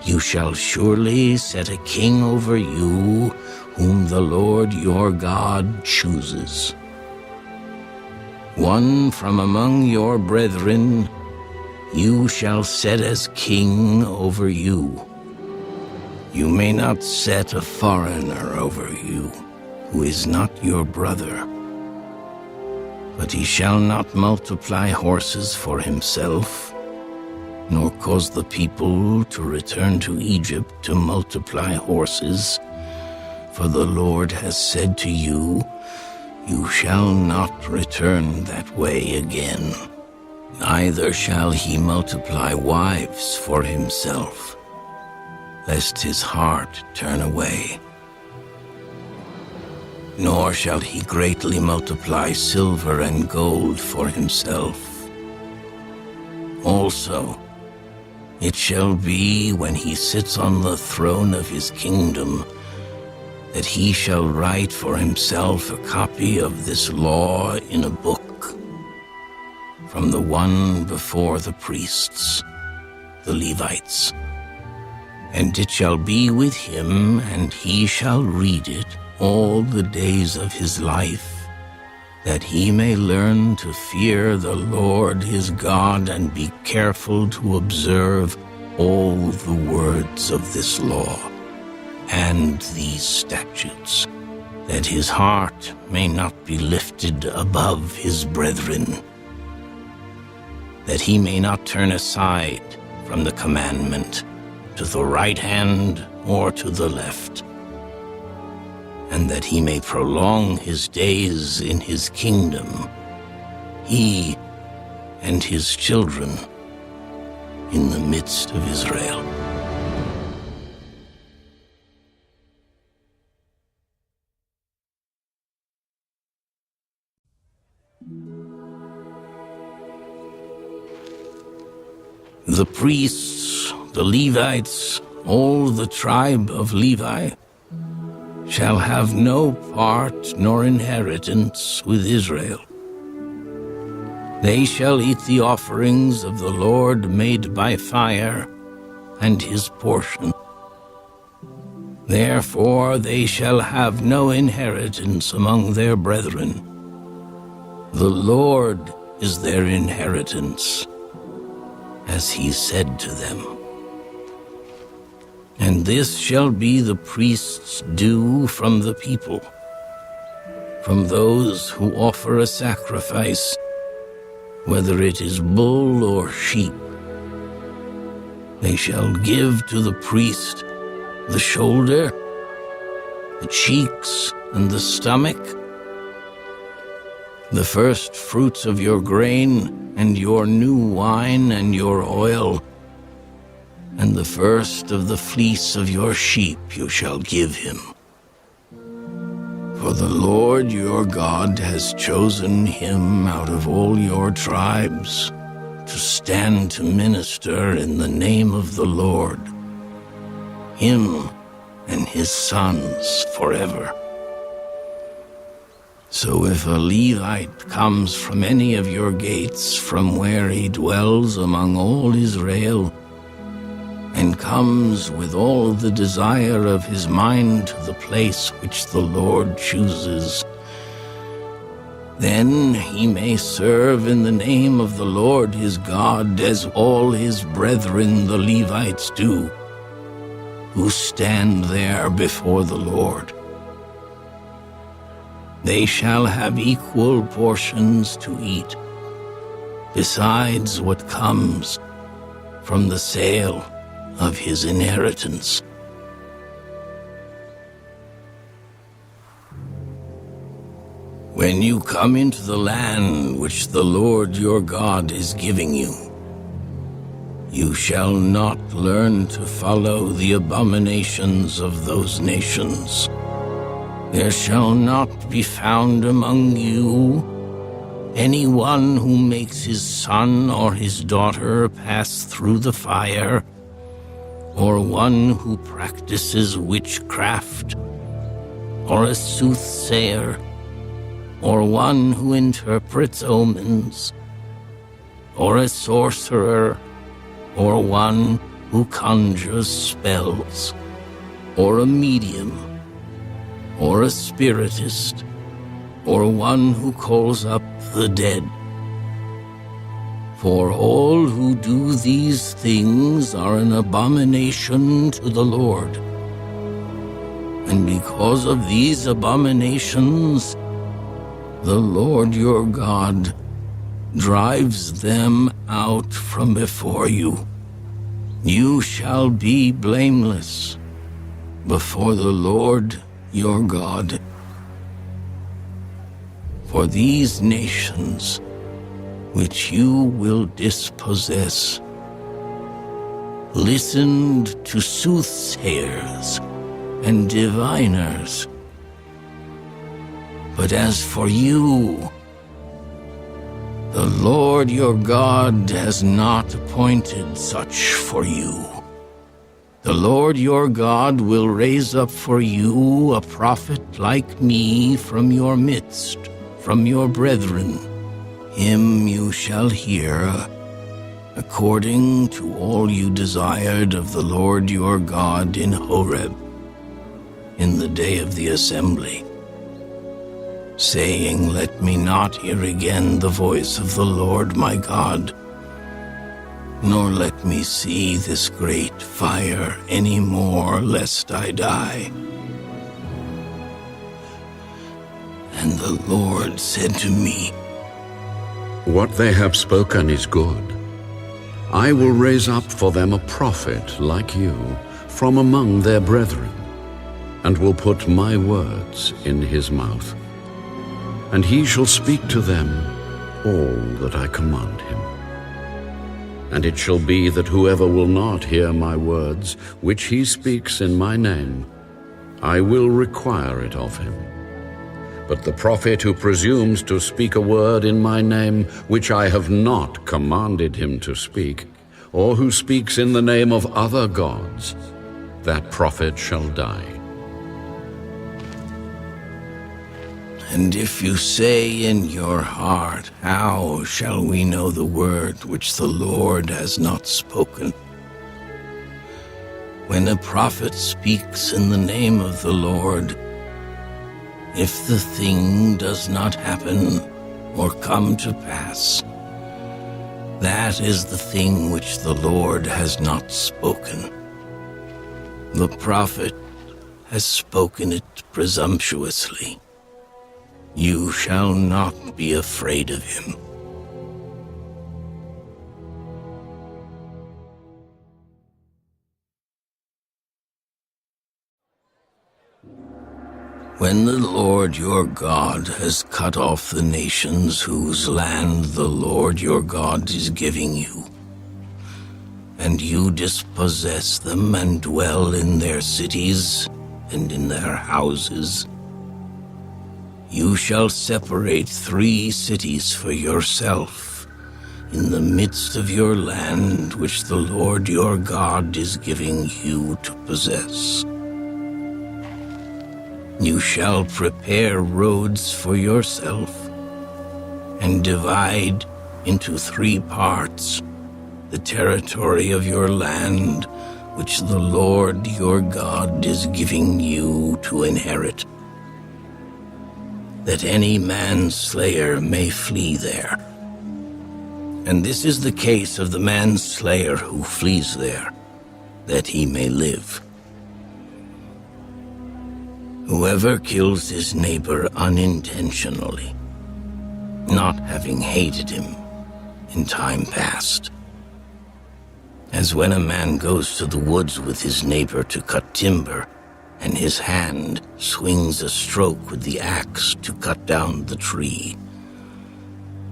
You shall surely set a king over you, whom the Lord your God chooses. One from among your brethren you shall set as king over you. You may not set a foreigner over you, who is not your brother. But he shall not multiply horses for himself, nor cause the people to return to Egypt to multiply horses. For the Lord has said to you, you shall not return that way again. Neither shall he multiply wives for himself, lest his heart turn away. Nor shall he greatly multiply silver and gold for himself. Also, it shall be when he sits on the throne of his kingdom, that he shall write for himself a copy of this law in a book, from the one before the priests, the Levites. And it shall be with him, and he shall read it all the days of his life, that he may learn to fear the Lord his God and be careful to observe all the words of this law and these statutes, that his heart may not be lifted above his brethren, that he may not turn aside from the commandment to the right hand or to the left, and that he may prolong his days in his kingdom, he and his children in the midst of Israel. The priests, the Levites, all the tribe of Levi, shall have no part nor inheritance with Israel. They shall eat the offerings of the Lord made by fire, and his portion. Therefore they shall have no inheritance among their brethren. The Lord is their inheritance, as he said to them. And this shall be the priest's due from the people, from those who offer a sacrifice, whether it is bull or sheep. They shall give to the priest the shoulder, the cheeks, and the stomach, the first fruits of your grain, and your new wine, and your oil, and the first of the fleece of your sheep you shall give him. For the Lord your God has chosen him out of all your tribes to stand to minister in the name of the Lord, him and his sons forever. So if a Levite comes from any of your gates, from where he dwells among all Israel, and comes with all the desire of his mind to the place which the Lord chooses, then he may serve in the name of the Lord his God, as all his brethren the Levites do, who stand there before the Lord. They shall have equal portions to eat, besides what comes from the sale of his inheritance. When you come into the land which the Lord your God is giving you, you shall not learn to follow the abominations of those nations. There shall not be found among you anyone who makes his son or his daughter pass through the fire, or one who practices witchcraft, or a soothsayer, or one who interprets omens, or a sorcerer, or one who conjures spells, or a medium, or a spiritist, or one who calls up the dead. For all who do these things are an abomination to the Lord. And because of these abominations, the Lord your God drives them out from before you. You shall be blameless before the Lord your God. For these nations which you will dispossess listened to soothsayers and diviners. But as for you, the Lord your God has not appointed such for you. The Lord your God will raise up for you a prophet like me from your midst, from your brethren. Him you shall hear, according to all you desired of the Lord your God in Horeb, in the day of the assembly, saying, Let me not hear again the voice of the Lord my God, nor let me see this great fire any more, lest I die. And the Lord said to me, What they have spoken is good. I will raise up for them a prophet like you from among their brethren, and will put my words in his mouth. And he shall speak to them all that I command him. And it shall be that whoever will not hear my words, which he speaks in my name, I will require it of him. But the prophet who presumes to speak a word in my name, which I have not commanded him to speak, or who speaks in the name of other gods, that prophet shall die. And if you say in your heart, How shall we know the word which the Lord has not spoken? When a prophet speaks in the name of the Lord, if the thing does not happen or come to pass, that is the thing which the Lord has not spoken. The prophet has spoken it presumptuously. You shall not be afraid of him. When the Lord your God has cut off the nations whose land the Lord your God is giving you, and you dispossess them and dwell in their cities and in their houses, you shall separate 3 cities for yourself in the midst of your land which the Lord your God is giving you to possess. You shall prepare roads for yourself and divide into 3 parts the territory of your land which the Lord your God is giving you to inherit, that any manslayer may flee there. And this is the case of the manslayer who flees there, that he may live. Whoever kills his neighbor unintentionally, not having hated him in time past, as when a man goes to the woods with his neighbor to cut timber, and his hand swings a stroke with the axe to cut down the tree,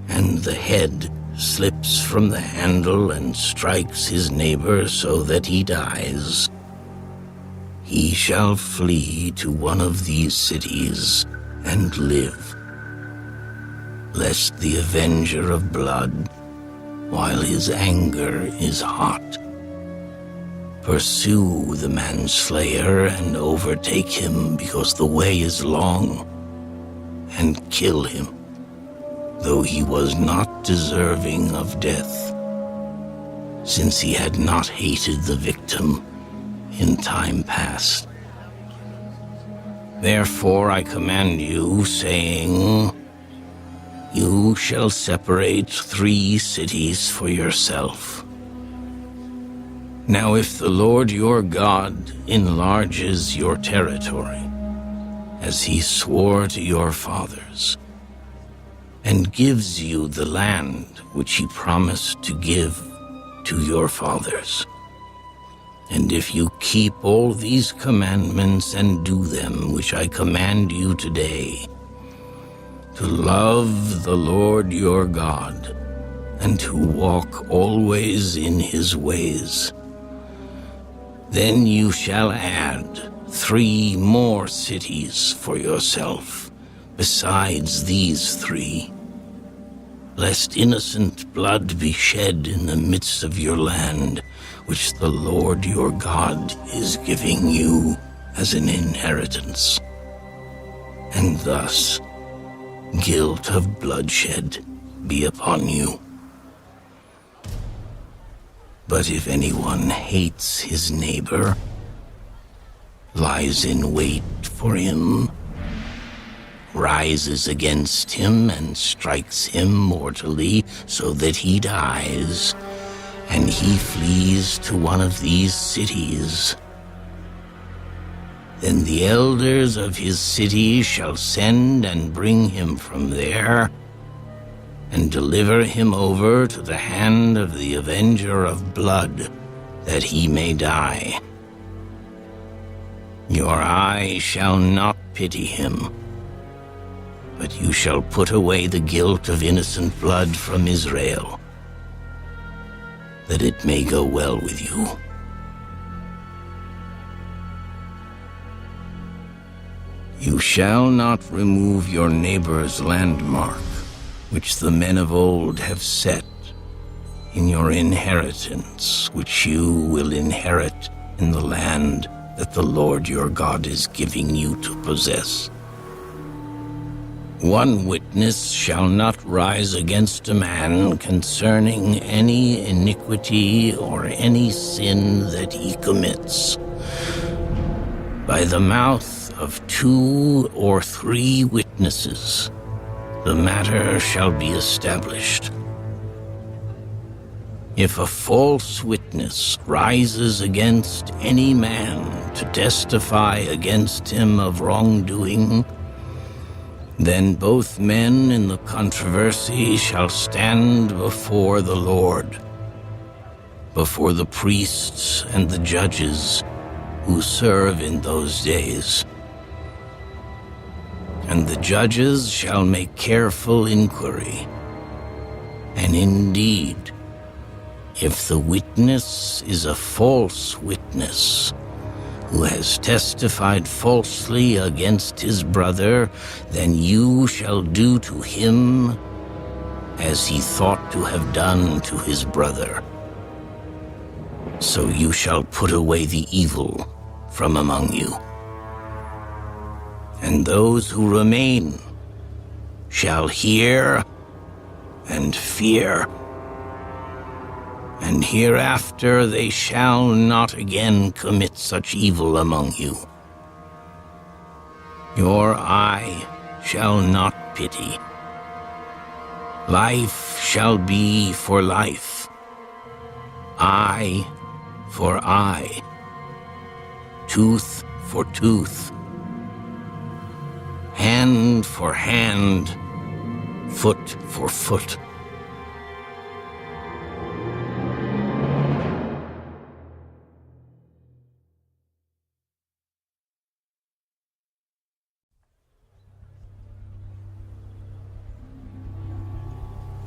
and the head slips from the handle and strikes his neighbor so that he dies, he shall flee to one of these cities and live, lest the avenger of blood, while his anger is hot, pursue the manslayer and overtake him because the way is long, and kill him, though he was not deserving of death, since he had not hated the victim in time past. Therefore I command you, saying, you shall separate 3 cities for yourself. Now if the Lord your God enlarges your territory, as he swore to your fathers, and gives you the land which he promised to give to your fathers, and if you keep all these commandments and do them which I command you today, to love the Lord your God, and to walk always in his ways, then you shall add 3 more cities for yourself, besides these 3, lest innocent blood be shed in the midst of your land, which the Lord your God is giving you as an inheritance. And thus, guilt of bloodshed be upon you. But if anyone hates his neighbor, lies in wait for him, rises against him and strikes him mortally so that he dies, and he flees to one of these cities, then the elders of his city shall send and bring him from there, and deliver him over to the hand of the avenger of blood, that he may die. Your eye shall not pity him, but you shall put away the guilt of innocent blood from Israel, that it may go well with you. You shall not remove your neighbor's landmark, which the men of old have set in your inheritance, which you will inherit in the land that the Lord your God is giving you to possess. 1 witness shall not rise against a man concerning any iniquity or any sin that he commits. By the mouth of 2 or 3 witnesses, the matter shall be established. If a false witness rises against any man to testify against him of wrongdoing, then both men in the controversy shall stand before the Lord, before the priests and the judges who serve in those days. And the judges shall make careful inquiry. And indeed, if the witness is a false witness, who has testified falsely against his brother, then you shall do to him as he thought to have done to his brother. So you shall put away the evil from among you. And those who remain shall hear and fear, and hereafter they shall not again commit such evil among you. Your eye shall not pity. Life shall be for life, eye for eye, tooth for tooth, hand for hand, foot for foot.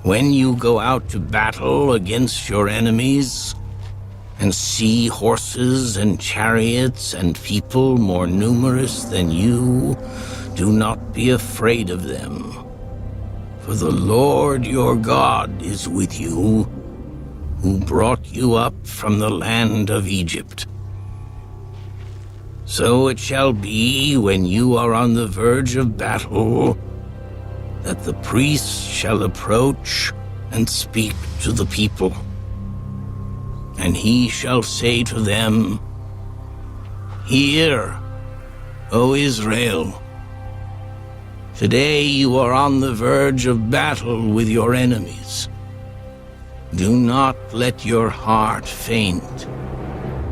When you go out to battle against your enemies, and see horses and chariots and people more numerous than you, do not be afraid of them. For the Lord your God is with you, who brought you up from the land of Egypt. So it shall be when you are on the verge of battle, that the priest shall approach and speak to the people. And he shall say to them, Hear, O Israel, today you are on the verge of battle with your enemies. Do not let your heart faint.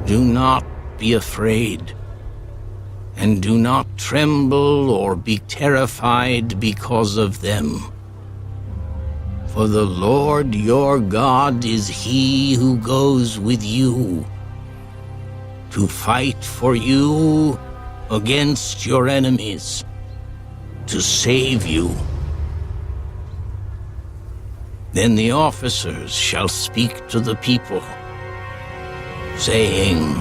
Do not be afraid. And do not tremble or be terrified because of them. For the Lord your God is he who goes with you to fight for you against your enemies, to save you. Then the officers shall speak to the people, saying,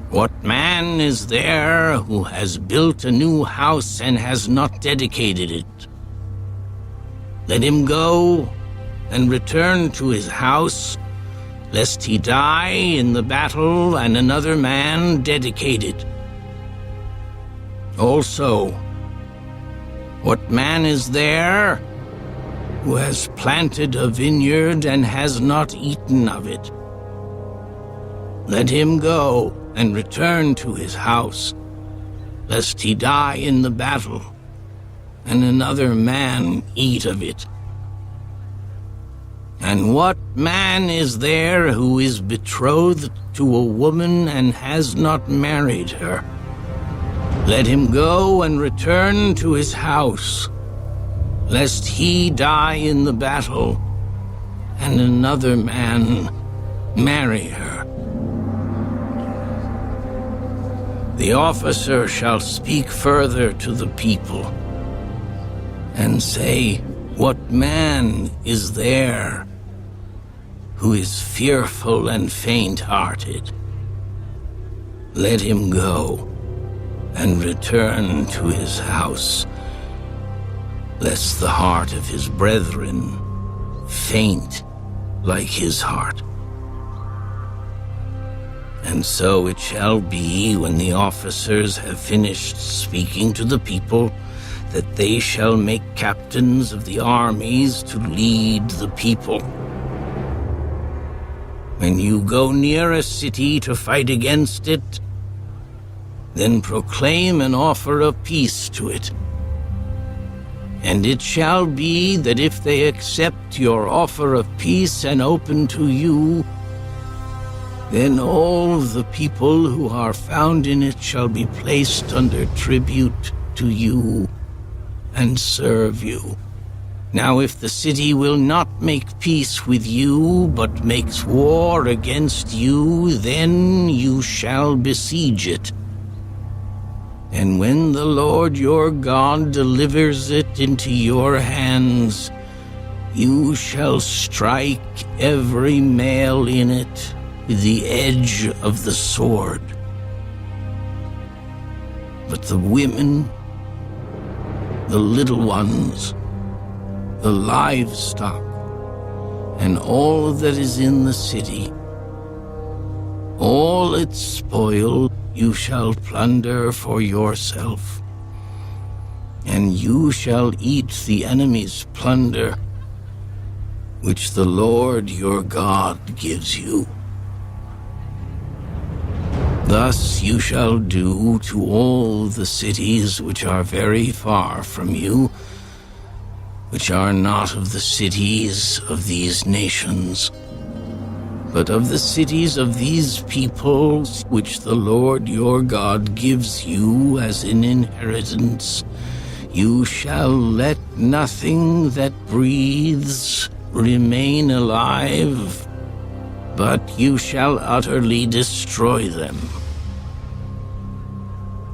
What man is there who has built a new house and has not dedicated it? Let him go and return to his house, lest he die in the battle and another man dedicate it. Also, what man is there who has planted a vineyard and has not eaten of it? Let him go and return to his house, lest he die in the battle, and another man eat of it. And what man is there who is betrothed to a woman and has not married her? Let him go and return to his house, lest he die in the battle, and another man marry her. The officer shall speak further to the people and say, What man is there who is fearful and faint-hearted? Let him go and return to his house, lest the heart of his brethren faint like his heart. And so it shall be, when the officers have finished speaking to the people, that they shall make captains of the armies to lead the people. When you go near a city to fight against it, then proclaim an offer of peace to it. And it shall be that if they accept your offer of peace and open to you, then all the people who are found in it shall be placed under tribute to you and serve you. Now if the city will not make peace with you, but makes war against you, then you shall besiege it. And when the Lord your God delivers it into your hands, you shall strike every male in it with the edge of the sword. But the women, the little ones, the livestock, and all that is in the city, all its spoil you shall plunder for yourself, and you shall eat the enemy's plunder, which the Lord your God gives you. Thus you shall do to all the cities which are very far from you, which are not of the cities of these nations, but of the cities of these peoples which the Lord your God gives you as an inheritance. You shall let nothing that breathes remain alive, but you shall utterly destroy them.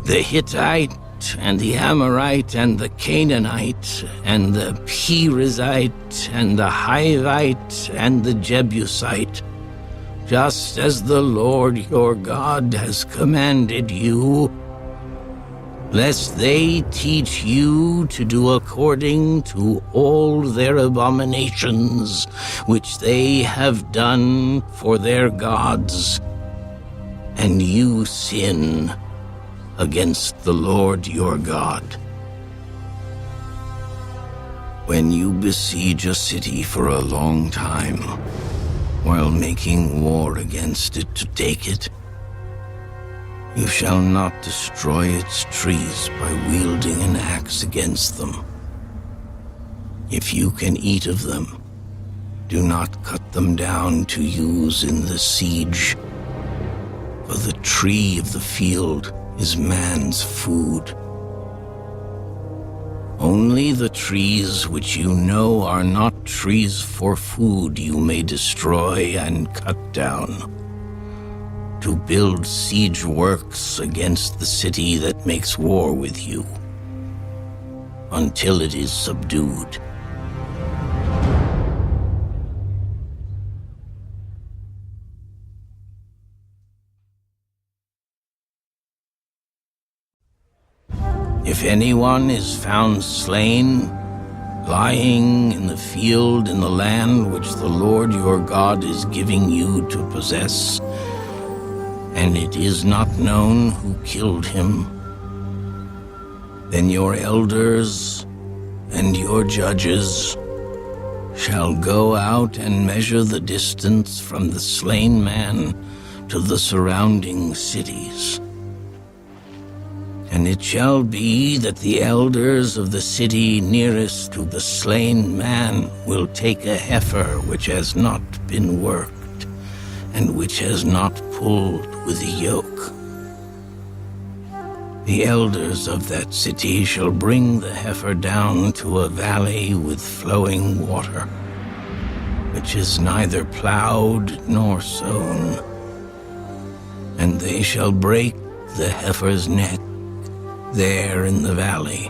The Hittite and the Amorite and the Canaanite and the Perizzite and the Hivite and the Jebusite, just as the Lord your God has commanded you, lest they teach you to do according to all their abominations which they have done for their gods, and you sin against the Lord your God. When you besiege a city for a long time, while making war against it to take it, you shall not destroy its trees by wielding an axe against them. If you can eat of them, do not cut them down to use in the siege, for the tree of the field is man's food. Only the trees which you know are not trees for food you may destroy and cut down, to build siege works against the city that makes war with you, until it is subdued. If anyone is found slain, lying in the field in the land which the Lord your God is giving you to possess, and it is not known who killed him, then your elders and your judges shall go out and measure the distance from the slain man to the surrounding cities. And it shall be that the elders of the city nearest to the slain man will take a heifer which has not been worked, and which has not pulled with a yoke. The elders of that city shall bring the heifer down to a valley with flowing water, which is neither plowed nor sown, and they shall break the heifer's neck there in the valley.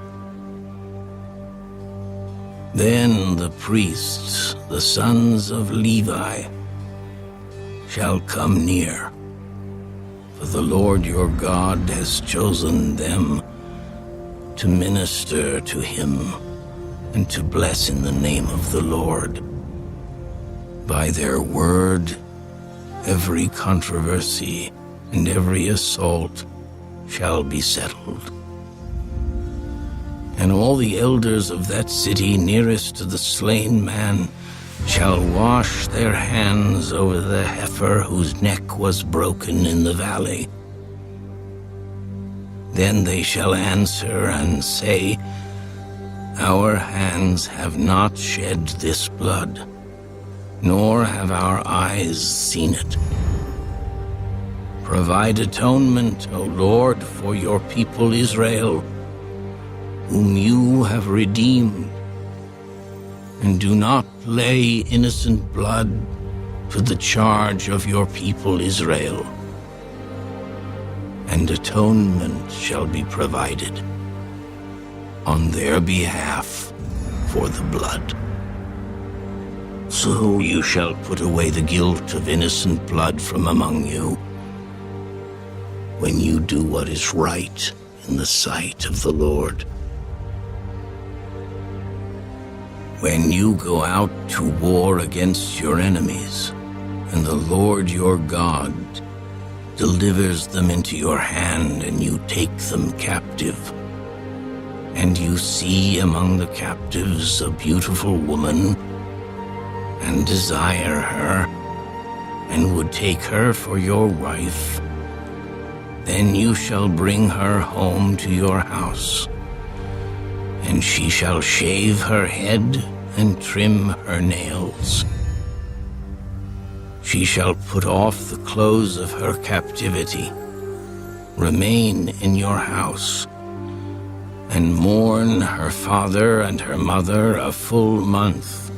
Then the priests, the sons of Levi, shall come near, for the Lord your God has chosen them to minister to him and to bless in the name of the Lord. By their word, every controversy and every assault shall be settled. And all the elders of that city nearest to the slain man shall wash their hands over the heifer whose neck was broken in the valley. Then they shall answer and say, Our hands have not shed this blood, nor have our eyes seen it. Provide atonement, O Lord, for your people Israel, whom you have redeemed, and do not lay innocent blood to the charge of your people Israel. And atonement shall be provided on their behalf for the blood. So you shall put away the guilt of innocent blood from among you, when you do what is right in the sight of the Lord. When you go out to war against your enemies, and the Lord your God delivers them into your hand, and you take them captive, and you see among the captives a beautiful woman, and desire her, and would take her for your wife, then you shall bring her home to your house, and she shall shave her head and trim her nails. She shall put off the clothes of her captivity, remain in your house, and mourn her father and her mother a full month.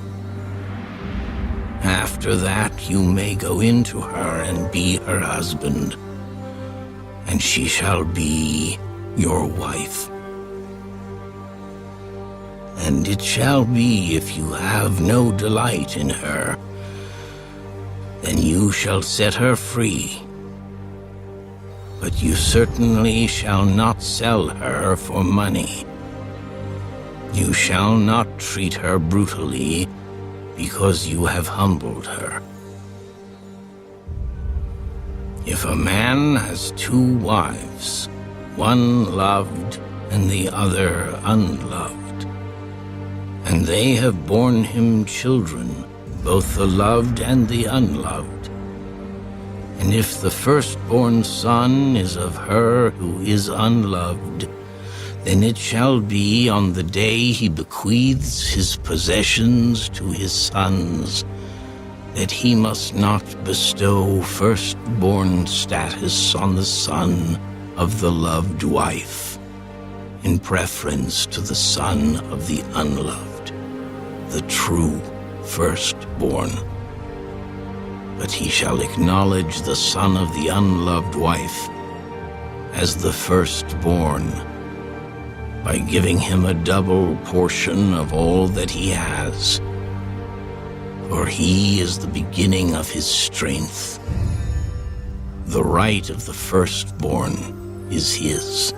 After that you may go into her and be her husband, and she shall be your wife. And it shall be, if you have no delight in her, then you shall set her free. But you certainly shall not sell her for money. You shall not treat her brutally, because you have humbled her. If a man has 2 wives, one loved and the other unloved, And they have borne him children, both the loved and the unloved. And if the firstborn son is of her who is unloved, then it shall be on the day he bequeaths his possessions to his sons, that he must not bestow firstborn status on the son of the loved wife, in preference to the son of the unloved, the true firstborn. But he shall acknowledge the son of the unloved wife as the firstborn, by giving him a double portion of all that he has. For he is the beginning of his strength. The right of the firstborn is his.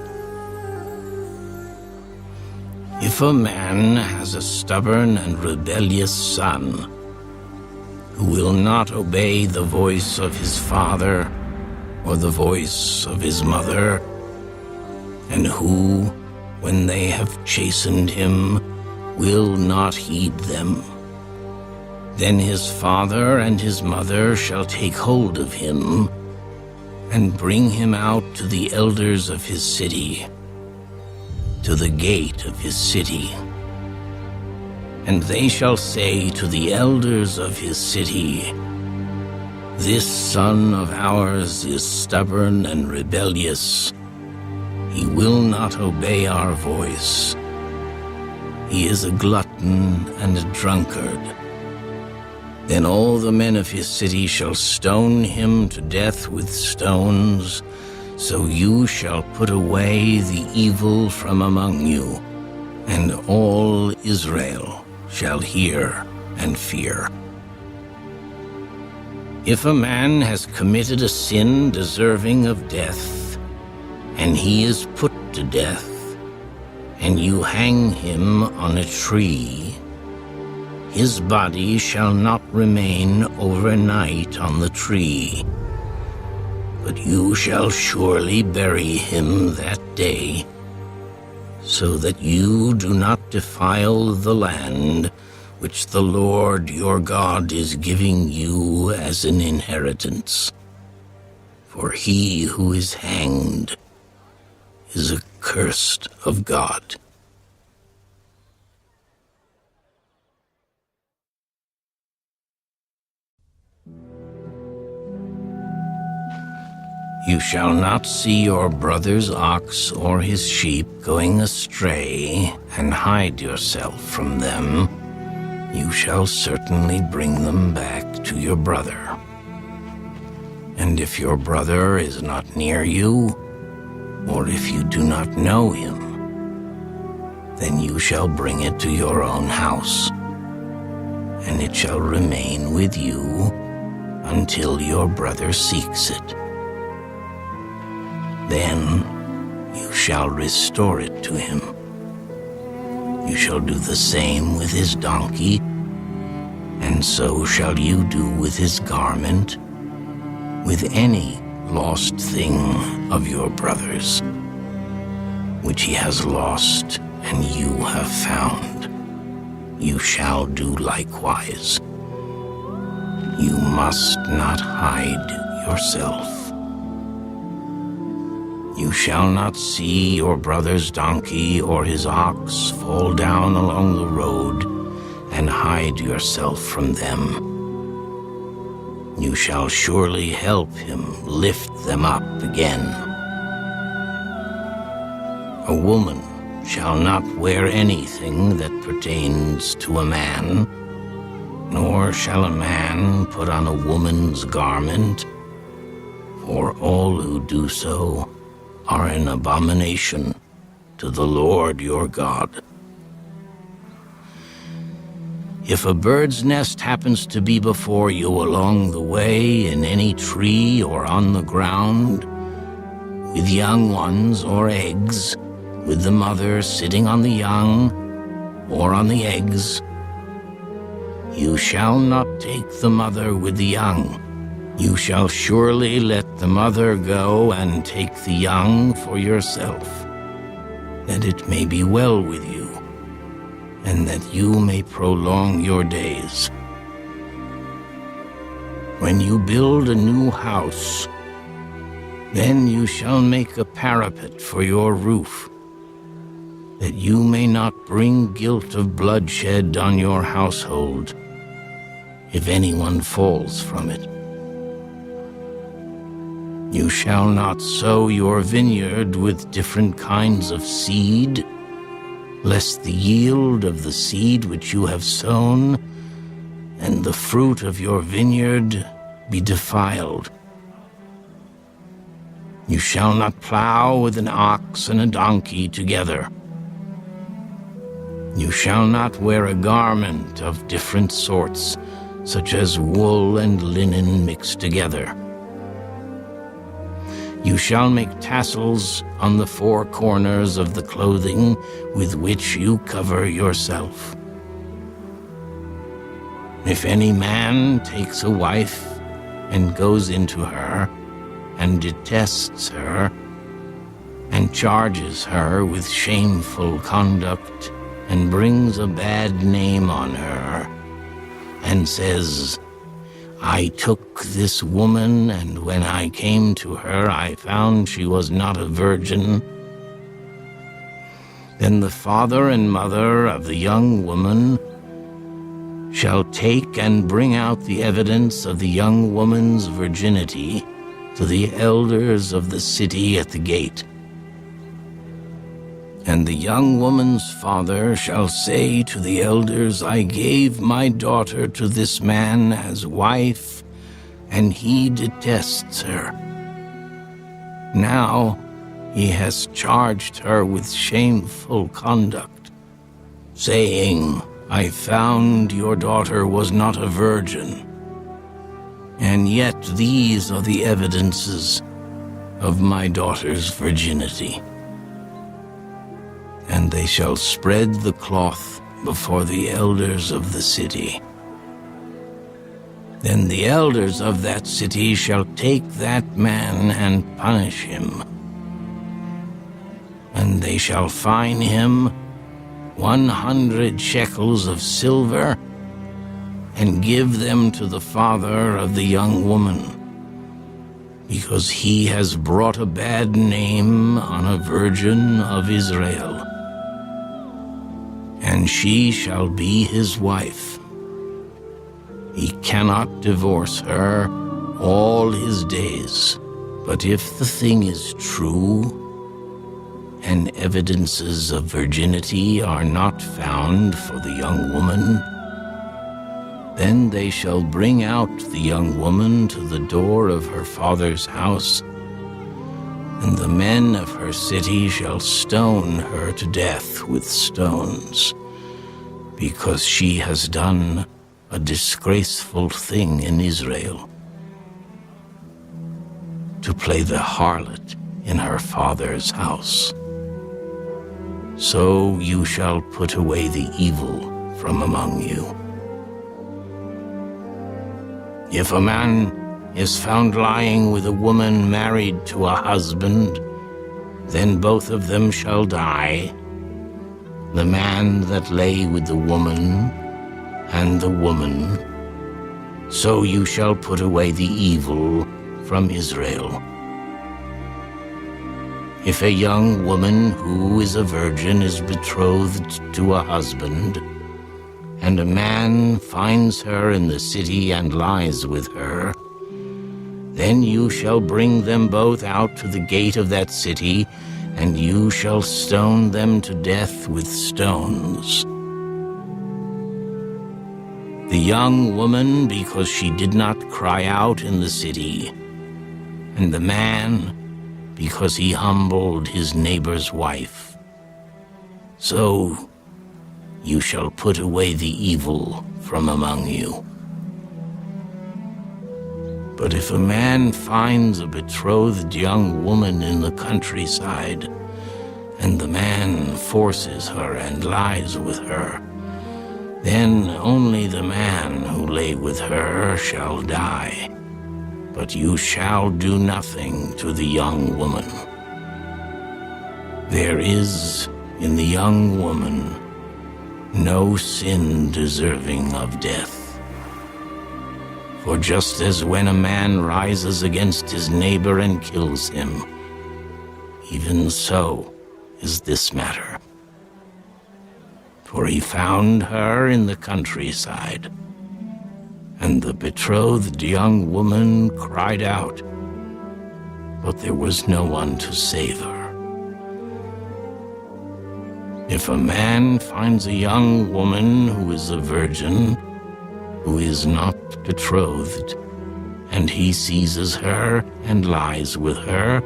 If a man has a stubborn and rebellious son, who will not obey the voice of his father or the voice of his mother, and who, when they have chastened him, will not heed them, then his father and his mother shall take hold of him and bring him out to the elders of his city, to the gate of his city. And they shall say to the elders of his city, "This son of ours is stubborn and rebellious. He will not obey our voice. He is a glutton and a drunkard." Then all the men of his city shall stone him to death with stones, so you shall put away the evil from among you, and all Israel shall hear and fear. If a man has committed a sin deserving of death, and he is put to death, and you hang him on a tree, his body shall not remain overnight on the tree, but you shall surely bury him that day, so that you do not defile the land which the Lord your God is giving you as an inheritance. For he who is hanged is accursed of God. You shall not see your brother's ox or his sheep going astray and hide yourself from them. You shall certainly bring them back to your brother. And if your brother is not near you, or if you do not know him, then you shall bring it to your own house, and it shall remain with you until your brother seeks it. Then you shall restore it to him. You shall do the same with his donkey, and so shall you do with his garment, with any lost thing of your brother's, which he has lost and you have found. You shall do likewise. You must not hide yourself. You shall not see your brother's donkey or his ox fall down along the road and hide yourself from them. You shall surely help him lift them up again. A woman shall not wear anything that pertains to a man, nor shall a man put on a woman's garment, for all who do so are an abomination to the Lord your God. If a bird's nest happens to be before you along the way in any tree or on the ground, with young ones or eggs, with the mother sitting on the young or on the eggs, you shall not take the mother with the young. You shall surely let the mother go and take the young for yourself, that it may be well with you, and that you may prolong your days. When you build a new house, then you shall make a parapet for your roof, that you may not bring guilt of bloodshed on your household, if anyone falls from it. You shall not sow your vineyard with different kinds of seed, lest the yield of the seed which you have sown and the fruit of your vineyard be defiled. You shall not plow with an ox and a donkey together. You shall not wear a garment of different sorts, such as wool and linen mixed together. You shall make tassels on the four corners of the clothing with which you cover yourself. If any man takes a wife and goes into her, and detests her, and charges her with shameful conduct, and brings a bad name on her, and says, I took this woman, and when I came to her, I found she was not a virgin, then the father and mother of the young woman shall take and bring out the evidence of the young woman's virginity to the elders of the city at the gate. And the young woman's father shall say to the elders, I gave my daughter to this man as wife, and he detests her. Now he has charged her with shameful conduct, saying, I found your daughter was not a virgin. And yet these are the evidences of my daughter's virginity. And they shall spread the cloth before the elders of the city. Then the elders of that city shall take that man and punish him. And they shall fine him 100 shekels of silver, and give them to the father of the young woman, because he has brought a bad name on a virgin of Israel. And she shall be his wife. He cannot divorce her all his days. But if the thing is true, and evidences of virginity are not found for the young woman, then they shall bring out the young woman to the door of her father's house, and the men of her city shall stone her to death with stones, because she has done a disgraceful thing in Israel, to play the harlot in her father's house. So you shall put away the evil from among you. If a man is found lying with a woman married to a husband, then both of them shall die, the man that lay with the woman and the woman. So you shall put away the evil from Israel. If a young woman who is a virgin is betrothed to a husband, and a man finds her in the city and lies with her, then you shall bring them both out to the gate of that city, and you shall stone them to death with stones. The young woman, because she did not cry out in the city, and the man, because he humbled his neighbor's wife. So you shall put away the evil from among you. But if a man finds a betrothed young woman in the countryside, and the man forces her and lies with her, then only the man who lay with her shall die. But you shall do nothing to the young woman. There is in the young woman no sin deserving of death. For just as when a man rises against his neighbor and kills him, even so is this matter. For he found her in the countryside, and the betrothed young woman cried out, but there was no one to save her. If a man finds a young woman who is a virgin, who is not betrothed, and he seizes her and lies with her,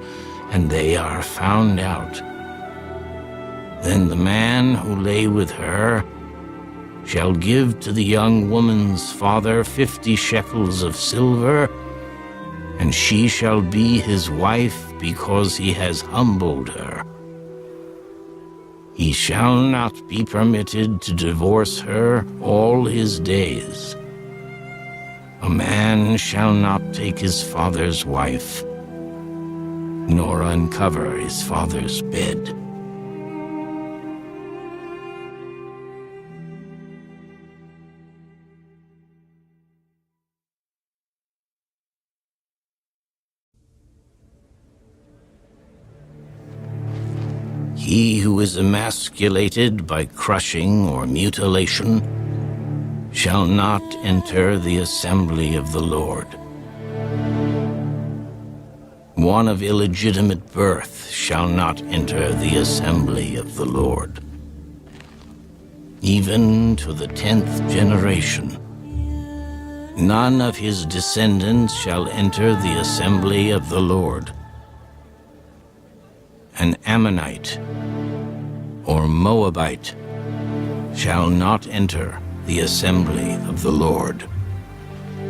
and they are found out, then the man who lay with her shall give to the young woman's father 50 shekels of silver, and she shall be his wife because he has humbled her. He shall not be permitted to divorce her all his days. A man shall not take his father's wife, nor uncover his father's bed. He who is emasculated by crushing or mutilation shall not enter the assembly of the Lord. One of illegitimate birth shall not enter the assembly of the Lord. Even to the 10th generation, none of his descendants shall enter the assembly of the Lord. An Ammonite or Moabite shall not enter the assembly of the Lord.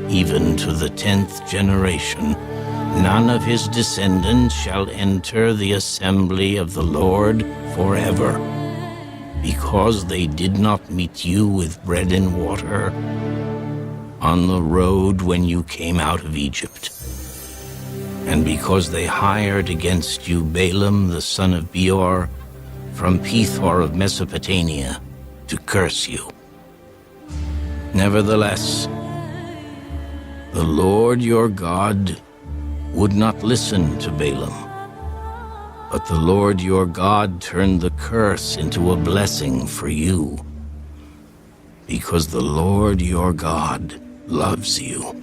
Even to the 10th generation, none of his descendants shall enter the assembly of the Lord forever, because they did not meet you with bread and water on the road when you came out of Egypt, and because they hired against you Balaam the son of Beor from Pethor of Mesopotamia to curse you. Nevertheless, the Lord your God would not listen to Balaam, but the Lord your God turned the curse into a blessing for you, because the Lord your God loves you.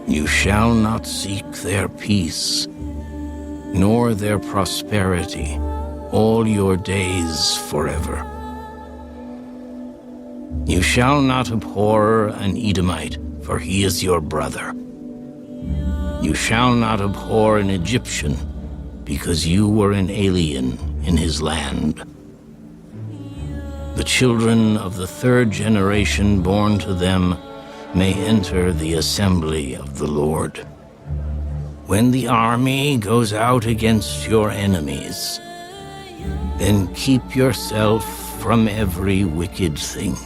You shall not seek their peace, nor their prosperity, all your days forever. You shall not abhor an Edomite, for he is your brother. You shall not abhor an Egyptian, because you were an alien in his land. The children of the 3rd generation born to them may enter the assembly of the Lord. When the army goes out against your enemies, then keep yourself from every wicked thing.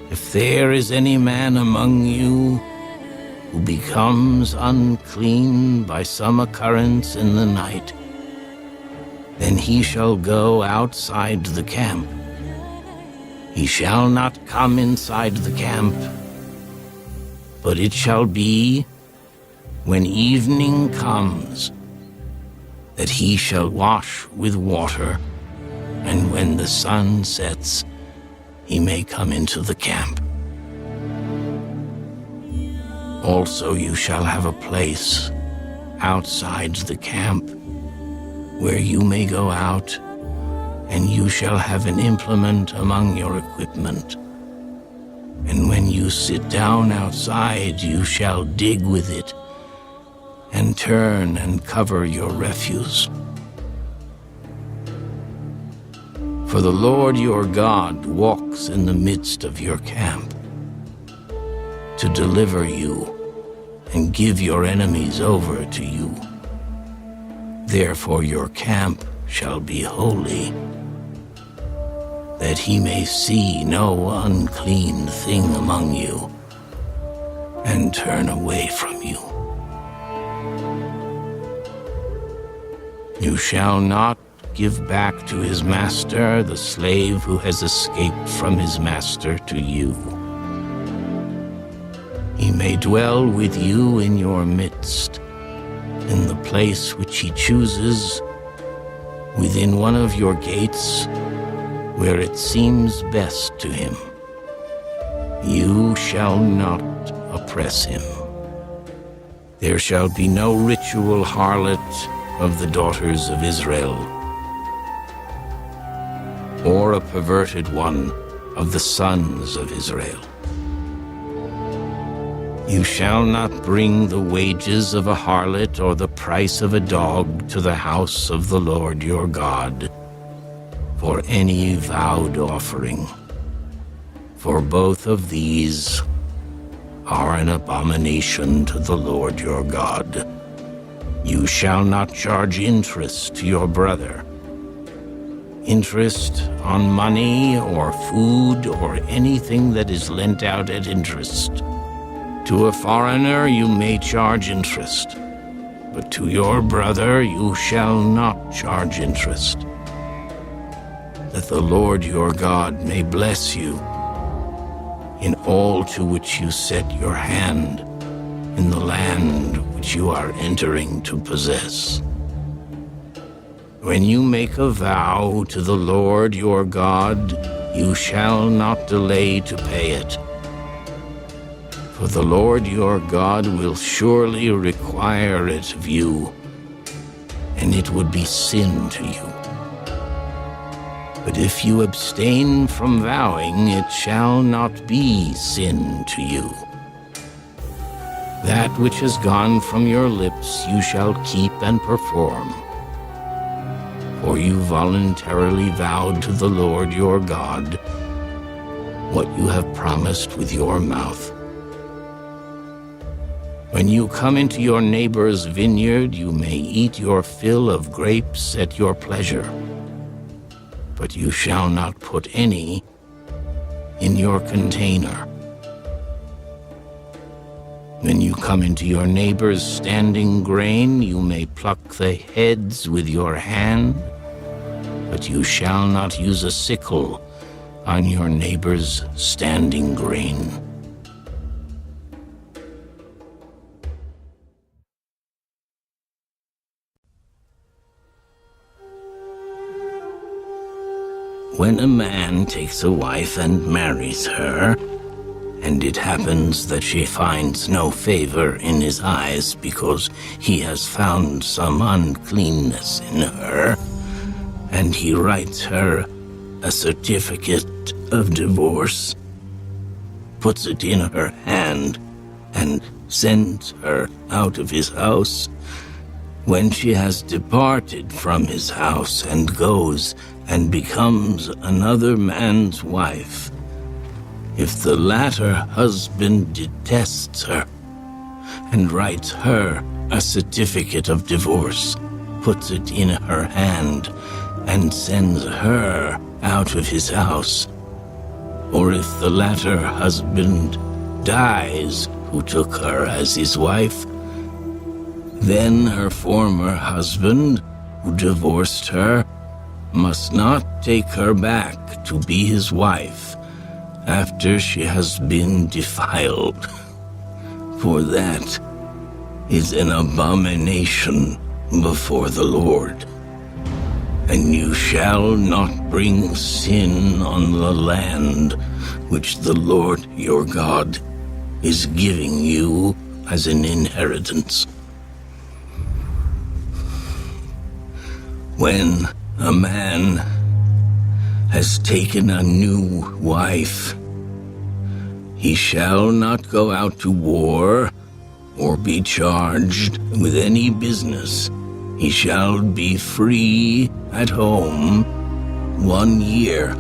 If there is any man among you who becomes unclean by some occurrence in the night, then he shall go outside the camp. He shall not come inside the camp, but it shall be, when evening comes, that he shall wash with water, and when the sun sets, he may come into the camp. Also you shall have a place outside the camp where you may go out, and you shall have an implement among your equipment. And when you sit down outside, you shall dig with it, and turn and cover your refuse. For the Lord your God walks in the midst of your camp, to deliver you and give your enemies over to you. Therefore your camp shall be holy, that he may see no unclean thing among you, and turn away from you. You shall not give back to his master the slave who has escaped from his master to you. He may dwell with you in your midst, in the place which he chooses, within one of your gates, where it seems best to him. You shall not oppress him. There shall be no ritual harlot of the daughters of Israel, or a perverted one of the sons of Israel. You shall not bring the wages of a harlot or the price of a dog to the house of the Lord your God for any vowed offering, for both of these are an abomination to the Lord your God. You shall not charge interest to your brother, interest on money or food or anything that is lent out at interest. To a foreigner you may charge interest, but to your brother you shall not charge interest, that the Lord your God may bless you in all to which you set your hand in the land which you are entering to possess. When you make a vow to the Lord your God, you shall not delay to pay it. For the Lord your God will surely require it of you, and it would be sin to you. But if you abstain from vowing, it shall not be sin to you. That which has gone from your lips you shall keep and perform. For you voluntarily vowed to the Lord your God what you have promised with your mouth. When you come into your neighbor's vineyard, you may eat your fill of grapes at your pleasure, but you shall not put any in your container. When you come into your neighbor's standing grain, you may pluck the heads with your hand, but you shall not use a sickle on your neighbor's standing grain. When a man takes a wife and marries her, and it happens that she finds no favor in his eyes because he has found some uncleanness in her, and he writes her a certificate of divorce, puts it in her hand, and sends her out of his house, when she has departed from his house and goes and becomes another man's wife, if the latter husband detests her and writes her a certificate of divorce, puts it in her hand, and sends her out of his house, or if the latter husband dies who took her as his wife, then her former husband, who divorced her, must not take her back to be his wife after she has been defiled, for that is an abomination before the Lord. And you shall not bring sin on the land which the Lord your God is giving you as an inheritance. When a man has taken a new wife, he shall not go out to war or be charged with any business. He shall be free at home 1 year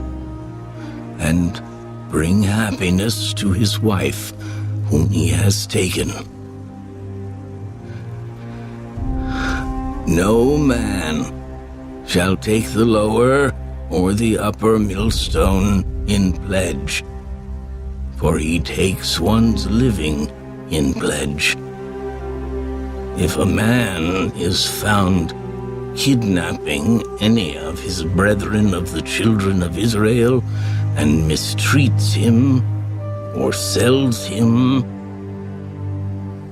and bring happiness to his wife whom he has taken. No man shall take the lower or the upper millstone in pledge, for he takes one's living in pledge. If a man is found kidnapping any of his brethren of the children of Israel and mistreats him or sells him,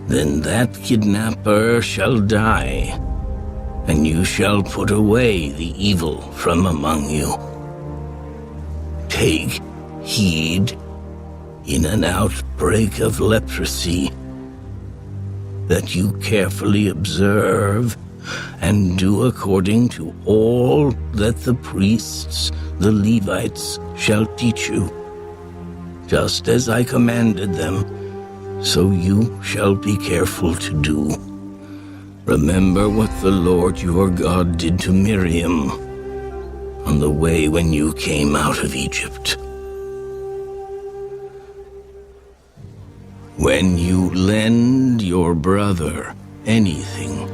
then that kidnapper shall die, and you shall put away the evil from among you. Take heed in an outbreak of leprosy that you carefully observe and do according to all that the priests, the Levites, shall teach you, just as I commanded them, so you shall be careful to do. Remember what the Lord your God did to Miriam on the way when you came out of Egypt. When you lend your brother anything,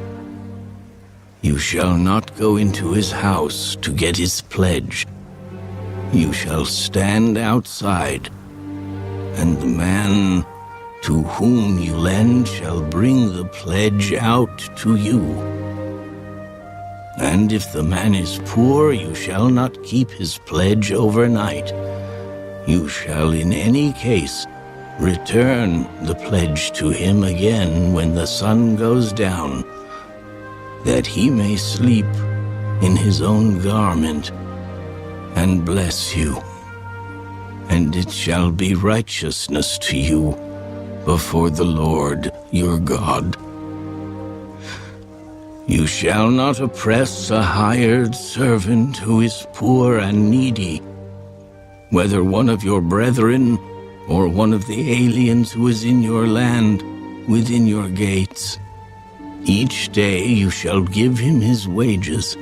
you shall not go into his house to get his pledge. You shall stand outside, and the man to whom you lend shall bring the pledge out to you. And if the man is poor, you shall not keep his pledge overnight. You shall in any case return the pledge to him again when the sun goes down, that he may sleep in his own garment and bless you. And it shall be righteousness to you before the Lord your God. You shall not oppress a hired servant who is poor and needy, whether one of your brethren or one of the aliens who is in your land within your gates. Each day you shall give him his wages,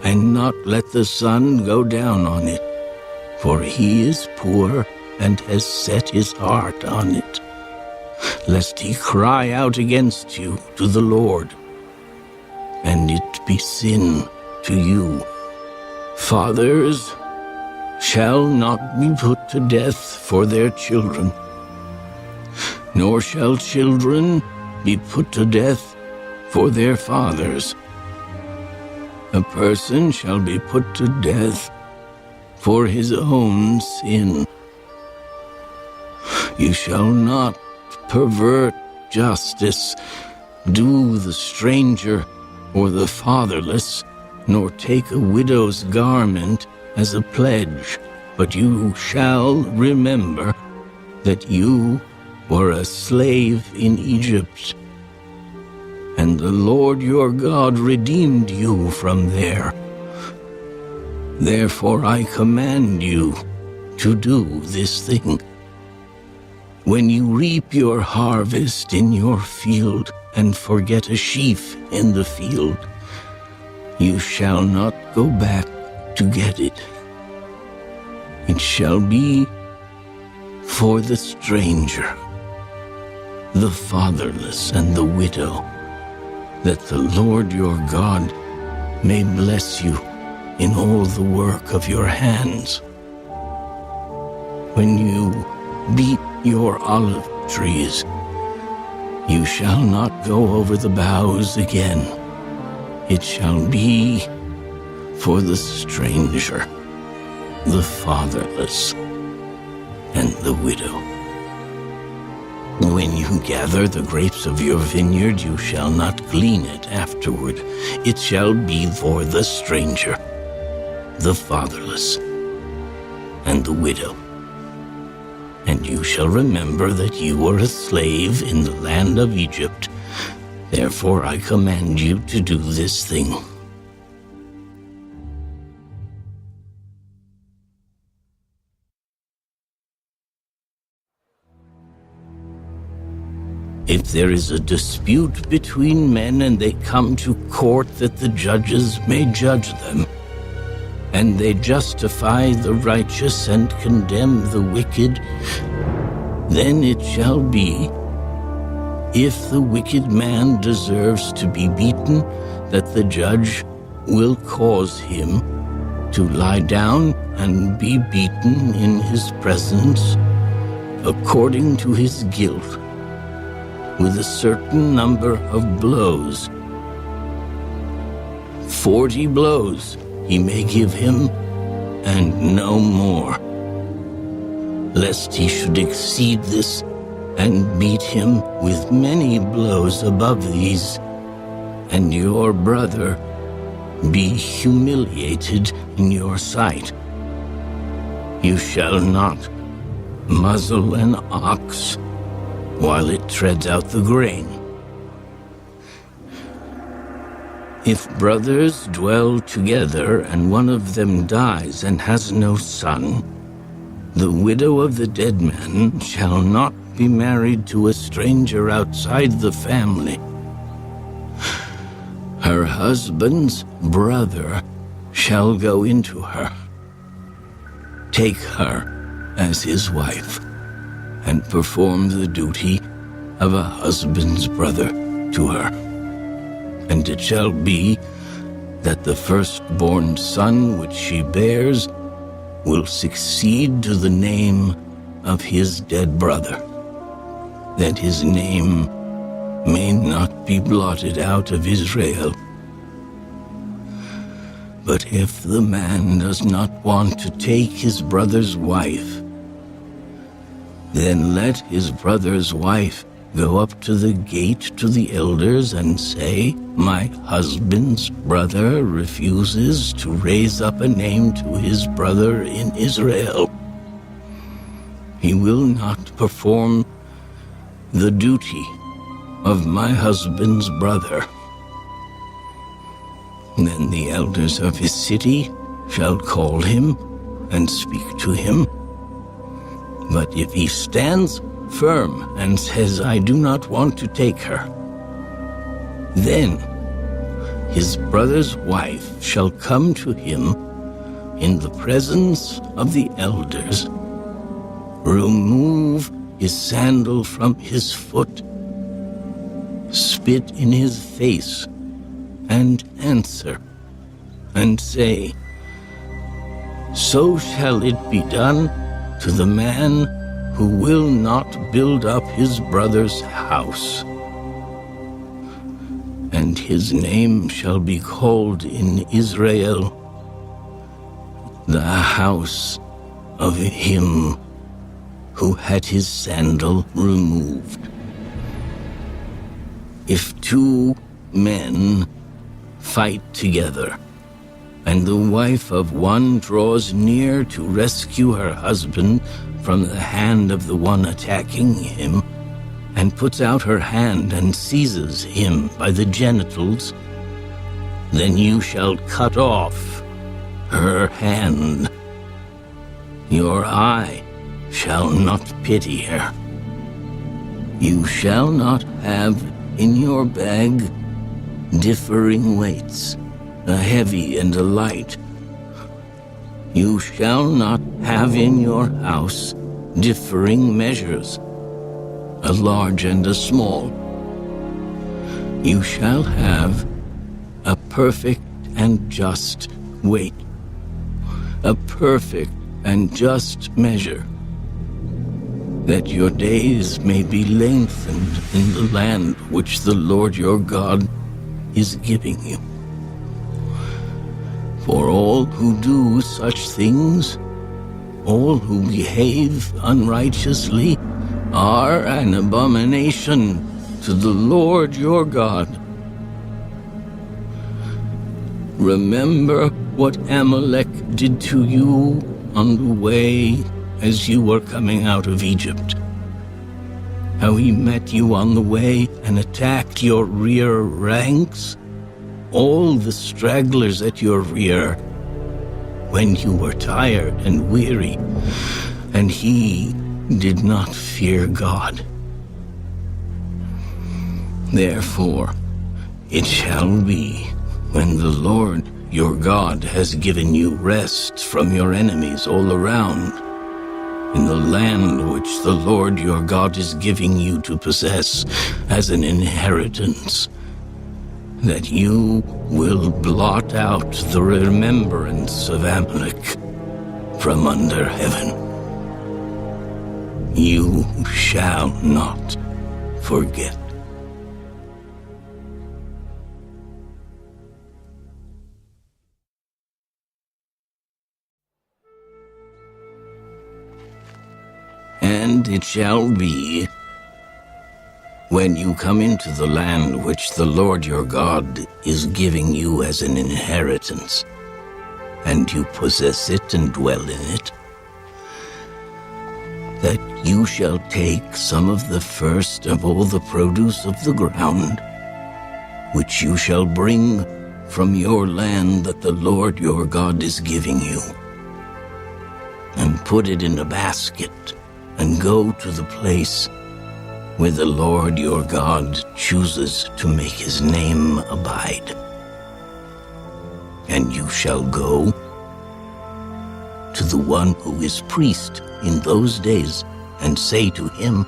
and not let the sun go down on it, for he is poor and has set his heart on it, lest he cry out against you to the Lord, and it be sin to you. Fathers shall not be put to death for their children, nor shall children be put to death for their fathers. A person shall be put to death for his own sin. You shall not pervert justice, do the stranger or the fatherless, nor take a widow's garment as a pledge, but you shall remember that you were a slave in Egypt, and the Lord your God redeemed you from there. Therefore I command you to do this thing. When you reap your harvest in your field and forget a sheaf in the field, you shall not go back to get it. It shall be for the stranger, the fatherless, and the widow, that the Lord your God may bless you in all the work of your hands. When you beat your olive trees, you shall not go over the boughs again. It shall be for the stranger, the fatherless, and the widow. When you gather the grapes of your vineyard, you shall not glean it afterward. It shall be for the stranger, the fatherless, and the widow. And you shall remember that you were a slave in the land of Egypt. Therefore I command you to do this thing. If there is a dispute between men and they come to court that the judges may judge them, and they justify the righteous and condemn the wicked, then it shall be, if the wicked man deserves to be beaten, that the judge will cause him to lie down and be beaten in his presence, according to his guilt, with a certain number of blows. 40 blows he may give him, and no more, lest he should exceed this and beat him with many blows above these, and your brother be humiliated in your sight. You shall not muzzle an ox while it treads out the grain. If brothers dwell together and one of them dies and has no son, the widow of the dead man shall not be married to a stranger outside the family. Her husband's brother shall go into her, take her as his wife, and perform the duty of a husband's brother to her. And it shall be that the firstborn son which she bears will succeed to the name of his dead brother, that his name may not be blotted out of Israel. But if the man does not want to take his brother's wife, then let his brother's wife go up to the gate to the elders and say, "My husband's brother refuses to raise up a name to his brother in Israel. He will not perform the duty of my husband's brother." Then the elders of his city shall call him and speak to him. But if he stands firm and says, "I do not want to take her," then his brother's wife shall come to him in the presence of the elders, remove his sandal from his foot, spit in his face, and answer, and say, "So shall it be done to the man who will not build up his brother's house. And his name shall be called in Israel the house of him who had his sandal removed." If two men fight together, and the wife of one draws near to rescue her husband from the hand of the one attacking him, and puts out her hand and seizes him by the genitals, then you shall cut off her hand. Your eye shall not pity her. You shall not have in your bag differing weights, a heavy and a light. You shall not have in your house differing measures, a large and a small. You shall have a perfect and just weight, a perfect and just measure, that your days may be lengthened in the land which the Lord your God is giving you. For all who do such things, all who behave unrighteously, are an abomination to the Lord your God. Remember what Amalek did to you on the way as you were coming out of Egypt, how he met you on the way and attacked your rear ranks, all the stragglers at your rear, when you were tired and weary, and he did not fear God. Therefore, it shall be, when the Lord your God has given you rest from your enemies all around, in the land which the Lord your God is giving you to possess as an inheritance, that you will blot out the remembrance of Amalek from under heaven. You shall not forget. And it shall be, when you come into the land which the Lord your God is giving you as an inheritance, and you possess it and dwell in it, that you shall take some of the first of all the produce of the ground, which you shall bring from your land that the Lord your God is giving you, and put it in a basket, and go to the place where the Lord your God chooses to make his name abide. And you shall go to the one who is priest in those days, and say to him,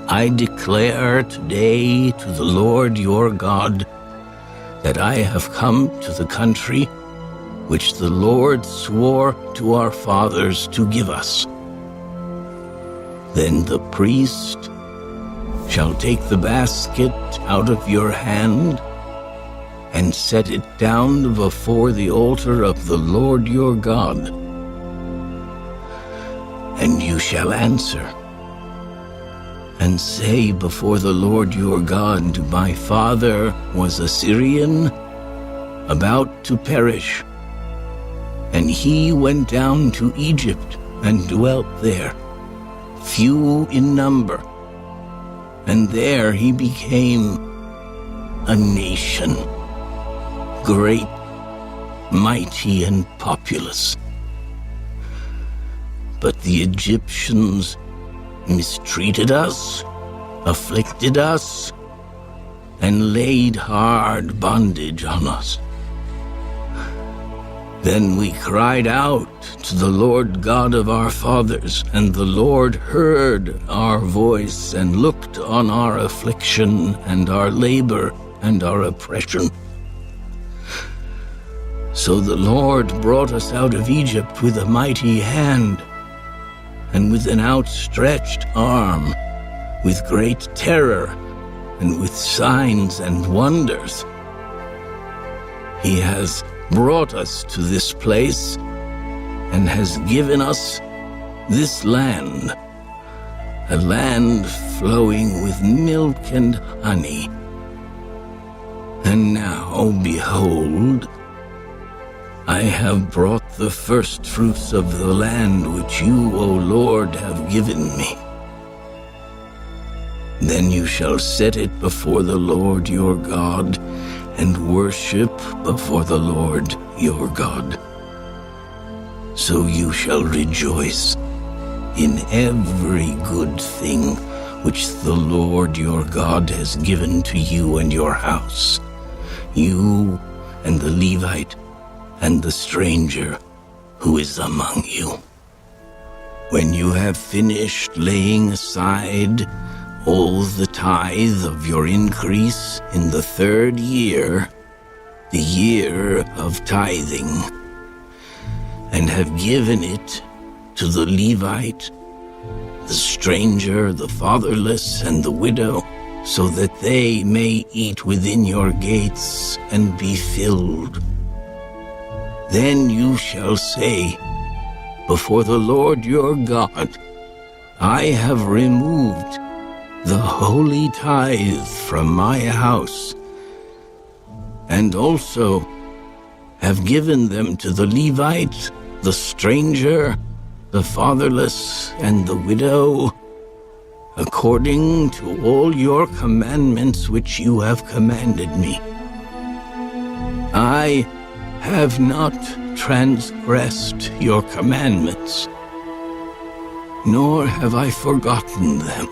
I declare today to the Lord your God that I have come to the country which the Lord swore to our fathers to give us. Then the priest shall take the basket out of your hand and set it down before the altar of the Lord your God. And you shall answer and say before the Lord your God, my father was a Syrian, about to perish, and he went down to Egypt and dwelt there, few in number, and there he became a nation, great, mighty, and populous. But the Egyptians mistreated us, afflicted us, and laid hard bondage on us. Then we cried out to the Lord God of our fathers, and the Lord heard our voice and looked on our affliction and our labor and our oppression. So the Lord brought us out of Egypt with a mighty hand and with an outstretched arm, with great terror and with signs and wonders. He has brought us to this place and has given us this land, a land flowing with milk and honey. And now, behold, I have brought the first fruits of the land which you, O Lord, have given me. Then you shall set it before the Lord your God, and worship before the Lord your God. So you shall rejoice in every good thing which the Lord your God has given to you and your house, you and the Levite and the stranger who is among you. When you have finished laying aside all the tithe of your increase in the 3rd year, the year of tithing, and have given it to the Levite, the stranger, the fatherless, and the widow, so that they may eat within your gates and be filled, then you shall say before the Lord your God, I have removed the holy tithe from my house, and also have given them to the Levite, the stranger, the fatherless, and the widow, according to all your commandments which you have commanded me. I have not transgressed your commandments, nor have I forgotten them.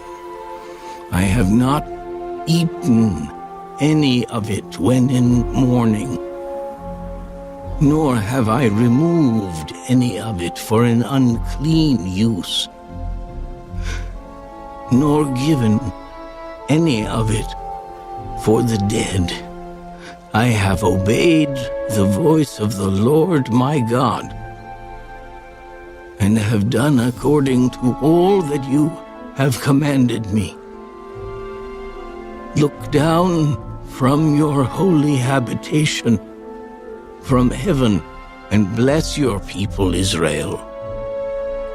I have not eaten any of it when in mourning, nor have I removed any of it for an unclean use, nor given any of it for the dead. I have obeyed the voice of the Lord my God, and have done according to all that you have commanded me. Look down from your holy habitation, from heaven, and bless your people Israel,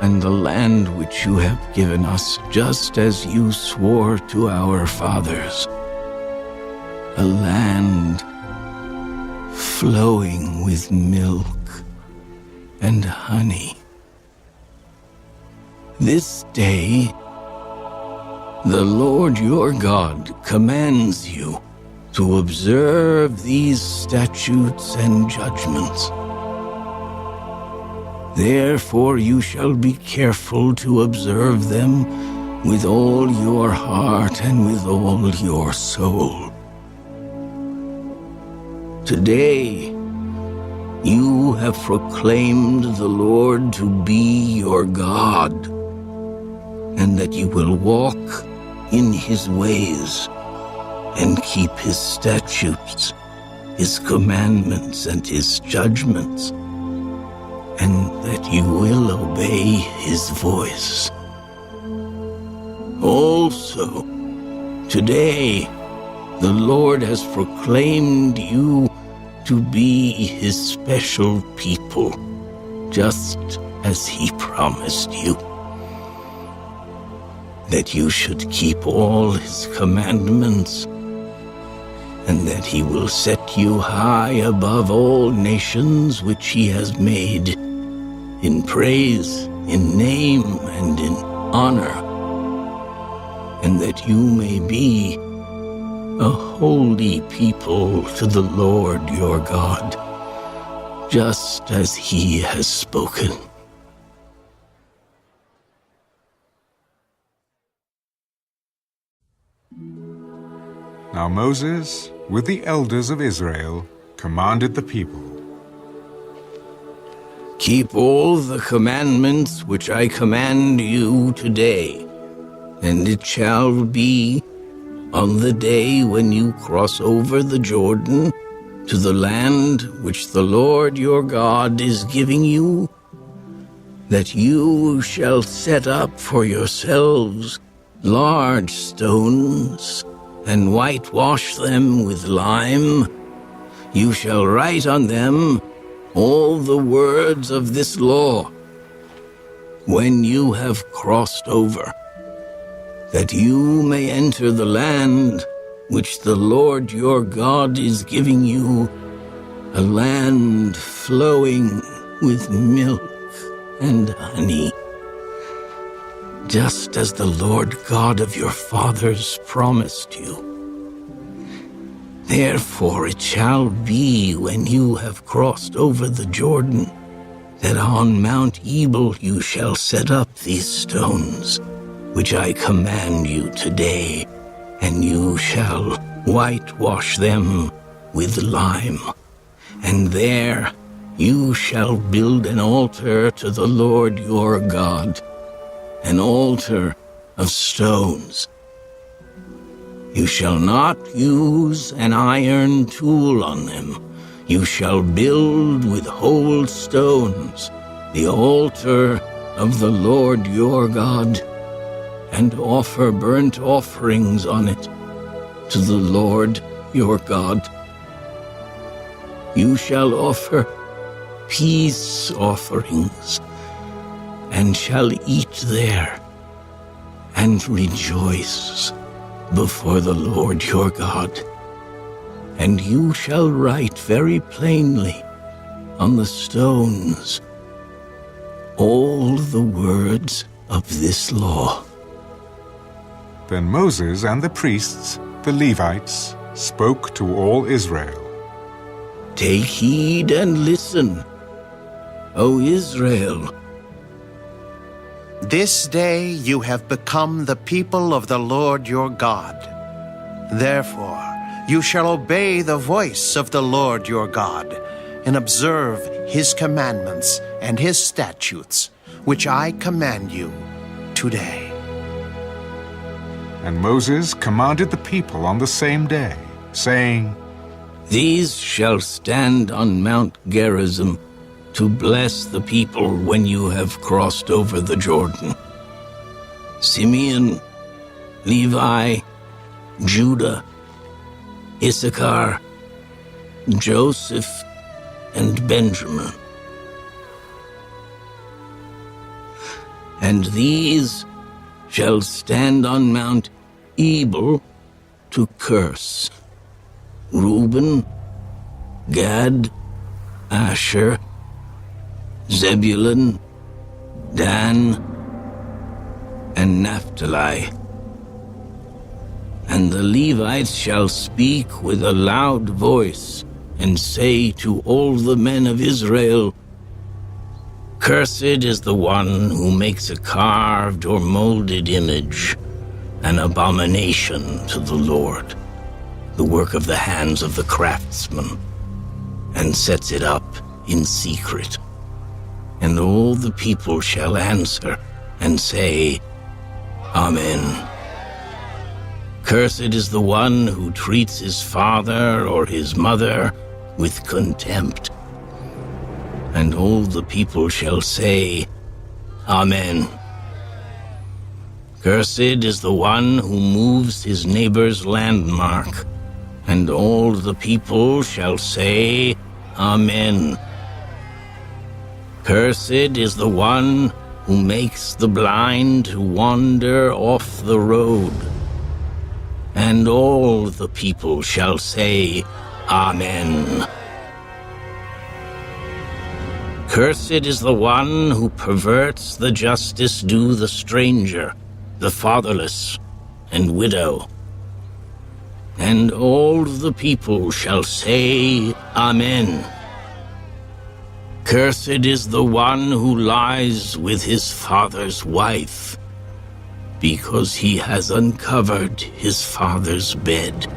and the land which you have given us, just as you swore to our fathers, a land flowing with milk and honey. This day, the Lord your God commands you to observe these statutes and judgments. Therefore you shall be careful to observe them with all your heart and with all your soul. Today you have proclaimed the Lord to be your God, and that you will walk in his ways and keep his statutes, his commandments, and his judgments, and that you will obey his voice. Also, today, the Lord has proclaimed you to be his special people, just as he promised you, that you should keep all his commandments, and that he will set you high above all nations which he has made, in praise, in name, and in honor, and that you may be a holy people to the Lord your God, just as he has spoken. Now Moses, with the elders of Israel, commanded the people, Keep all the commandments which I command you today, and it shall be on the day when you cross over the Jordan to the land which the Lord your God is giving you, that you shall set up for yourselves large stones and whitewash them with lime. You shall write on them all the words of this law when you have crossed over, that you may enter the land which the Lord your God is giving you, a land flowing with milk and honey, just as the Lord God of your fathers promised you. Therefore it shall be when you have crossed over the Jordan, that on Mount Ebal you shall set up these stones, which I command you today, and you shall whitewash them with lime. And there you shall build an altar to the Lord your God, an altar of stones. You shall not use an iron tool on them. You shall build with whole stones the altar of the Lord your God, and offer burnt offerings on it to the Lord your God. You shall offer peace offerings, and shall eat there, and rejoice before the Lord your God. And you shall write very plainly on the stones all the words of this law. Then Moses and the priests, the Levites, spoke to all Israel. Take heed and listen, O Israel. This day you have become the people of the Lord your God. Therefore, you shall obey the voice of the Lord your God, and observe his commandments and his statutes, which I command you today. And Moses commanded the people on the same day, saying, These shall stand on Mount Gerizim to bless the people when you have crossed over the Jordan. Simeon, Levi, Judah, Issachar, Joseph, and Benjamin. And these shall stand on Mount Ebal to curse: Reuben, Gad, Asher, Zebulun, Dan, and Naphtali. And the Levites shall speak with a loud voice, and say to all the men of Israel, Cursed is the one who makes a carved or molded image, an abomination to the Lord, the work of the hands of the craftsman, and sets it up in secret. And all the people shall answer and say, Amen. Cursed is the one who treats his father or his mother with contempt. And all the people shall say, Amen. Cursed is the one who moves his neighbor's landmark. And all the people shall say, Amen. Cursed is the one who makes the blind to wander off the road. And all the people shall say, Amen. Cursed is the one who perverts the justice due the stranger, the fatherless, and widow. And all the people shall say, Amen. Cursed is the one who lies with his father's wife, because he has uncovered his father's bed.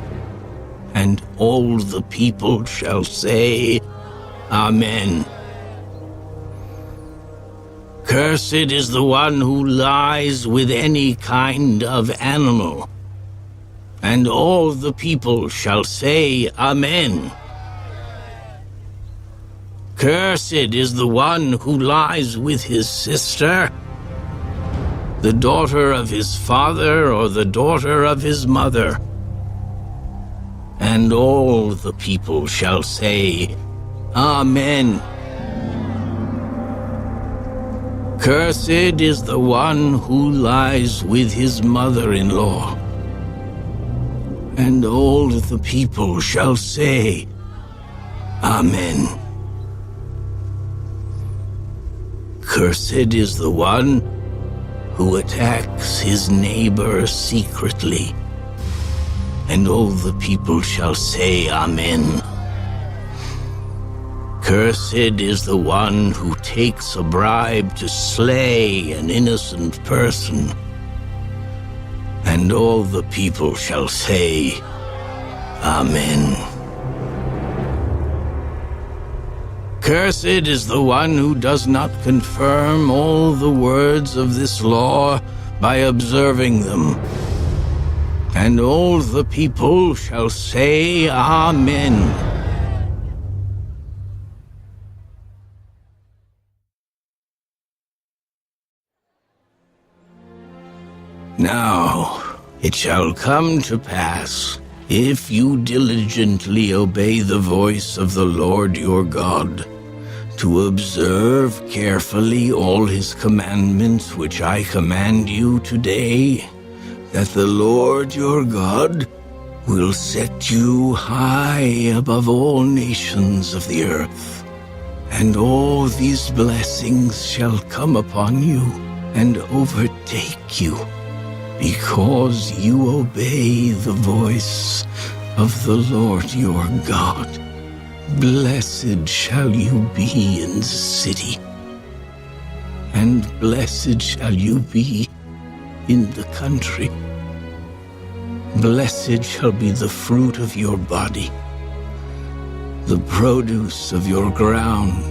And all the people shall say, Amen. Cursed is the one who lies with any kind of animal. And all the people shall say, Amen. Cursed is the one who lies with his sister, the daughter of his father or the daughter of his mother. And all the people shall say, Amen. Cursed is the one who lies with his mother-in-law. And all the people shall say, Amen. Cursed is the one who attacks his neighbor secretly. And all the people shall say, Amen. Cursed is the one who takes a bribe to slay an innocent person. And all the people shall say, Amen. Cursed is the one who does not confirm all the words of this law by observing them. And all the people shall say, Amen. Now it shall come to pass, if you diligently obey the voice of the Lord your God, to observe carefully all his commandments which I command you today, that the Lord your God will set you high above all nations of the earth. And all these blessings shall come upon you and overtake you, because you obey the voice of the Lord your God. Blessed shall you be in the city, and blessed shall you be in the country. Blessed shall be the fruit of your body, the produce of your ground,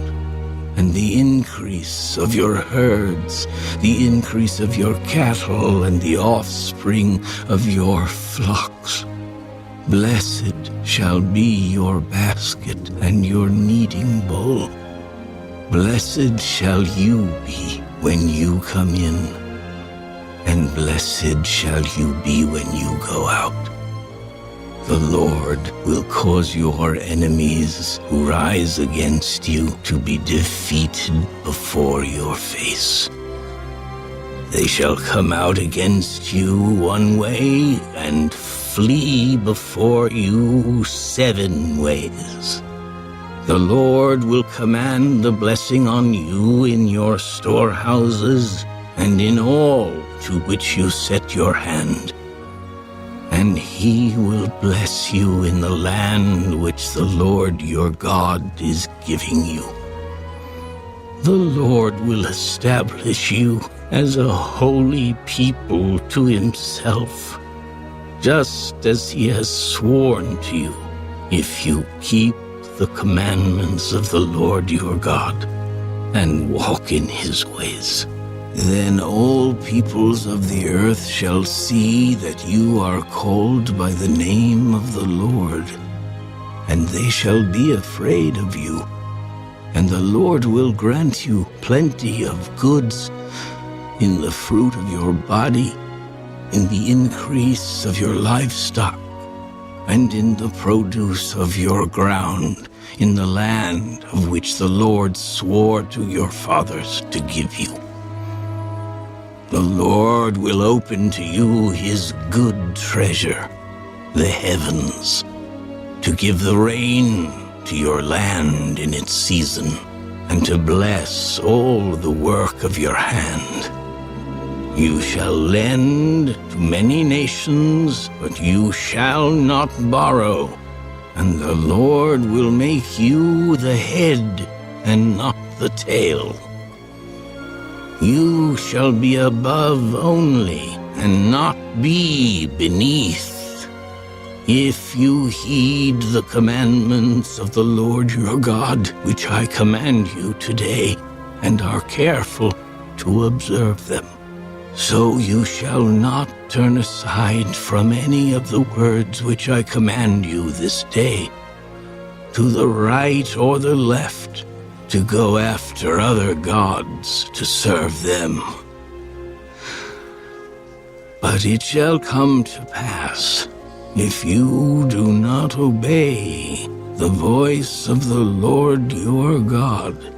and the increase of your herds, the increase of your cattle, and the offspring of your flocks. Blessed shall be your basket and your kneading bowl. Blessed shall you be when you come in, and blessed shall you be when you go out. The Lord will cause your enemies who rise against you to be defeated before your face. They shall come out against you one way and flee before you 7 ways. The Lord will command the blessing on you in your storehouses and in all to which you set your hand. And he will bless you in the land which the Lord your God is giving you. The Lord will establish you as a holy people to himself, just as he has sworn to you, if you keep the commandments of the Lord your God and walk in his ways. Then all peoples of the earth shall see that you are called by the name of the Lord, and they shall be afraid of you. And the Lord will grant you plenty of goods in the fruit of your body, in the increase of your livestock, and in the produce of your ground, in the land of which the Lord swore to your fathers to give you. The Lord will open to you his good treasure, the heavens, to give the rain to your land in its season, and to bless all the work of your hand. You shall lend to many nations, but you shall not borrow, and the Lord will make you the head and not the tail. You shall be above only, and not be beneath, if you heed the commandments of the Lord your God, which I command you today, and are careful to observe them. So you shall not turn aside from any of the words which I command you this day, to the right or the left, to go after other gods to serve them. But it shall come to pass, if you do not obey the voice of the Lord your God,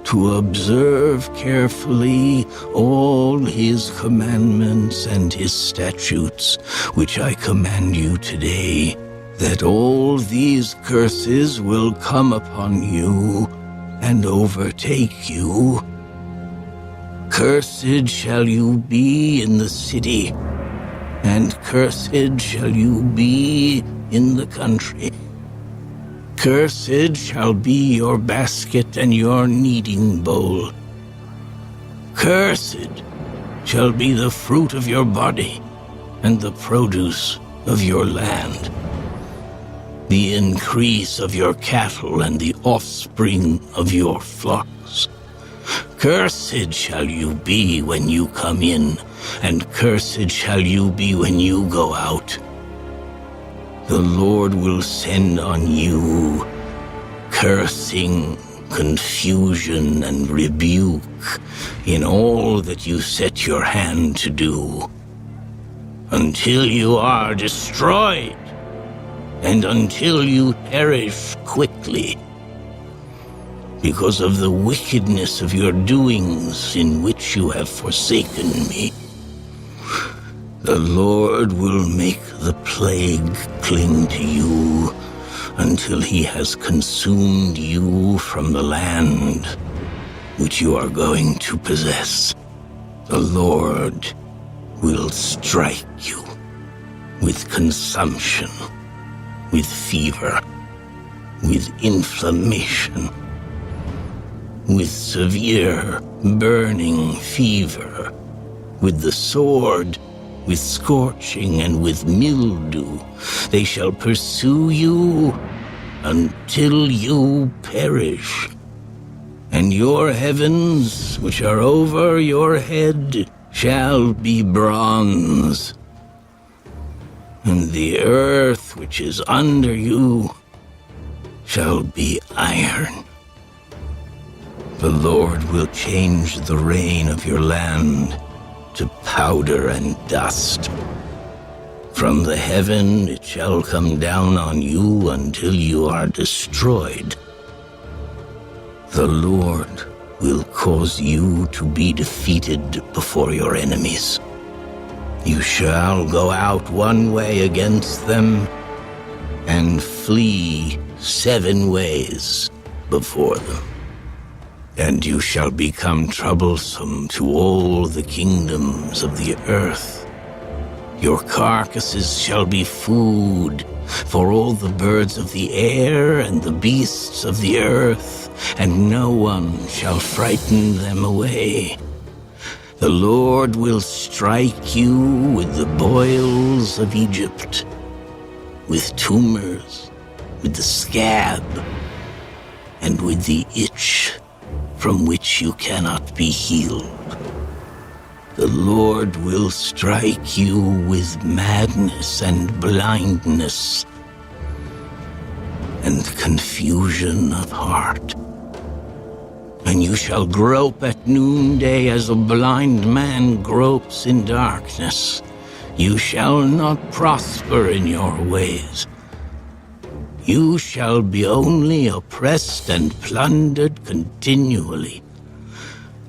to observe carefully all his commandments and his statutes, which I command you today, that all these curses will come upon you and overtake you. Cursed shall you be in the city, and cursed shall you be in the country. Cursed shall be your basket and your kneading bowl. Cursed shall be the fruit of your body and the produce of your land, the increase of your cattle and the offspring of your flocks. Cursed shall you be when you come in, and cursed shall you be when you go out. The Lord will send on you cursing, confusion, and rebuke in all that you set your hand to do, until you are destroyed, and until you perish quickly, because of the wickedness of your doings in which you have forsaken me. The Lord will make the plague cling to you until he has consumed you from the land which you are going to possess. The Lord will strike you with consumption, with fever, with inflammation, with severe burning fever, with the sword, with scorching, and with mildew. They shall pursue you until you perish. And your heavens, which are over your head, shall be bronze, and the earth which is under you shall be iron. The Lord will change the rain of your land to powder and dust. From the heaven it shall come down on you until you are destroyed. The Lord will cause you to be defeated before your enemies. You shall go out one way against them and flee 7 ways before them. And you shall become troublesome to all the kingdoms of the earth. Your carcasses shall be food for all the birds of the air and the beasts of the earth, and no one shall frighten them away. The Lord will strike you with the boils of Egypt, with tumors, with the scab, and with the itch from which you cannot be healed. The Lord will strike you with madness and blindness and confusion of heart. And you shall grope at noonday as a blind man gropes in darkness. You shall not prosper in your ways. You shall be only oppressed and plundered continually,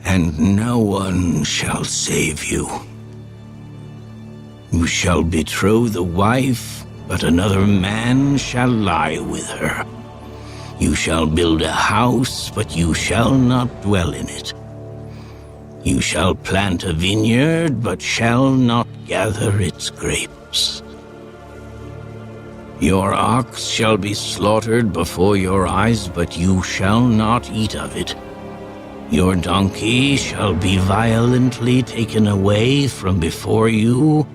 and no one shall save you. You shall betroth a wife, but another man shall lie with her. You shall build a house, but you shall not dwell in it. You shall plant a vineyard, but shall not gather its grapes. Your ox shall be slaughtered before your eyes, but you shall not eat of it. Your donkey shall be violently taken away from before you,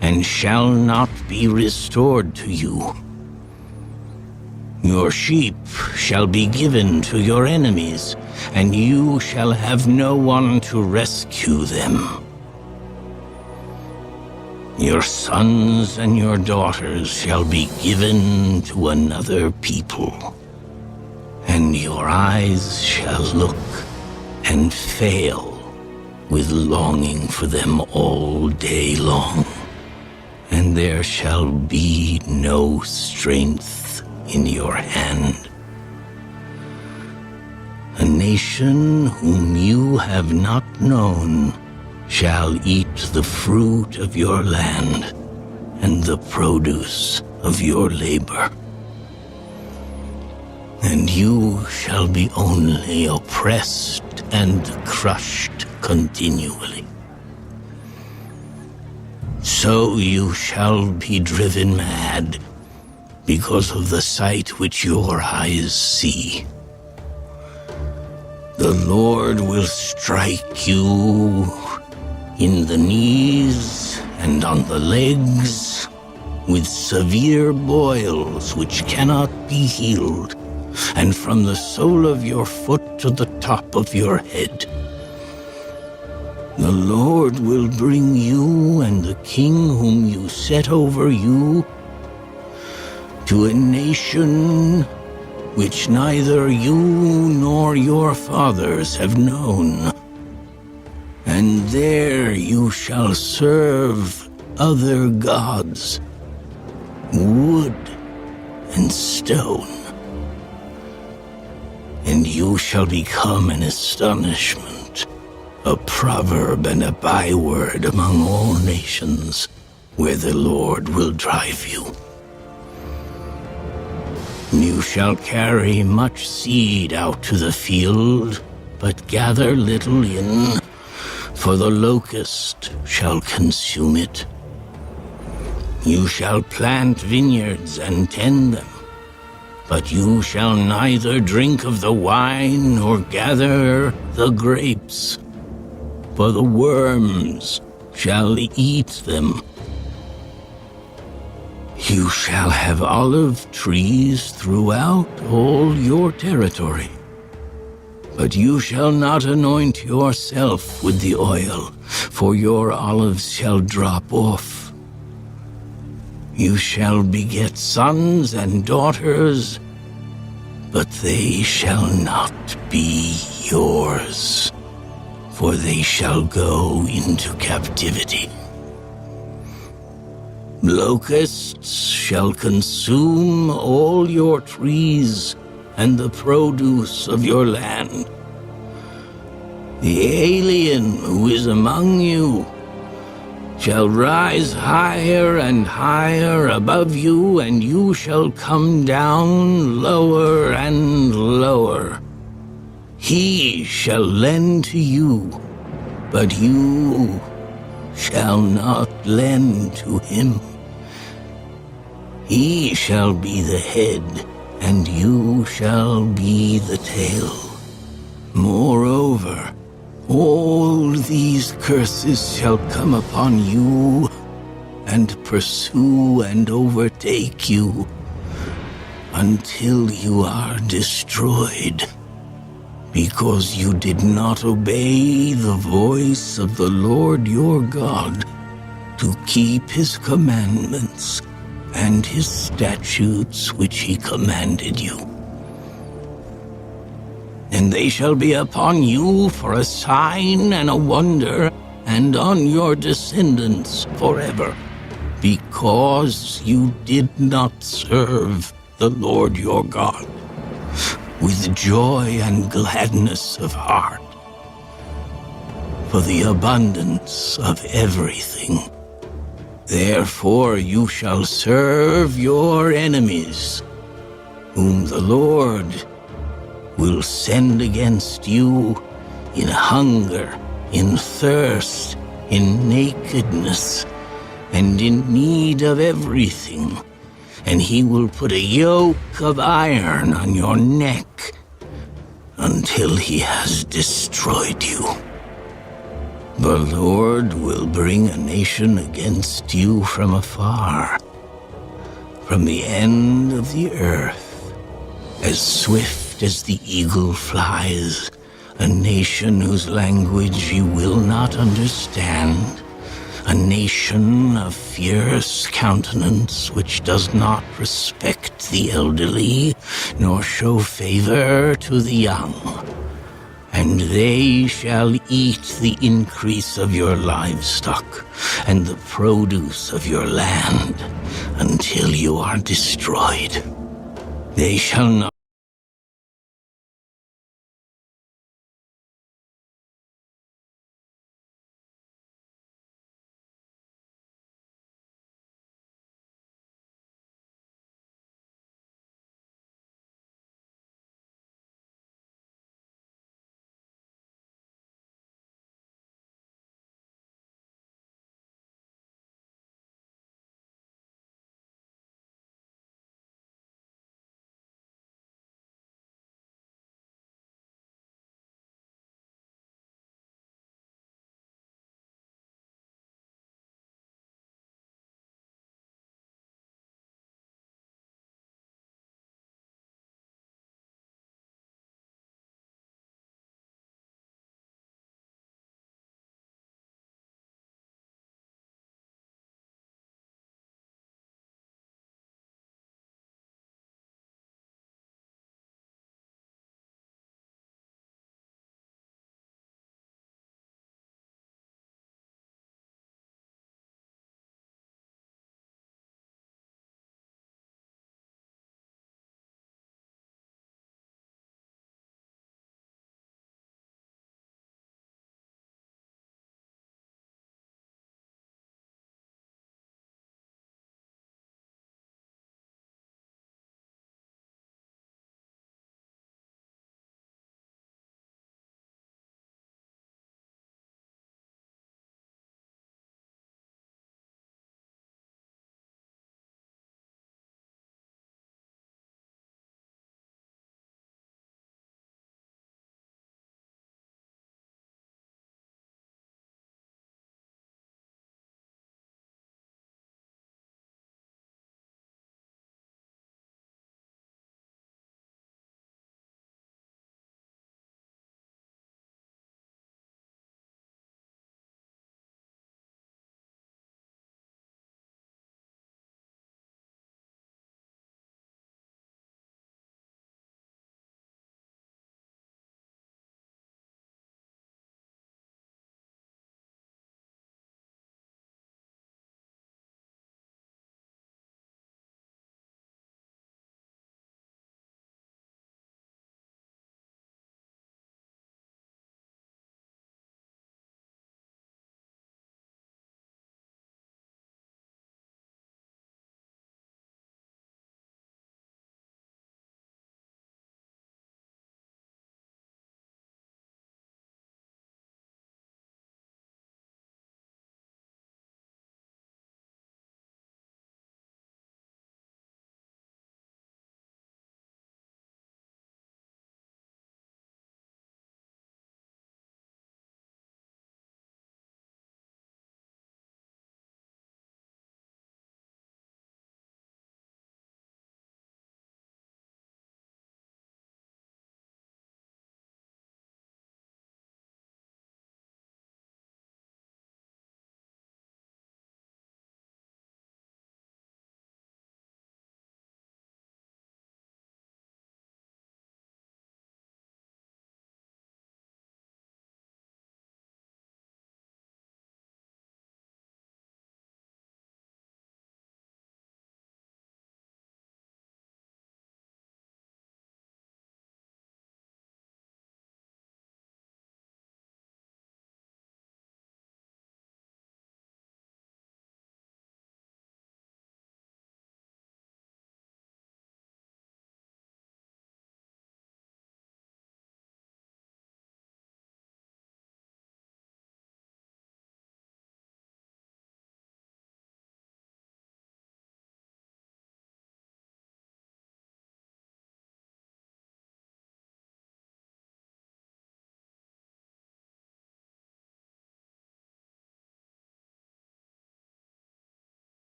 and shall not be restored to you. Your sheep shall be given to your enemies, and you shall have no one to rescue them. Your sons and your daughters shall be given to another people, and your eyes shall look and fail with longing for them all day long, and there shall be no strength in your hand. A nation whom you have not known shall eat the fruit of your land and the produce of your labor. And you shall be only oppressed and crushed continually. So you shall be driven mad because of the sight which your eyes see. The Lord will strike you in the knees and on the legs with severe boils which cannot be healed, and from the sole of your foot to the top of your head. The Lord will bring you and the king whom you set over you to a nation which neither you nor your fathers have known. And there you shall serve other gods, wood and stone. And you shall become an astonishment, a proverb and a byword among all nations, where the Lord will drive you. You shall carry much seed out to the field, but gather little in, for the locust shall consume it. You shall plant vineyards and tend them, but you shall neither drink of the wine nor gather the grapes, for the worms shall eat them. You shall have olive trees throughout all your territory, but you shall not anoint yourself with the oil, for your olives shall drop off. You shall beget sons and daughters, but they shall not be yours, for they shall go into captivity. Locusts shall consume all your trees and the produce of your land. The alien who is among you shall rise higher and higher above you, and you shall come down lower and lower. He shall lend to you, but you shall not lend to him. He shall be the head, and you shall be the tail. Moreover, all these curses shall come upon you and pursue and overtake you until you are destroyed, because you did not obey the voice of the Lord your God to keep his commandments and his statutes which he commanded you. And they shall be upon you for a sign and a wonder, and on your descendants forever, because you did not serve the Lord your God with joy and gladness of heart, for the abundance of everything. Therefore you shall serve your enemies, whom the Lord will send against you in hunger, in thirst, in nakedness, and in need of everything. And he will put a yoke of iron on your neck until he has destroyed you. The Lord will bring a nation against you from afar, from the end of the earth, as swift as the eagle flies, a nation whose language you will not understand, a nation of fierce countenance which does not respect the elderly, nor show favor to the young. And they shall eat the increase of your livestock and the produce of your land until you are destroyed. They shall not